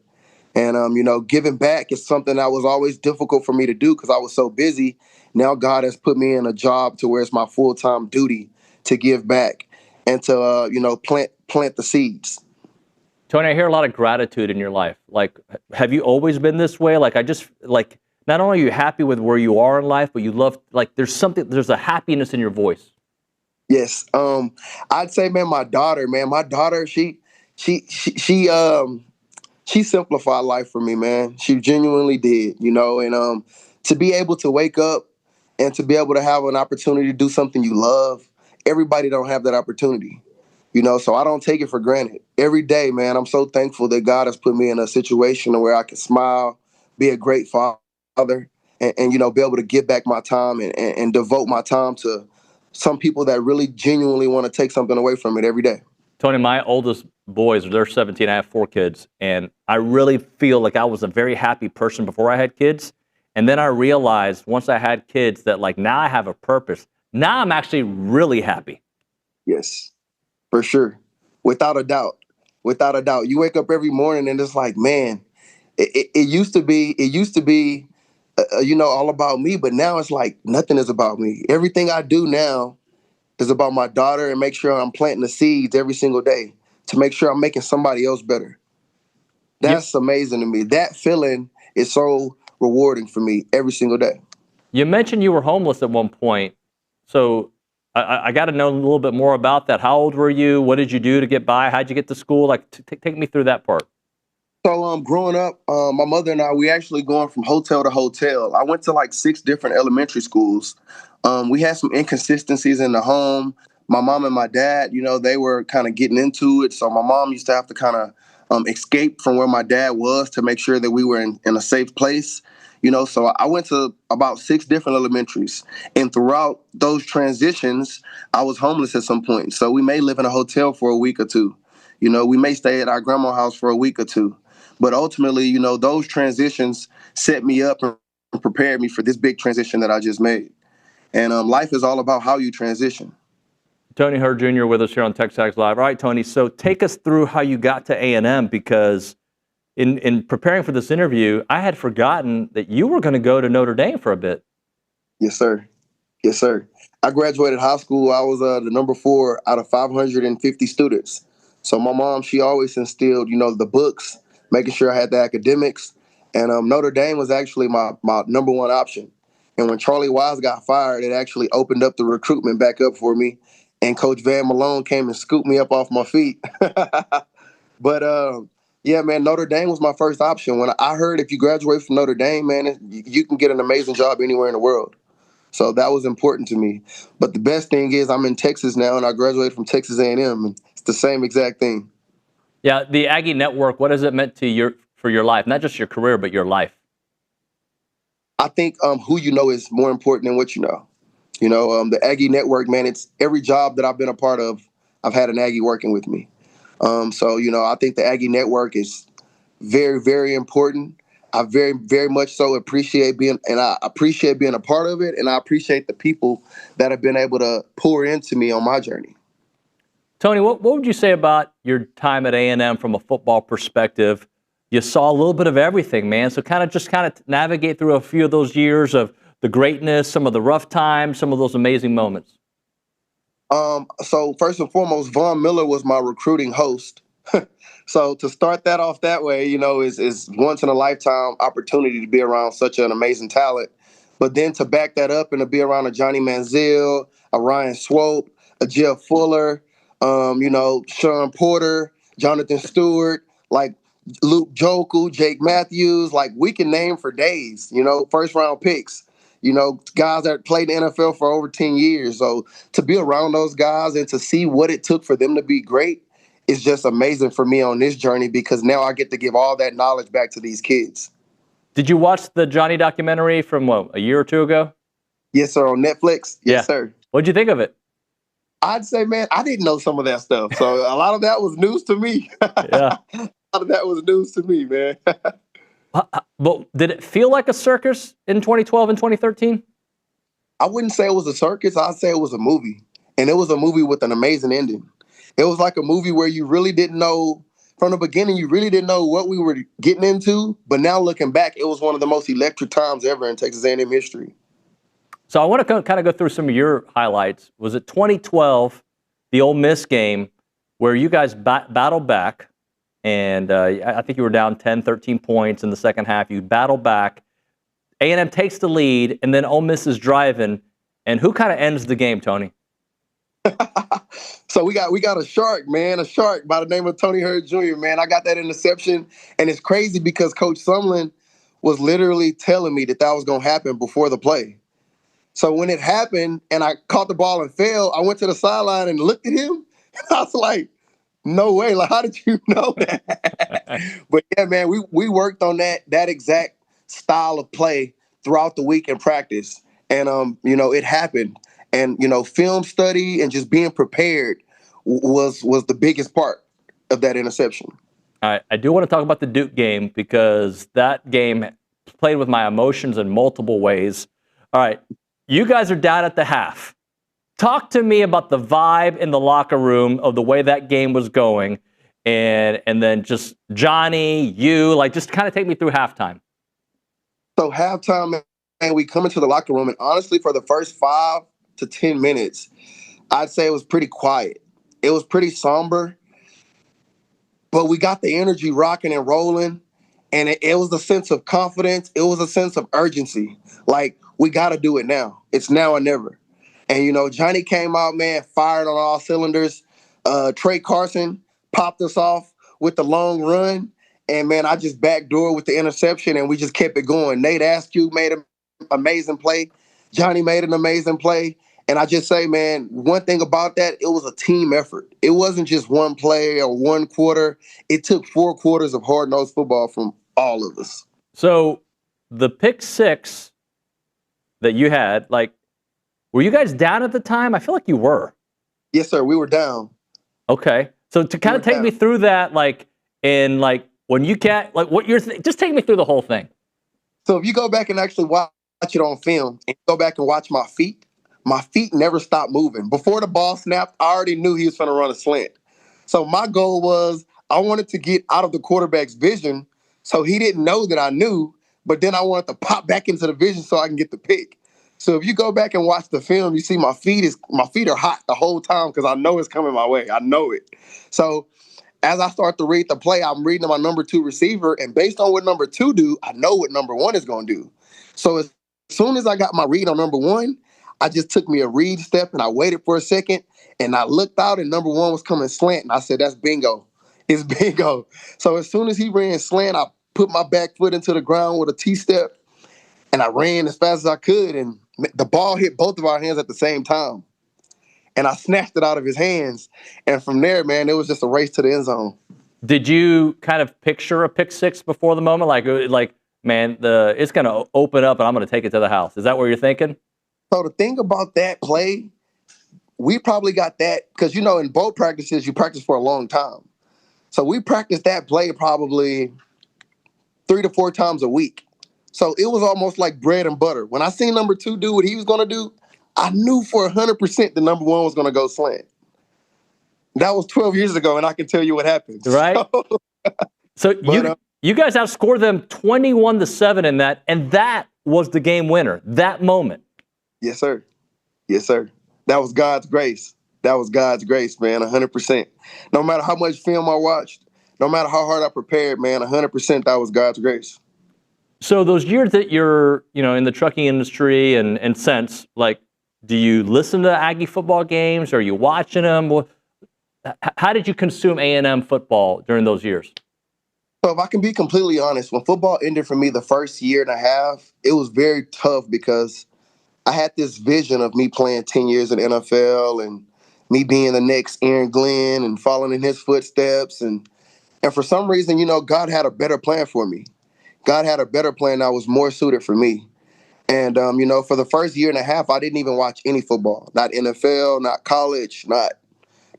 And, giving back is something that was always difficult for me to do because I was so busy. Now God has put me in a job to where it's my full-time duty to give back and to, plant the seeds. Toney, I hear a lot of gratitude in your life. Like, have you always been this way? Like, not only are you happy with where you are in life, but you love, like, there's a happiness in your voice. Yes. I'd say, man, my daughter, she simplified life for me, man. She genuinely did, and to be able to wake up and to be able to have an opportunity to do something you love, everybody don't have that opportunity, so I don't take it for granted. Every day, man, I'm so thankful that God has put me in a situation where I can smile, be a great father, and be able to give back my time and devote my time to some people that really genuinely want to take something away from it every day. Toney, my oldest boys, they're 17. I have 4 kids, and I really feel like I was a very happy person before I had kids. And then I realized once I had kids that, like, now I have a purpose. Now I'm actually really happy. Yes, for sure. Without a doubt. Without a doubt. You wake up every morning and it's like, man, it used to be, all about me, but now it's like nothing is about me. Everything I do now is about my daughter and make sure I'm planting the seeds every single day to make sure I'm making somebody else better. That's amazing to me. That feeling is so rewarding for me every single day. You mentioned you were homeless at one point. So I got to know a little bit more about that. How old were you? What did you do to get by? How'd you get to school? Like, take me through that part. So growing up, my mother and I, we actually going from hotel to hotel. I went to like 6 different elementary schools. We had some inconsistencies in the home. My mom and my dad, they were kind of getting into it. So my mom used to have to kind of escape from where my dad was to make sure that we were in a safe place. So I went to about 6 different elementaries. And throughout those transitions, I was homeless at some point. So we may live in a hotel for a week or two. We may stay at our grandma's house for a week or two. But ultimately, those transitions set me up and prepared me for this big transition that I just made. And life is all about how you transition. Toney Hurd Jr. with us here on TexAgs Live. All right, Toney, so take us through how you got to A&M, because in preparing for this interview, I had forgotten that you were going to go to Notre Dame for a bit. Yes, sir. Yes, sir. I graduated high school. I was the number 4 out of 550 students. So my mom, she always instilled, the books, making sure I had the academics. And Notre Dame was actually my number 1 option. And when Charlie Wise got fired, it actually opened up the recruitment back up for me. And Coach Van Malone came and scooped me up off my feet. But, yeah, man, Notre Dame was my first option. When I heard if you graduate from Notre Dame, man, you can get an amazing job anywhere in the world. So that was important to me. But the best thing is I'm in Texas now, and I graduated from Texas A&M, and it's the same exact thing. Yeah, the Aggie Network, what has it meant to for your life? Not just your career, but your life. I think who you know is more important than what you know. The Aggie Network, man, it's every job that I've been a part of, I've had an Aggie working with me. So I think the Aggie Network is very, very important. I very, very much so appreciate being a part of it, and I appreciate the people that have been able to pour into me on my journey. Toney, what would you say about your time at A&M from a football perspective? You saw a little bit of everything, man. So kind of navigate through a few of those years of the greatness, some of the rough times, some of those amazing moments. So first and foremost, Von Miller was my recruiting host. So to start that off that way, is once in a lifetime opportunity to be around such an amazing talent. But then to back that up and to be around a Johnny Manziel, a Ryan Swope, a Jeff Fuller, Sean Porter, Jonathan Stewart, like Luke Joku, Jake Matthews, like we can name for days, first round picks, guys that played in the NFL for over 10 years. So to be around those guys and to see what it took for them to be great is just amazing for me on this journey because now I get to give all that knowledge back to these kids. Did you watch the Johnny documentary from a year or two ago? Yes, sir, on Netflix. Yes, sir. What'd you think of it? I'd say, man, I didn't know some of that stuff. So a lot of that was news to me. Yeah. A lot of that was news to me, man. But did it feel like a circus in 2012 and 2013? I wouldn't say it was a circus. I'd say it was a movie. And it was a movie with an amazing ending. It was like a movie where you really didn't know, from the beginning, you really didn't know what we were getting into. But now looking back, it was one of the most electric times ever in Texas A&M history. So I want to kind of go through some of your highlights. Was it 2012, the Ole Miss game, where you guys battled back, and I think you were down 10, 13 points in the second half. You battled back. A&M takes the lead, and then Ole Miss is driving. And who kind of ends the game, Toney? So we got a shark, man, a shark by the name of Toney Hurd Jr., man. I got that interception, and it's crazy because Coach Sumlin was literally telling me that was going to happen before the play. So when it happened and I caught the ball and fell, I went to the sideline and looked at him, and I was like, no way. Like, how did you know that? But, yeah, man, we worked on that exact style of play throughout the week in practice, and, it happened. And, film study and just being prepared was the biggest part of that interception. All right. I do want to talk about the Duke game because that game played with my emotions in multiple ways. All right. You guys are down at the half. Talk to me about the vibe in the locker room of the way that game was going. And then just Johnny, just kind of take me through halftime. So halftime, man, we come into the locker room, and honestly, for the first 5 to 10 minutes, I'd say it was pretty quiet. It was pretty somber, but we got the energy rocking and rolling, and it was a sense of confidence. It was a sense of urgency. Like, we got to do it now. It's now or never. And, Johnny came out, man, fired on all cylinders. Trey Carson popped us off with the long run, and, man, I just backdoored with the interception, and we just kept it going. Nate Askew made an amazing play. Johnny made an amazing play. And I just say, man, one thing about that, it was a team effort. It wasn't just one play or one quarter. It took 4 quarters of hard-nosed football from all of us. So the pick six that you had, were you guys down at the time? I feel like you were. Yes, sir. We were down. Okay. So to kind of take me through that, when you get, what you're, just take me through the whole thing. So if you go back and actually watch it on film and go back and watch my feet never stopped moving. Before the ball snapped, I already knew he was going to run a slant. So my goal was I wanted to get out of the quarterback's vision so he didn't know that I knew, but then I wanted to pop back into the vision so I can get the pick. So if you go back and watch the film, you see my feet are hot the whole time because I know it's coming my way. I know it. So as I start to read the play, I'm reading my number 2 receiver, and based on what number 2 do, I know what number 1 is going to do. So as soon as I got my read on number 1, I just took me a read step and I waited for a second and I looked out and number 1 was coming slant. And I said, that's bingo. It's bingo. So as soon as he ran slant, I put my back foot into the ground with a T-step and I ran as fast as I could. And the ball hit both of our hands at the same time. And I snatched it out of his hands. And from there, man, it was just a race to the end zone. Did you kind of picture a pick six before the moment? Man, it's going to open up and I'm going to take it to the house. Is that what you're thinking? So the thing about that play, we probably got that because, in boat practices, you practice for a long time. So we practiced that play probably 3 to 4 times a week. So it was almost like bread and butter. When I seen number 2 do what he was going to do, I knew for 100% the number 1 was going to go slant. That was 12 years ago, and I can tell you what happened. Right. You guys outscored them 21-7 in that, and that was the game winner, that moment. Yes, sir. Yes, sir. That was God's grace. That was God's grace, man, 100%. No matter how much film I watched, no matter how hard I prepared, man, 100% that was God's grace. So those years that you're, in the trucking industry and since, do you listen to Aggie football games? Are you watching them? How did you consume A&M football during those years? So if I can be completely honest, when football ended for me the first year and a half, it was very tough because I had this vision of me playing 10 years in the NFL and me being the next Aaron Glenn and following in his footsteps. And for some reason, God had a better plan for me. God had a better plan that was more suited for me. And, for the first year and a half, I didn't even watch any football, not NFL, not college, not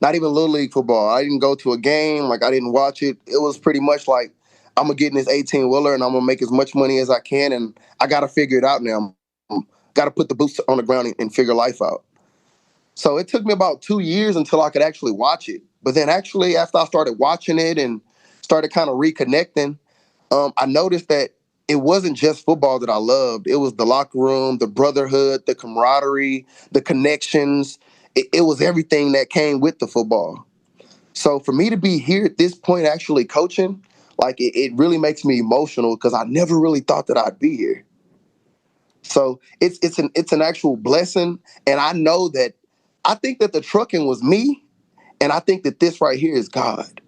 even Little League football. I didn't go to a game. Like, I didn't watch it. It was pretty much like, I'm going to get in this 18-wheeler and I'm going to make as much money as I can. And I got to figure it out now. Got to put the boots on the ground and figure life out. So it took me about 2 years until I could actually watch it. But then actually, after I started watching it and started kind of reconnecting, I noticed that it wasn't just football that I loved. It was the locker room, the brotherhood, the camaraderie, the connections. It was everything that came with the football. So for me to be here at this point actually coaching, like it really makes me emotional because I never really thought that I'd be here. So it's an actual blessing. And I know that I think that the trucking was me, and I think that this right here is God.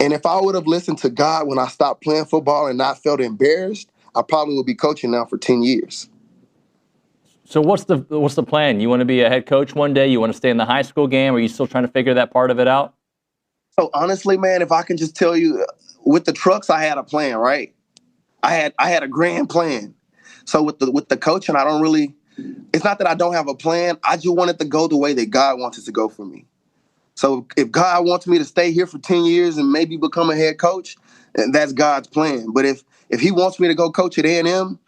And if I would have listened to God when I stopped playing football and not felt embarrassed, I probably would be coaching now for 10 years. So what's the plan? You want to be a head coach one day? You want to stay in the high school game? Or are you still trying to figure that part of it out? So honestly, man, if I can just tell you, with the trucks, I had a plan, right? I had a grand plan. So with the coaching, it's not that I don't have a plan. I just want it to go the way that God wants it to go for me. So if God wants me to stay here for 10 years and maybe become a head coach, that's God's plan. But if he wants me to go coach at A&M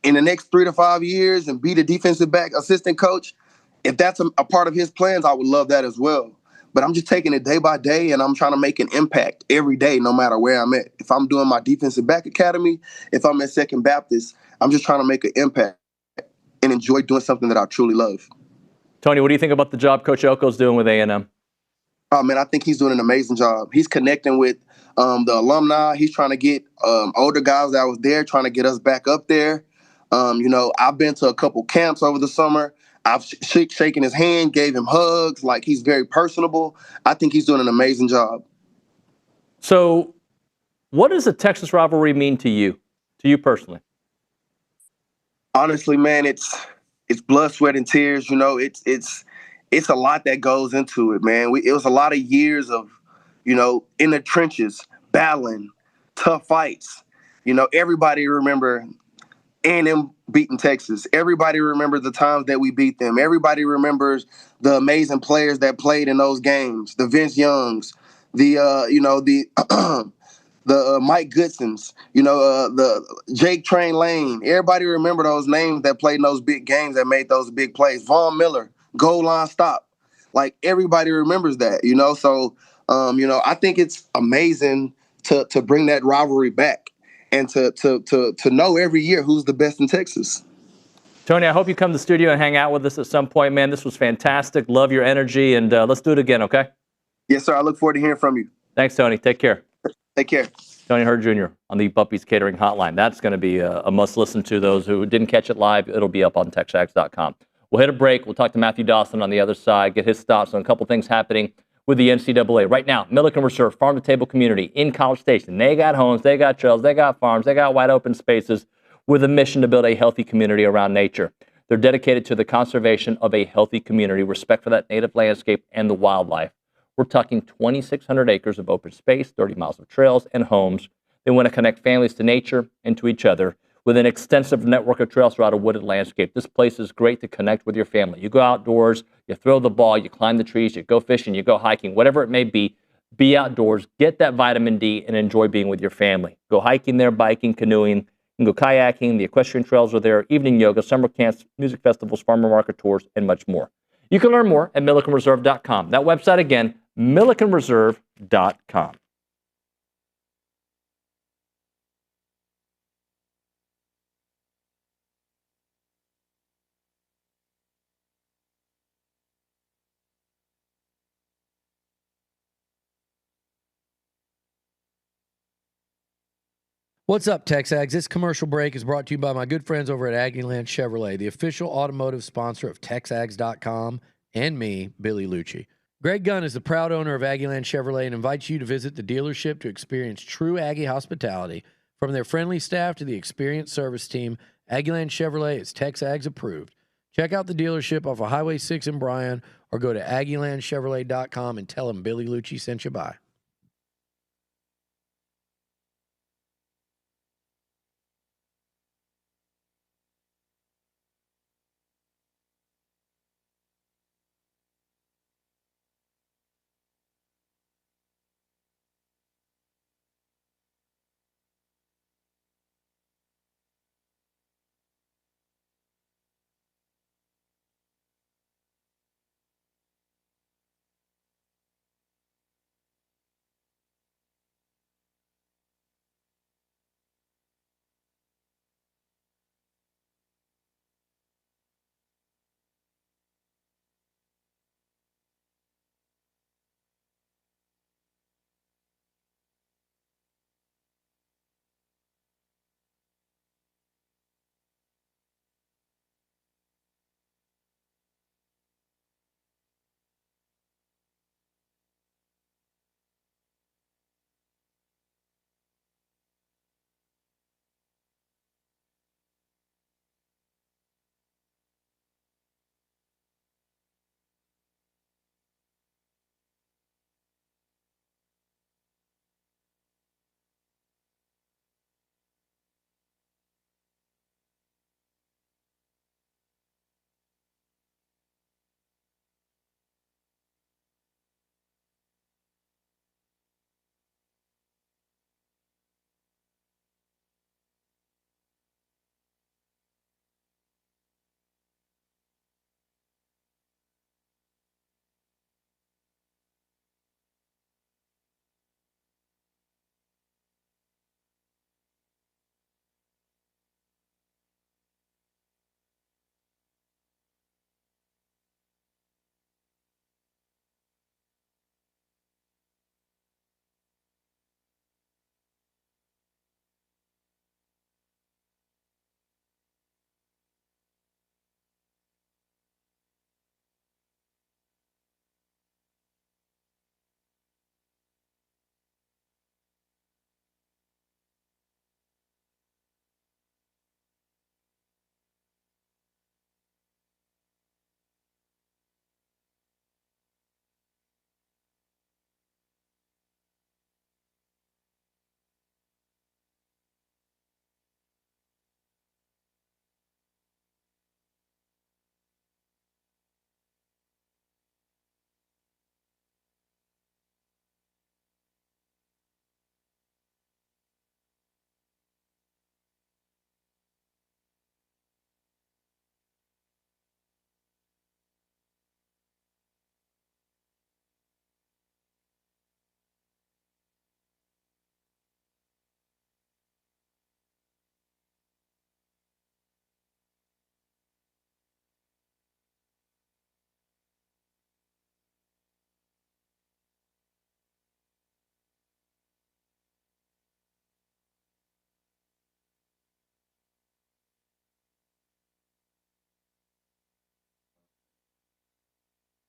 in the next 3 to 5 years and be the defensive back assistant coach, if that's a part of his plans, I would love that as well. But I'm just taking it day by day, and I'm trying to make an impact every day, no matter where I'm at. If I'm doing my defensive back academy, if I'm at Second Baptist, I'm just trying to make an impact and enjoy doing something that I truly love. Toney, what do you think about the job Coach Elko's doing with A&M? Oh, man, I think he's doing an amazing job. He's connecting with the alumni. He's trying to get older guys that was there, trying to get us back up there. I've been to a couple camps over the summer. I've shaken his hand, gave him hugs. Like, he's very personable. I think he's doing an amazing job. So what does the Texas rivalry mean to you personally? Honestly, man, it's blood, sweat, and tears. It's a lot that goes into it, man. It was a lot of years of, in the trenches, battling, tough fights. Everybody remember A&M beating Texas. Everybody remembers the times that we beat them. Everybody remembers the amazing players that played in those games. The Vince Youngs, the Mike Goodsons, the Jake Train Lane. Everybody remember those names that played in those big games that made those big plays. Von Miller, goal line stop. Like, everybody remembers that, So, I think it's amazing to bring that rivalry back. And to know every year who's the best in Texas. Toney, I hope you come to the studio and hang out with us at some point, man. This was fantastic. Love your energy, and let's do it again, okay? Yes, sir. I look forward to hearing from you. Thanks, Toney. Take care. Take care. Toney Hurd Jr. on the Buppy's Catering Hotline. That's going to be a must-listen to. Those who didn't catch it live, it'll be up on TexAgs.com. We'll hit a break. We'll talk to Matthew Dawson on the other side, get his thoughts on a couple things happening with the NCAA. Right now, Milliken Reserve farm-to-table community in College Station. They got homes, they got trails, they got farms, they got wide open spaces with a mission to build a healthy community around nature. They're dedicated to the conservation of a healthy community, respect for that native landscape and the wildlife. We're talking 2,600 acres of open space, 30 miles of trails and homes. They want to connect families to nature and to each other with an extensive network of trails throughout a wooded landscape. This place is great to connect with your family. You go outdoors, you throw the ball, you climb the trees, you go fishing, you go hiking, whatever it may be outdoors, get that vitamin D, and enjoy being with your family. Go hiking there, biking, canoeing, you can go kayaking, the equestrian trails are there, evening yoga, summer camps, music festivals, farmer market tours, and much more. You can learn more at millikenreserve.com. That website again, millikenreserve.com. What's up, TexAgs? This commercial break is brought to you by my good friends over at Aggieland Chevrolet, the official automotive sponsor of TexAgs.com and me, Billy Lucci. Greg Gunn is the proud owner of Aggieland Chevrolet and invites you to visit the dealership to experience true Aggie hospitality. From their friendly staff to the experienced service team, Aggieland Chevrolet is TexAgs approved. Check out the dealership off of Highway 6 in Bryan or go to AggielandChevrolet.com and tell them Billy Lucci sent you by.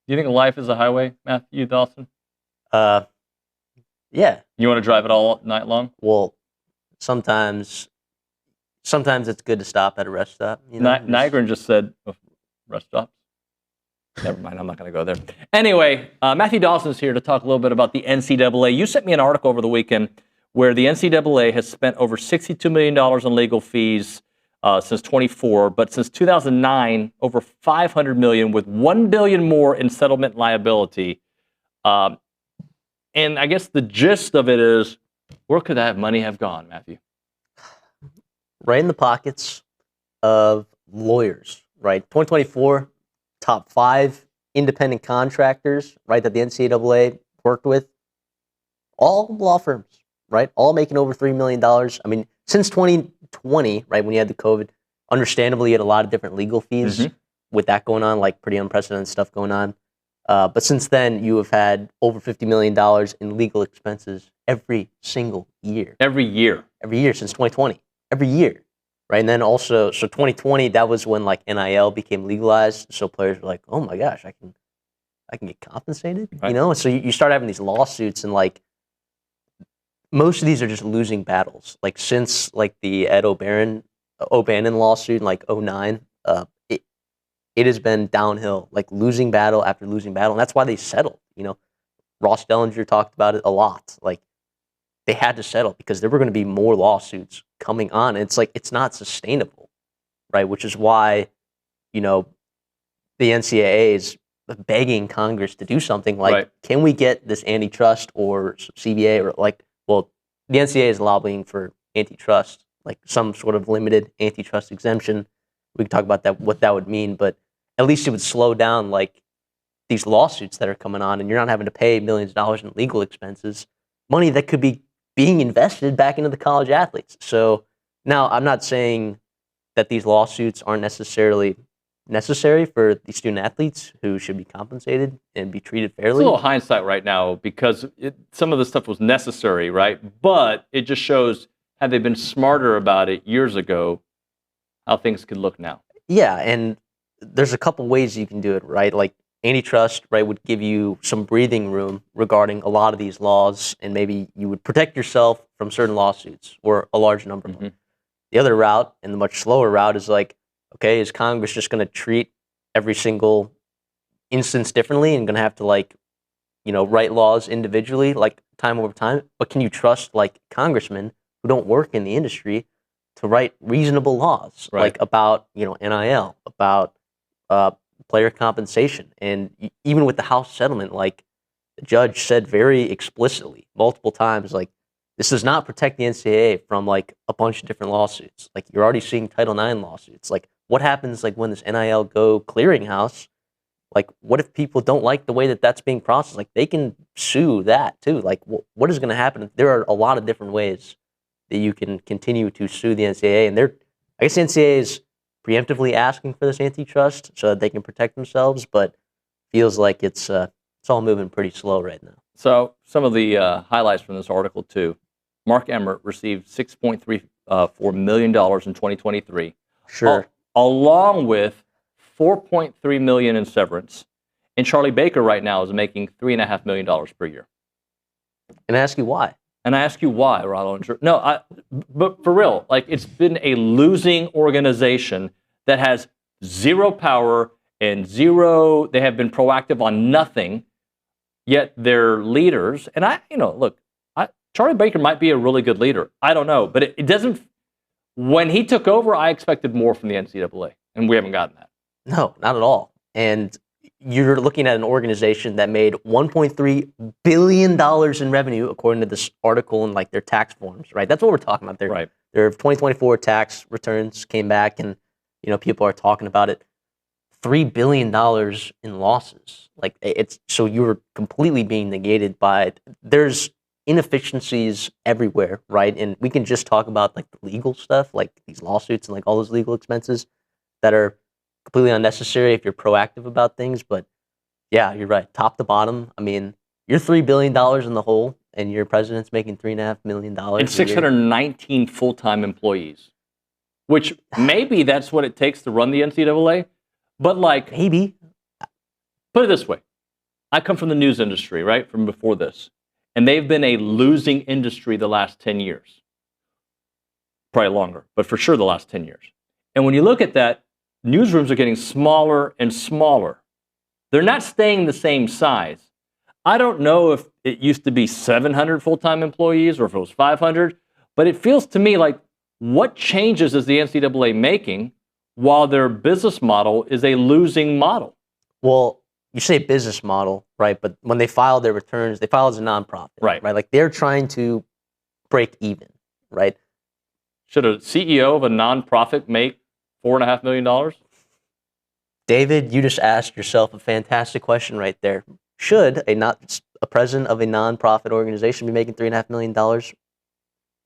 Do you think life is a highway, Matthew Dawson? Yeah. You want to drive it all night long? Well, sometimes it's good to stop at a rest stop. You know, Niagara just said rest stops. Never mind, I'm not going to go there. Anyway, Matthew Dawson's here to talk a little bit about the NCAA. You sent me an article over the weekend where the NCAA has spent over $62 million in legal fees since 24, but since 2009, over $500 million, with $1 billion more in settlement liability. And I guess the gist of it is, where could that money have gone, Matthew? Right in the pockets of lawyers, right? 2024, top 5 independent contractors, right, that the NCAA worked with, all law firms, right? All making over $3 million. I mean, since 2020, right, when you had the COVID, understandably, you had a lot of different legal fees with that going on, like pretty unprecedented stuff going on. But since then, you have had over $50 million in legal expenses every single year. Every year? Every year since 2020. Every year. Right? And then also, so 2020, that was when like NIL became legalized. So players were like, oh my gosh, I can get compensated, right. You know? And so you start having these lawsuits, and like most of these are just losing battles. Like since like the Ed O'Bannon lawsuit in like 2009, it has been downhill, like losing battle after losing battle. And that's why they settled. Ross Dellinger talked about it a lot. Like, they had to settle because there were going to be more lawsuits coming on. And it's like, it's not sustainable, right? Which is why, the NCAA is begging Congress to do something like, can we get this antitrust or CBA or the NCAA is lobbying for antitrust, like some sort of limited antitrust exemption. We can talk about that, what that would mean, but at least it would slow down like these lawsuits that are coming on, and you're not having to pay millions of dollars in legal expenses, money that could be being invested back into the college athletes. So now I'm not saying that these lawsuits aren't necessarily necessary for the student athletes who should be compensated and be treated fairly. It's a little hindsight right now because some of the stuff was necessary, right? But it just shows, had they been smarter about it years ago, how things could look now. Yeah, and there's a couple ways you can do it, right? Like antitrust, right, would give you some breathing room regarding a lot of these laws, and maybe you would protect yourself from certain lawsuits or a large number of them. The other route, and the much slower route, is like, okay, is Congress just going to treat every single instance differently and going to have to write laws individually, like time over time? But can you trust like congressmen who don't work in the industry to write reasonable laws, like about NIL, about player compensation? And even with the House settlement, like the judge said very explicitly multiple times, like this does not protect the NCAA from like a bunch of different lawsuits. Like you're already seeing Title IX lawsuits. Like what happens like when this NIL Go clearinghouse, like what if people don't like the way that that's being processed? Like they can sue that too. Like what is going to happen? There are a lot of different ways that you can continue to sue the NCAA, and I guess the NCAA is preemptively asking for this antitrust so that they can protect themselves, but feels like it's all moving pretty slow right now. So some of the highlights from this article too. Mark Emmert received $6.34 million in 2023. Sure. Along with $4.3 million in severance. And Charlie Baker right now is making $3.5 million per year. And I ask you why. Ronald. No, but for real, like it's been a losing organization that has zero power and they have been proactive on nothing, yet their leaders, and Charlie Baker might be a really good leader. I don't know, but it doesn't, when he took over, I expected more from the NCAA, and we haven't gotten that. No, not at all. And you're looking at an organization that made $1.3 billion in revenue, according to this article in like their tax forms, right? That's what we're talking about. Their 2024 tax returns came back, and people are talking about it. $3 billion in losses. Like it's so you're completely being negated by it. There's inefficiencies everywhere, right? And we can just talk about like the legal stuff, like these lawsuits and like all those legal expenses that are completely unnecessary if you're proactive about things. But yeah, you're right. Top to bottom, I mean, you're $3 billion in the hole, and your president's making $3.5 million. And 619 full-time employees, which maybe that's what it takes to run the NCAA. But like, maybe. Put it this way. I come from the news industry, right? From before this. And they've been a losing industry the last 10 years. Probably longer, but for sure the last 10 years. And when you look at that, newsrooms are getting smaller and smaller. They're not staying the same size. I don't know if it used to be 700 full-time employees or if it was 500, but it feels to me like what changes is the NCAA making while their business model is a losing model? Well, you say business model, right? But when they file their returns, they file as a nonprofit, right? Like they're trying to break even, right? Should a CEO of a nonprofit make $4.5 million? David, you just asked yourself a fantastic question right there. Should a president of a nonprofit organization be making $3.5 million?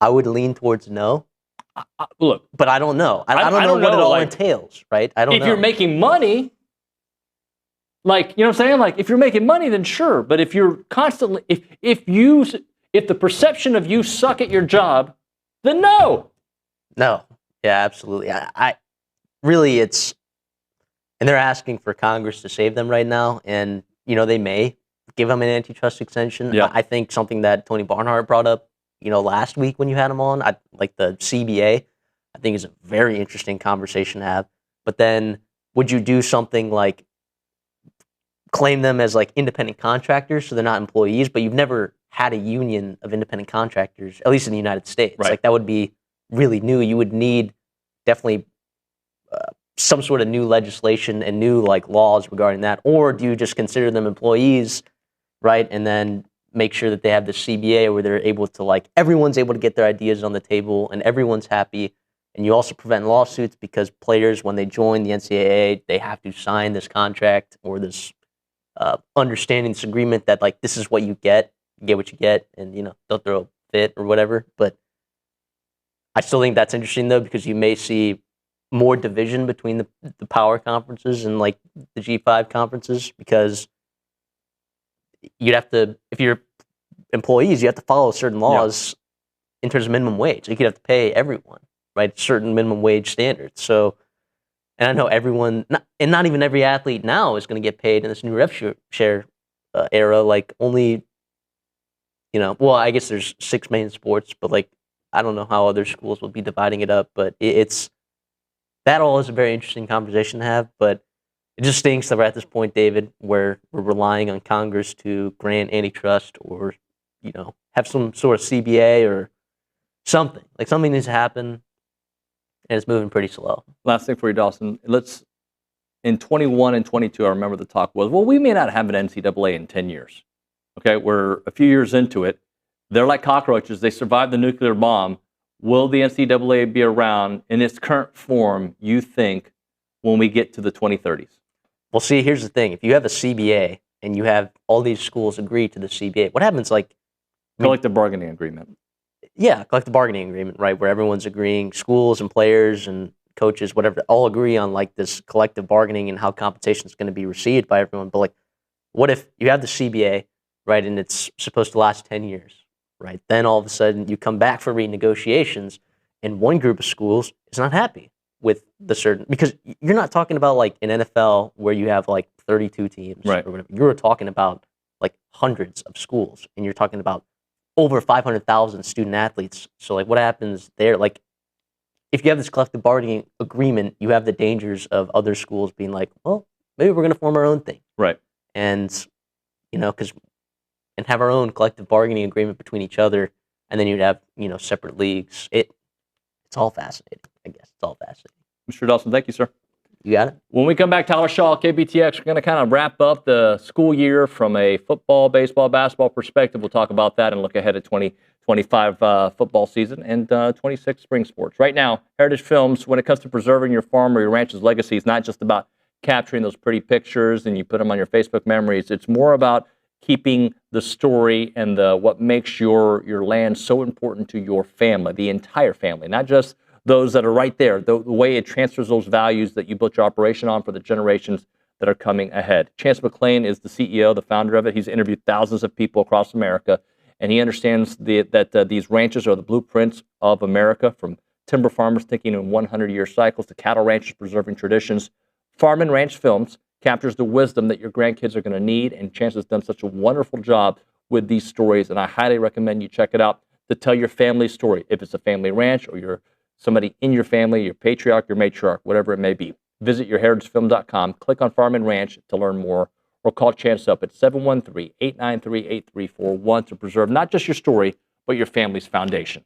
I would lean towards no. Look, but I don't know. I don't know what it all entails, right? I don't know. If you're making money, like, you know what I'm saying? Like, if you're making money, then sure. But if you're constantly, if the perception of you suck at your job, then no. No. Yeah, absolutely. I really, and they're asking for Congress to save them right now. And, they may give them an antitrust extension. Yeah. I think something that Tony Barnhart brought up, last week when you had him on, like the CBA, I think is a very interesting conversation to have. But then would you do something like claim them as like independent contractors so they're not employees, but you've never had a union of independent contractors, at least in the United States. Right. Like that would be really new. You would need definitely some sort of new legislation and new like laws regarding that. Or do you just consider them employees, right? And then make sure that they have the CBA where they're able to like, everyone's able to get their ideas on the table and everyone's happy. And you also prevent lawsuits because players, when they join the NCAA, they have to sign this contract or this understanding, this agreement that like, this is what you get what you get, and you know, don't throw a fit or whatever. But I still think that's interesting though, because you may see more division between the power conferences and like the G5 conferences, because you'd have to, if you're employees, you have to follow certain laws in terms of minimum wage. Like you'd have to pay everyone, right? Certain minimum wage standards. So, and I know everyone, and not even every athlete now is going to get paid in this new rev share era. Like only, you know, well, I guess there's 6 main sports, but like, I don't know how other schools will be dividing it up, but it's, that all is a very interesting conversation to have, but it just stinks that we're at this point, David, where we're relying on Congress to grant antitrust or, you know, have some sort of CBA or something. Like something needs to happen, and it's moving pretty slow. Last thing for you, Dawson. In 21 and 22, I remember the talk was, well, we may not have an NCAA in 10 years. Okay, we're a few years into it. They're like cockroaches. They survived the nuclear bomb. Will the NCAA be around in its current form, you think, when we get to the 2030s? Well, see, here's the thing. If you have a CBA and you have all these schools agree to the CBA, what happens like... Collective bargaining agreement. Yeah, collective bargaining agreement, right, where everyone's agreeing, schools and players and coaches, whatever, all agree on like this collective bargaining and how compensation is going to be received by everyone. But like, what if you have the CBA, right, and it's supposed to last 10 years? Right. Then all of a sudden you come back for renegotiations and one group of schools is not happy with the certain, because you're not talking about like an NFL where you have like 32 teams or whatever. You're talking about like hundreds of schools, and you're talking about over 500,000 student athletes. So like what happens there? Like if you have this collective bargaining agreement, you have the dangers of other schools being like, well, maybe we're going to form our own thing. Right. And, you know, and have our own collective bargaining agreement between each other, and then you'd have, you know, separate leagues. It's all fascinating, I guess. It's all fascinating. Mr. Dawson, thank you, sir. You got it. When we come back, Tyler Shaw, KBTX, we're going to kind of wrap up the school year from a football, baseball, basketball perspective. We'll talk about that and look ahead at 2025 football season and 26 spring sports. Right now, Heritage Films, when it comes to preserving your farm or your ranch's legacy, is not just about capturing those pretty pictures and you put them on your Facebook memories. It's more about keeping the story and what makes your land so important to your family, the entire family, not just those that are right there, the way it transfers those values that you built your operation on for the generations that are coming ahead. Chance McClain is the CEO, the founder of it. He's interviewed thousands of people across America, and he understands that these ranches are the blueprints of America, from timber farmers thinking in 100-year cycles to cattle ranchers preserving traditions. Farm and Ranch Films captures the wisdom that your grandkids are going to need, and Chance has done such a wonderful job with these stories, and I highly recommend you check it out to tell your family story. If it's a family ranch or you're somebody in your family, your patriarch, your matriarch, whatever it may be, visit yourheritagefilm.com, click on Farm and Ranch to learn more, or call Chance up at 713-893-8341 to preserve not just your story, but your family's foundation.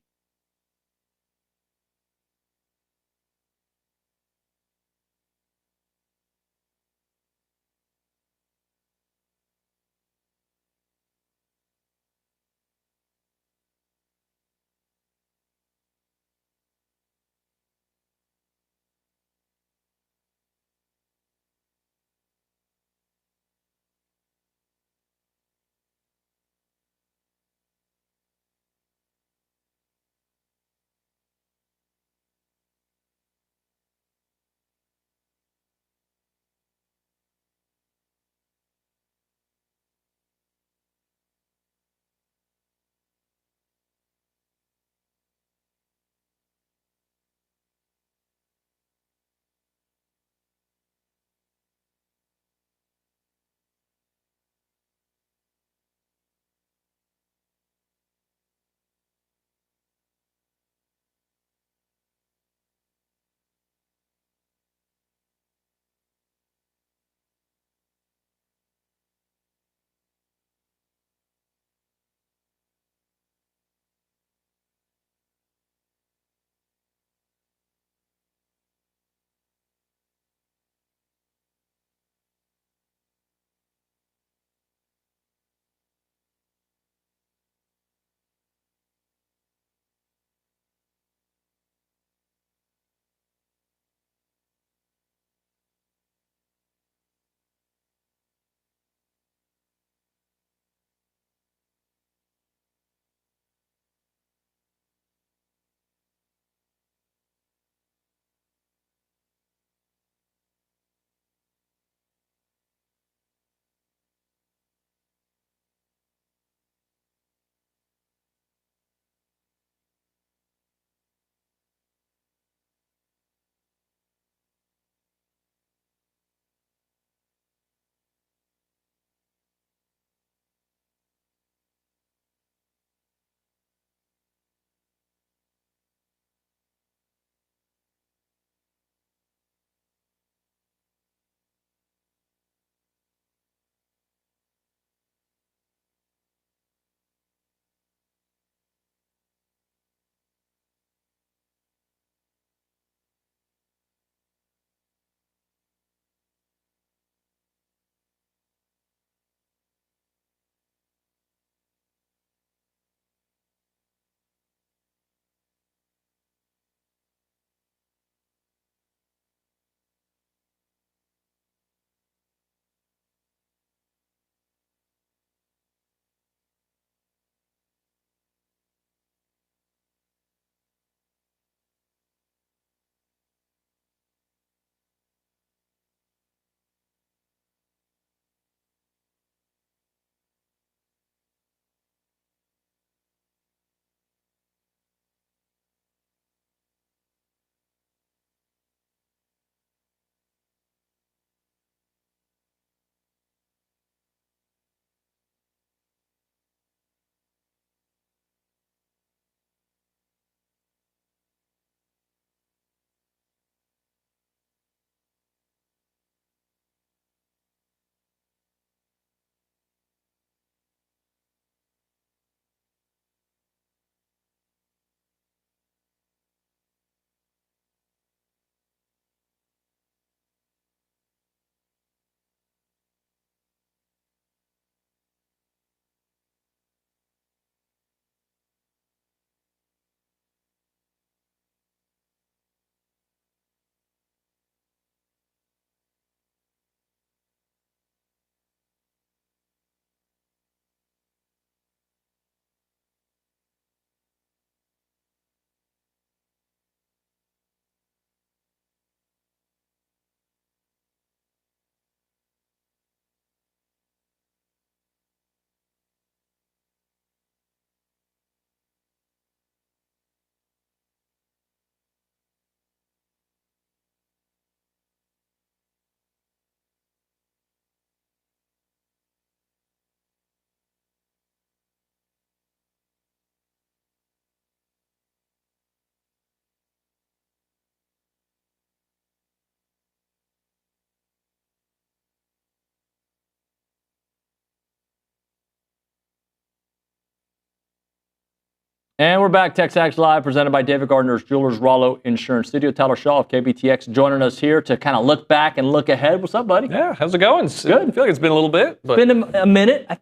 And we're back, TexAgs Live, presented by David Gardner's Jewelers Rollo Insurance Studio. Tyler Shaw of KBTX joining us here to kind of look back and look ahead. What's up, buddy? Yeah, how's it going? Good. I feel like it's been a little bit. It's been a minute. I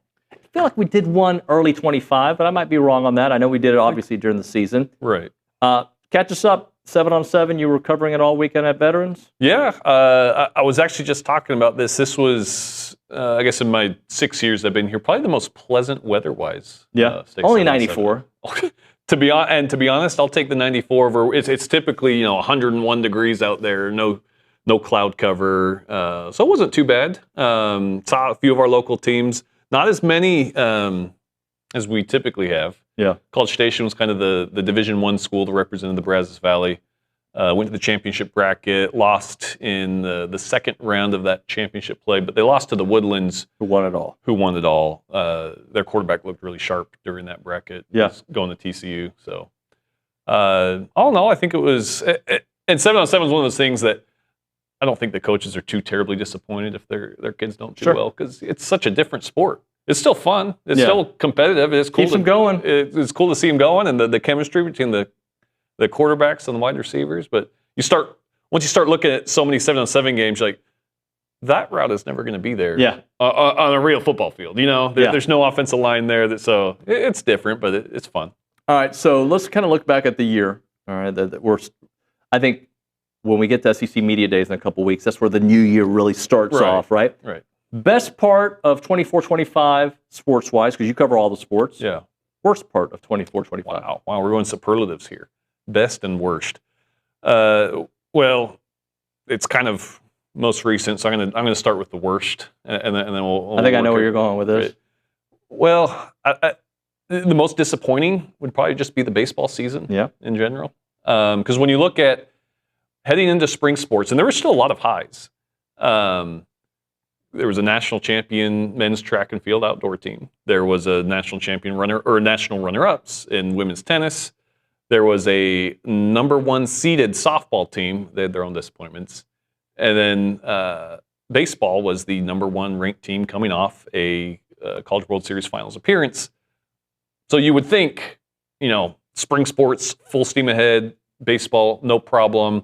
feel like we did one early 25, but I might be wrong on that. I know we did it obviously during the season. Right. Catch us up, 7-on-7. You were covering it all weekend at Veterans? Yeah, I was actually just talking about this. This was, I guess, in my 6 years I've been here, probably the most pleasant weather-wise. Yeah, only 94. To be honest, I'll take the 94 over. It's typically 101 degrees out there, no cloud cover, so it wasn't too bad. Saw a few of our local teams, not as many as we typically have. Yeah, College Station was kind of the Division I school that represented the Brazos Valley. Went to the championship bracket, lost in the second round of that championship play, but they lost to the Woodlands. Who won it all. Their quarterback looked really sharp during that bracket. Yeah. Going to TCU. So, all in all, I think it was, and 7-on-7 is one of those things that I don't think the coaches are too terribly disappointed if their kids don't do well, because it's such a different sport. It's still fun. It's still competitive. It's cool. Keeps them going. It's cool to see them going, and the chemistry between the quarterbacks and the wide receivers. But once you start looking at so many 7-on-7 games, you're like, that route is never going to be there. Yeah. On a real football field. There's no offensive line there, so it's different, but it's fun. All right, so let's kind of look back at the year. All right, I think when we get to SEC Media Days in a couple weeks, that's where the new year really starts off, right? Right. Best part of 24-25 sports-wise, because you cover all the sports. Yeah. Worst part of 24-25. Wow, we're going superlatives here. Best and worst. Well, it's kind of most recent, so I'm gonna start with the worst, and then we'll I think I know where you're going with this. Right. Well, the most disappointing would probably just be the baseball season. Yeah. In general, because when you look at heading into spring sports, and there were still a lot of highs. There was a national champion men's track and field outdoor team. There was a national champion national runner-ups in women's tennis. There was a number 1 seeded softball team. They had their own disappointments. And then baseball was the number 1 ranked team coming off a College World Series Finals appearance. So you would think, spring sports, full steam ahead, baseball, no problem.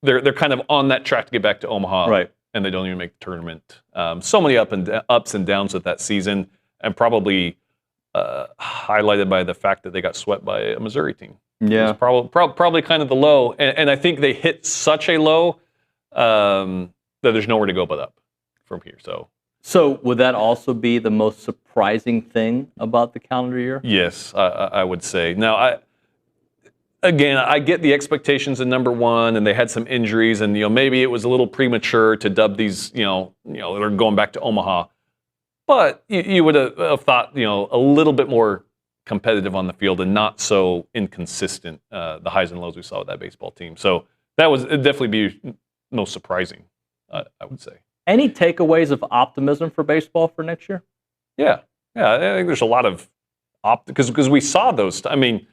They're kind of on that track to get back to Omaha, right? And they don't even make the tournament. So many ups and downs with that season, and probably highlighted by the fact that they got swept by a Missouri team. Yeah, it was probably kind of the low, and I think they hit such a low that there's nowhere to go but up from here. So would that also be the most surprising thing about the calendar year? Yes, I would say. Now, I get the expectations in number 1, and they had some injuries, and maybe it was a little premature to dub these, they're going back to Omaha. But you would have thought, a little bit more competitive on the field and not so inconsistent, the highs and lows we saw with that baseball team. So it'd definitely be most surprising, I would say. Any takeaways of optimism for baseball for next year? Yeah, I think there's a lot of because we saw those. I mean,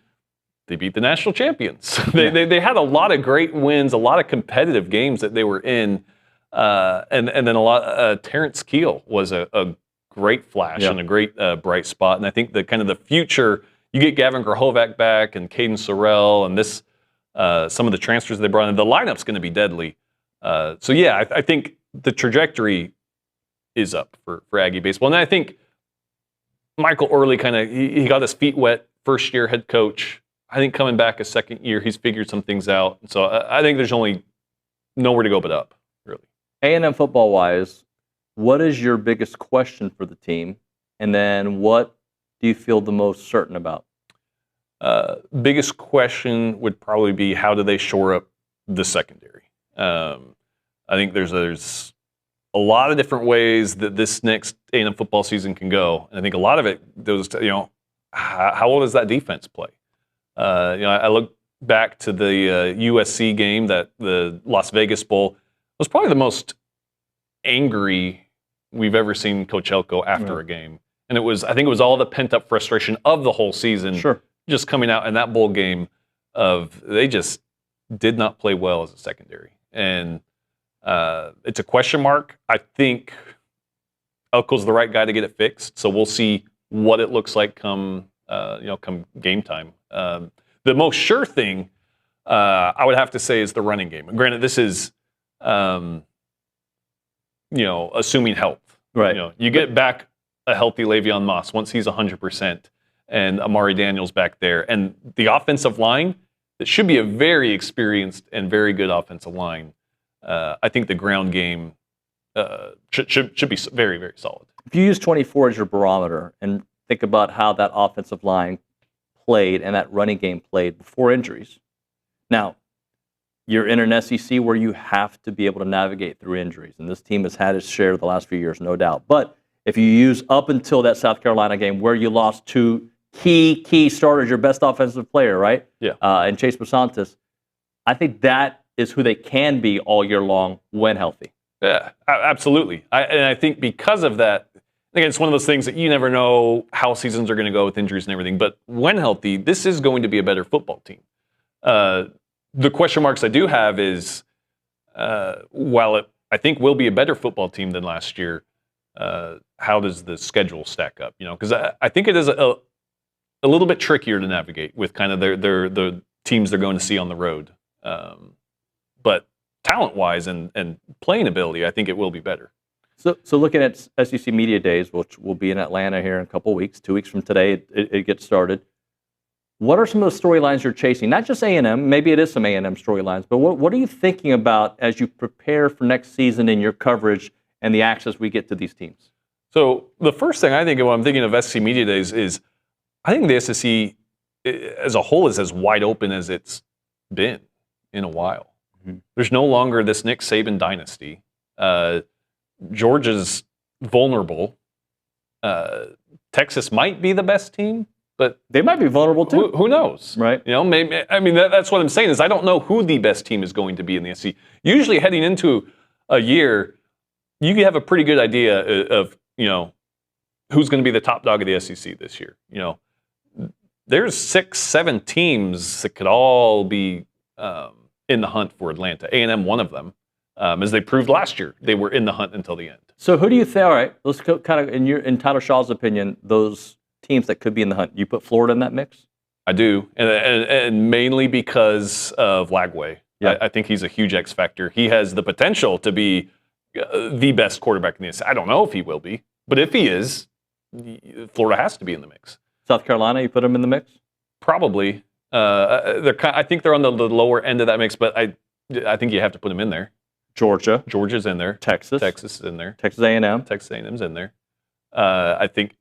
they beat the national champions. They had a lot of great wins, a lot of competitive games that they were in, and then a lot. Terrence Keel was a great flash and a great bright spot. And I think the future, you get Gavin Grahovac back and Caden Sorrell and this some of the transfers they brought in. The lineup's going to be deadly. So yeah, I think the trajectory is up for Aggie baseball, and I think Michael Early he got his feet wet first year head coach. I think coming back a second year, he's figured some things out. And so I think there's only nowhere to go but up, really. A&M football-wise, what is your biggest question for the team? And then what do you feel the most certain about? Biggest question would probably be, how do they shore up the secondary? I think there's a lot of different ways that this next A&M football season can go. And I think a lot of it goes to, how well does that defense play? I look back to the USC game, that the Las Vegas Bowl was probably the most angry we've ever seen Coach Elko after a game. And I think it was all the pent-up frustration of the whole season just coming out in that bowl game they just did not play well as a secondary. And it's a question mark. I think Elko's the right guy to get it fixed. So we'll see what it looks like come come game time. The most sure thing I would have to say is the running game. Granted, this is assuming health. Right. You get back a healthy Le'Veon Moss once he's 100%, and Amari Daniels back there, and the offensive line. It should be a very experienced and very good offensive line. I think the ground game should be very, very solid. If you use 24 as your barometer and think about how that offensive line played and that running game played before injuries. Now, you're in an SEC where you have to be able to navigate through injuries, and this team has had its share the last few years, no doubt. But if you use up until that South Carolina game where you lost two key starters, your best offensive player, right? Yeah. And Chase Basantis, I think that is who they can be all year long when healthy. Yeah, absolutely. And I think because of that, again, it's one of those things that you never know how seasons are going to go with injuries and everything. But when healthy, this is going to be a better football team. The question marks I do have is, while it I think will be a better football team than last year, how does the schedule stack up? Because I think it is a little bit trickier to navigate with kind of the teams they're going to see on the road. But talent-wise and playing ability, I think it will be better. So looking at SEC Media Days, which will be in Atlanta here in a couple of weeks, 2 weeks from today, it gets started. What are some of the storylines you're chasing? Not just A&M, maybe it is some A&M storylines, but what are you thinking about as you prepare for next season in your coverage and the access we get to these teams? So the first thing I think of when I'm thinking of SEC Media Days is I think the SEC as a whole is as wide open as it's been in a while. Mm-hmm. There's no longer this Nick Saban dynasty. Georgia's vulnerable. Texas might be the best team, but they might be vulnerable too. Who knows? Right. Maybe. I mean, that's what I'm saying is I don't know who the best team is going to be in the SEC. Usually heading into a year, you have a pretty good idea of, who's going to be the top dog of the SEC this year. There's 6-7 teams that could all be in the hunt for Atlanta. A&M, one of them. As they proved last year, they were in the hunt until the end. So who do you think, all right, let's go kind of, in Tyler Shaw's opinion, those teams that could be in the hunt, you put Florida in that mix? I do, and mainly because of Lagway. Yeah. I think he's a huge X factor. He has the potential to be the best quarterback in the SEC. I don't know if he will be, but if he is, Florida has to be in the mix. South Carolina, you put them in the mix? Probably. I think they're on the lower end of that mix, but I think you have to put them in there. Georgia's in there. Texas is in there. Texas A&M. Texas A&M's in there. I think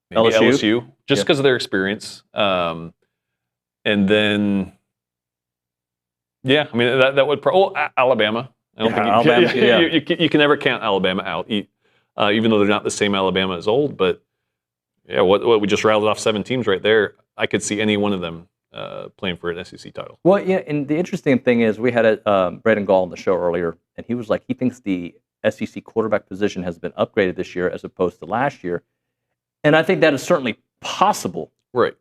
maybe LSU just because of their experience. And then, I mean that would Alabama. I don't think you can never count Alabama out, even though they're not the same Alabama as old. But what we just rattled off 7 teams right there. I could see any one of them playing for an SEC title. Well, and the interesting thing is we had Braden Gall on the show earlier, and he was like, he thinks the SEC quarterback position has been upgraded this year as opposed to last year. And I think that is certainly possible. Right.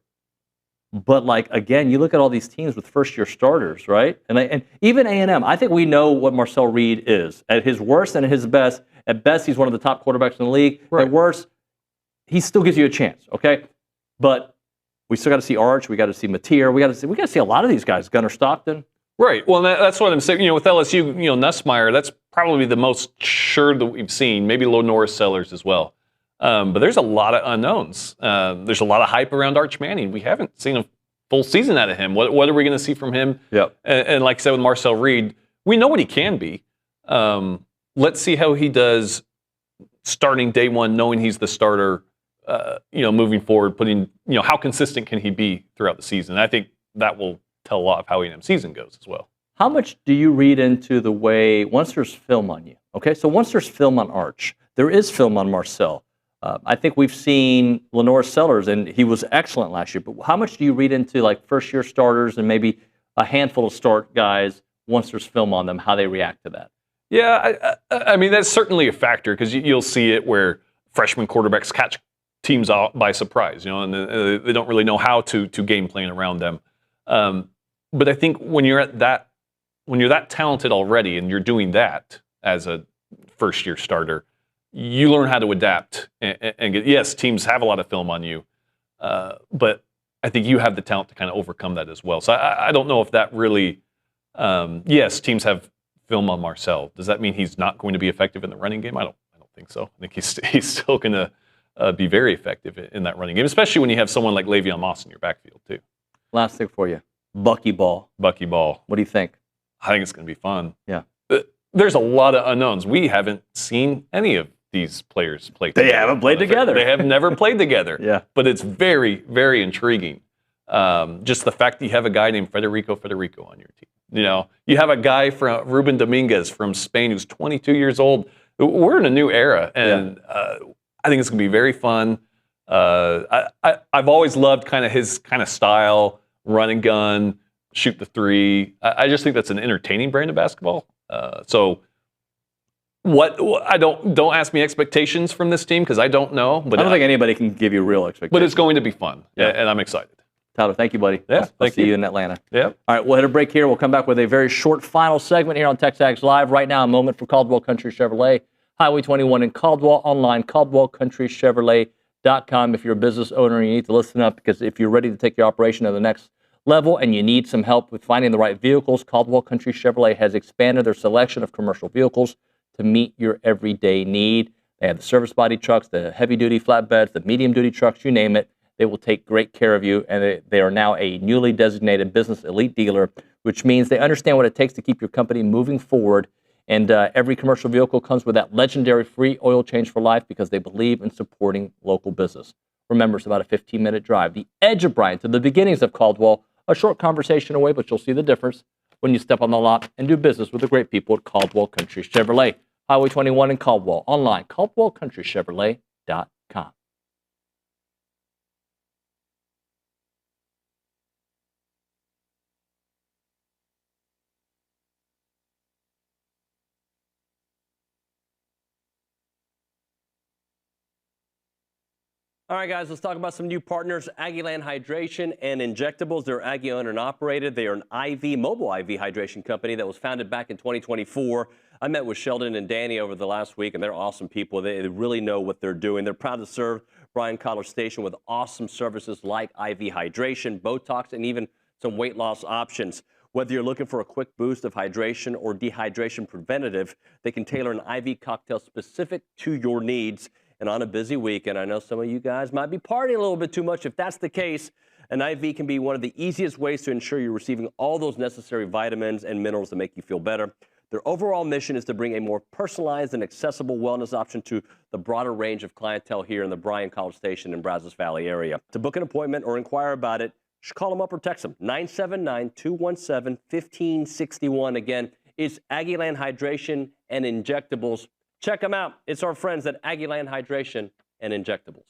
But, again, you look at all these teams with first-year starters, right? And even A&M, I think we know what Marcel Reed is. At his worst and at his best, at best, he's one of the top quarterbacks in the league. Right. At worst, he still gives you a chance, okay? But we still got to see Arch. We got to see Mateer. We got to see a lot of these guys. Gunnar Stockton. Right. Well, that's what I'm saying. With LSU, Nussmeier, that's probably the most sure that we've seen. Maybe Norris Sellers as well. But there's a lot of unknowns. There's a lot of hype around Arch Manning. We haven't seen a full season out of him. What are we going to see from him? Yep. And like I said with Marcel Reed, we know what he can be. Let's see how he does starting day one, knowing he's the starter. Moving forward, how consistent can he be throughout the season? And I think that will tell a lot of how A&M season goes as well. How much do you read into the way, once there's film on you, okay? So once there's film on Arch, there is film on Marcel. I think we've seen Norris Sellers, and he was excellent last year, but how much do you read into first-year starters and maybe a handful of start guys once there's film on them, how they react to that? Yeah, I mean, that's certainly a factor because you'll see it where freshman quarterbacks catch teams out by surprise, and they don't really know how to game plan around them. But I think when you're that talented already and you're doing that as a first-year starter, you learn how to adapt and get. Yes, teams have a lot of film on you, But I think you have the talent to kind of overcome that as well. So I don't know if that really. Yes, teams have film on Marcel. Does that mean he's not going to be effective in the running game? I don't think so. I think he's still going to be very effective in that running game, especially when you have someone like Le'Veon Moss in your backfield too. Last thing for you, Bucky Ball. Bucky Ball. What do you think? I think it's going to be fun. Yeah. There's a lot of unknowns. We haven't seen any of these players play together. They haven't played together. They have never played together. Yeah. But it's very, very intriguing. Just the fact that you have a guy named Federico on your team. You know, you have a guy from Ruben Dominguez from Spain who's 22 years old. We're in a new era, and I think it's going to be very fun. I've always loved kind of his kind of style, run and gun, shoot the three. I just think that's an entertaining brand of basketball. So I don't ask me expectations from this team because I don't know. But I don't think anybody can give you real expectations. But it's going to be fun, and I'm excited. Tyler, thank you, buddy. Yeah, I'll see you in Atlanta. Yeah. All right, we'll hit a break here. We'll come back with a very short final segment here on TexAgs Live. Right now, a moment for Caldwell Country Chevrolet, Highway 21 in Caldwell, online, CaldwellCountryChevrolet.com. If you're a business owner, you need to listen up because if you're ready to take your operation to the next level and you need some help with finding the right vehicles, Caldwell Country Chevrolet has expanded their selection of commercial vehicles to meet your everyday need. They have the service body trucks, the heavy-duty flatbeds, the medium-duty trucks, you name it. They will take great care of you, and they are now a newly designated business elite dealer, which means they understand what it takes to keep your company moving forward. And every commercial vehicle comes with that legendary free oil change for life because they believe in supporting local business. Remember, it's about a 15-minute drive. The edge of Bryan to the beginnings of Caldwell, a short conversation away, but you'll see the difference when you step on the lot and do business with the great people at Caldwell Country Chevrolet. Highway 21 in Caldwell, online, CaldwellCountryChevrolet.com. All right, guys, let's talk about some new partners, Aggieland Hydration and Injectables. They're Aggie owned and operated. They are an mobile IV hydration company that was founded back in 2024. I met with Sheldon and Danny over the last week, and they're awesome people. They really know what they're doing. They're proud to serve Bryan College Station with awesome services like IV hydration, Botox, and even some weight loss options. Whether you're looking for a quick boost of hydration or dehydration preventative, they can tailor an IV cocktail specific to your needs. And on a busy weekend, I know some of you guys might be partying a little bit too much. If that's the case, an IV can be one of the easiest ways to ensure you're receiving all those necessary vitamins and minerals that make you feel better. Their overall mission is to bring a more personalized and accessible wellness option to the broader range of clientele here in the Bryan College Station and Brazos Valley area. To book an appointment or inquire about it, just call them up or text them, 979-217-1561. Again, it's Aggieland Hydration and Injectables. Check them out. It's our friends at Aggieland Hydration and Injectables.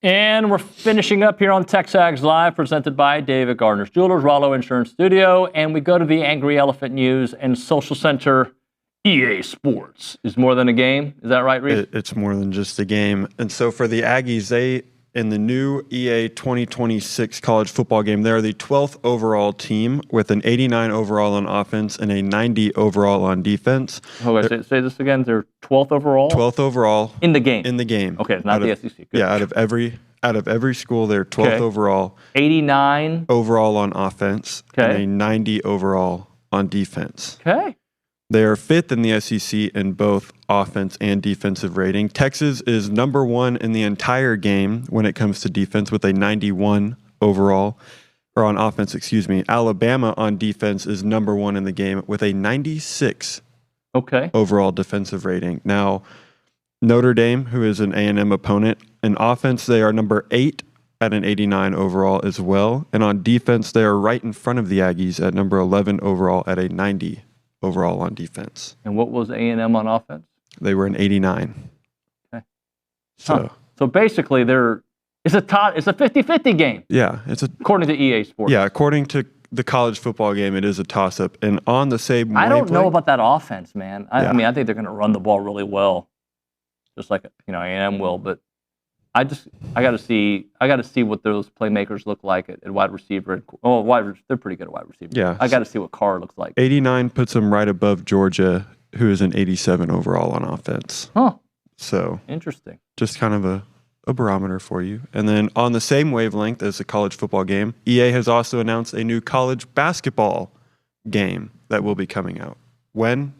And we're finishing up here on TexAgs Live, presented by David Gardner's Jewelers, Rollo Insurance Studio. And we go to the Angry Elephant News and Social Center. EA Sports is more than a game. Is that right, Reese? It's more than just a game. And so for the Aggies, in the new EA 2026 college football game, they are the 12th overall team with an 89 overall on offense and a 90 overall on defense. Say this again. They're 12th overall? 12th overall. In the game? In the game. Okay, it's not the SEC. Good. Yeah, out of every school, they're 12th overall. 89 overall on offense and a 90 overall on defense. Okay. They are 5th in the SEC in both offense and defensive rating. Texas is number 1 in the entire game when it comes to defense with a 91 overall, or on offense, excuse me. Alabama on defense is number 1 in the game with a 96 overall defensive rating. Now, Notre Dame, who is an A&M opponent, in offense, they are number 8 at an 89 overall as well. And on defense, they are right in front of the Aggies at number 11 overall at a 90 overall on defense. And what was A&M on offense? They were an 89. Okay. So basically, it's a 50-50 game. Yeah, according to EA Sports. Yeah, according to the college football game, it is a toss-up. And on the same I don't know about that offense, man. I mean, I think they're going to run the ball really well, just like A&M will. But I got to see what those playmakers look like at wide receiver. They're pretty good at wide receiver. Yeah, I got to see what Carr looks like. 89 puts them right above Georgia, who is an 87 overall on offense. Huh. So interesting. Just kind of a barometer for you. And then on the same wavelength as the college football game, EA has also announced a new college basketball game that will be coming out. When?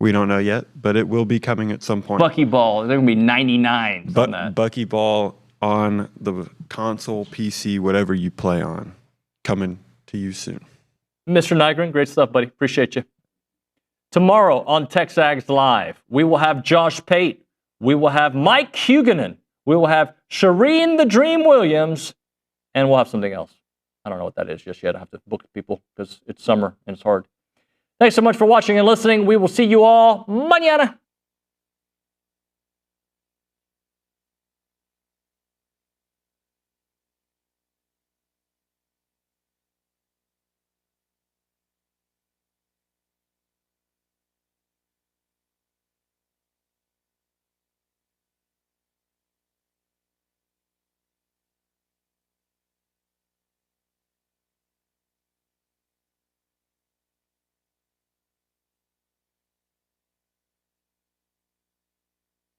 We don't know yet, but it will be coming at some point. Buckyball. They're going to be 99 on that. Buckyball on the console, PC, whatever you play on. Coming to you soon. Mr. Nygren, great stuff, buddy. Appreciate you. Tomorrow on TexAgs Live, we will have Josh Pate. We will have Mike Huguenin. We will have Shireen the Dream Williams. And we'll have something else. I don't know what that is just yet. I have to book people because it's summer and it's hard. Thanks so much for watching and listening. We will see you all mañana.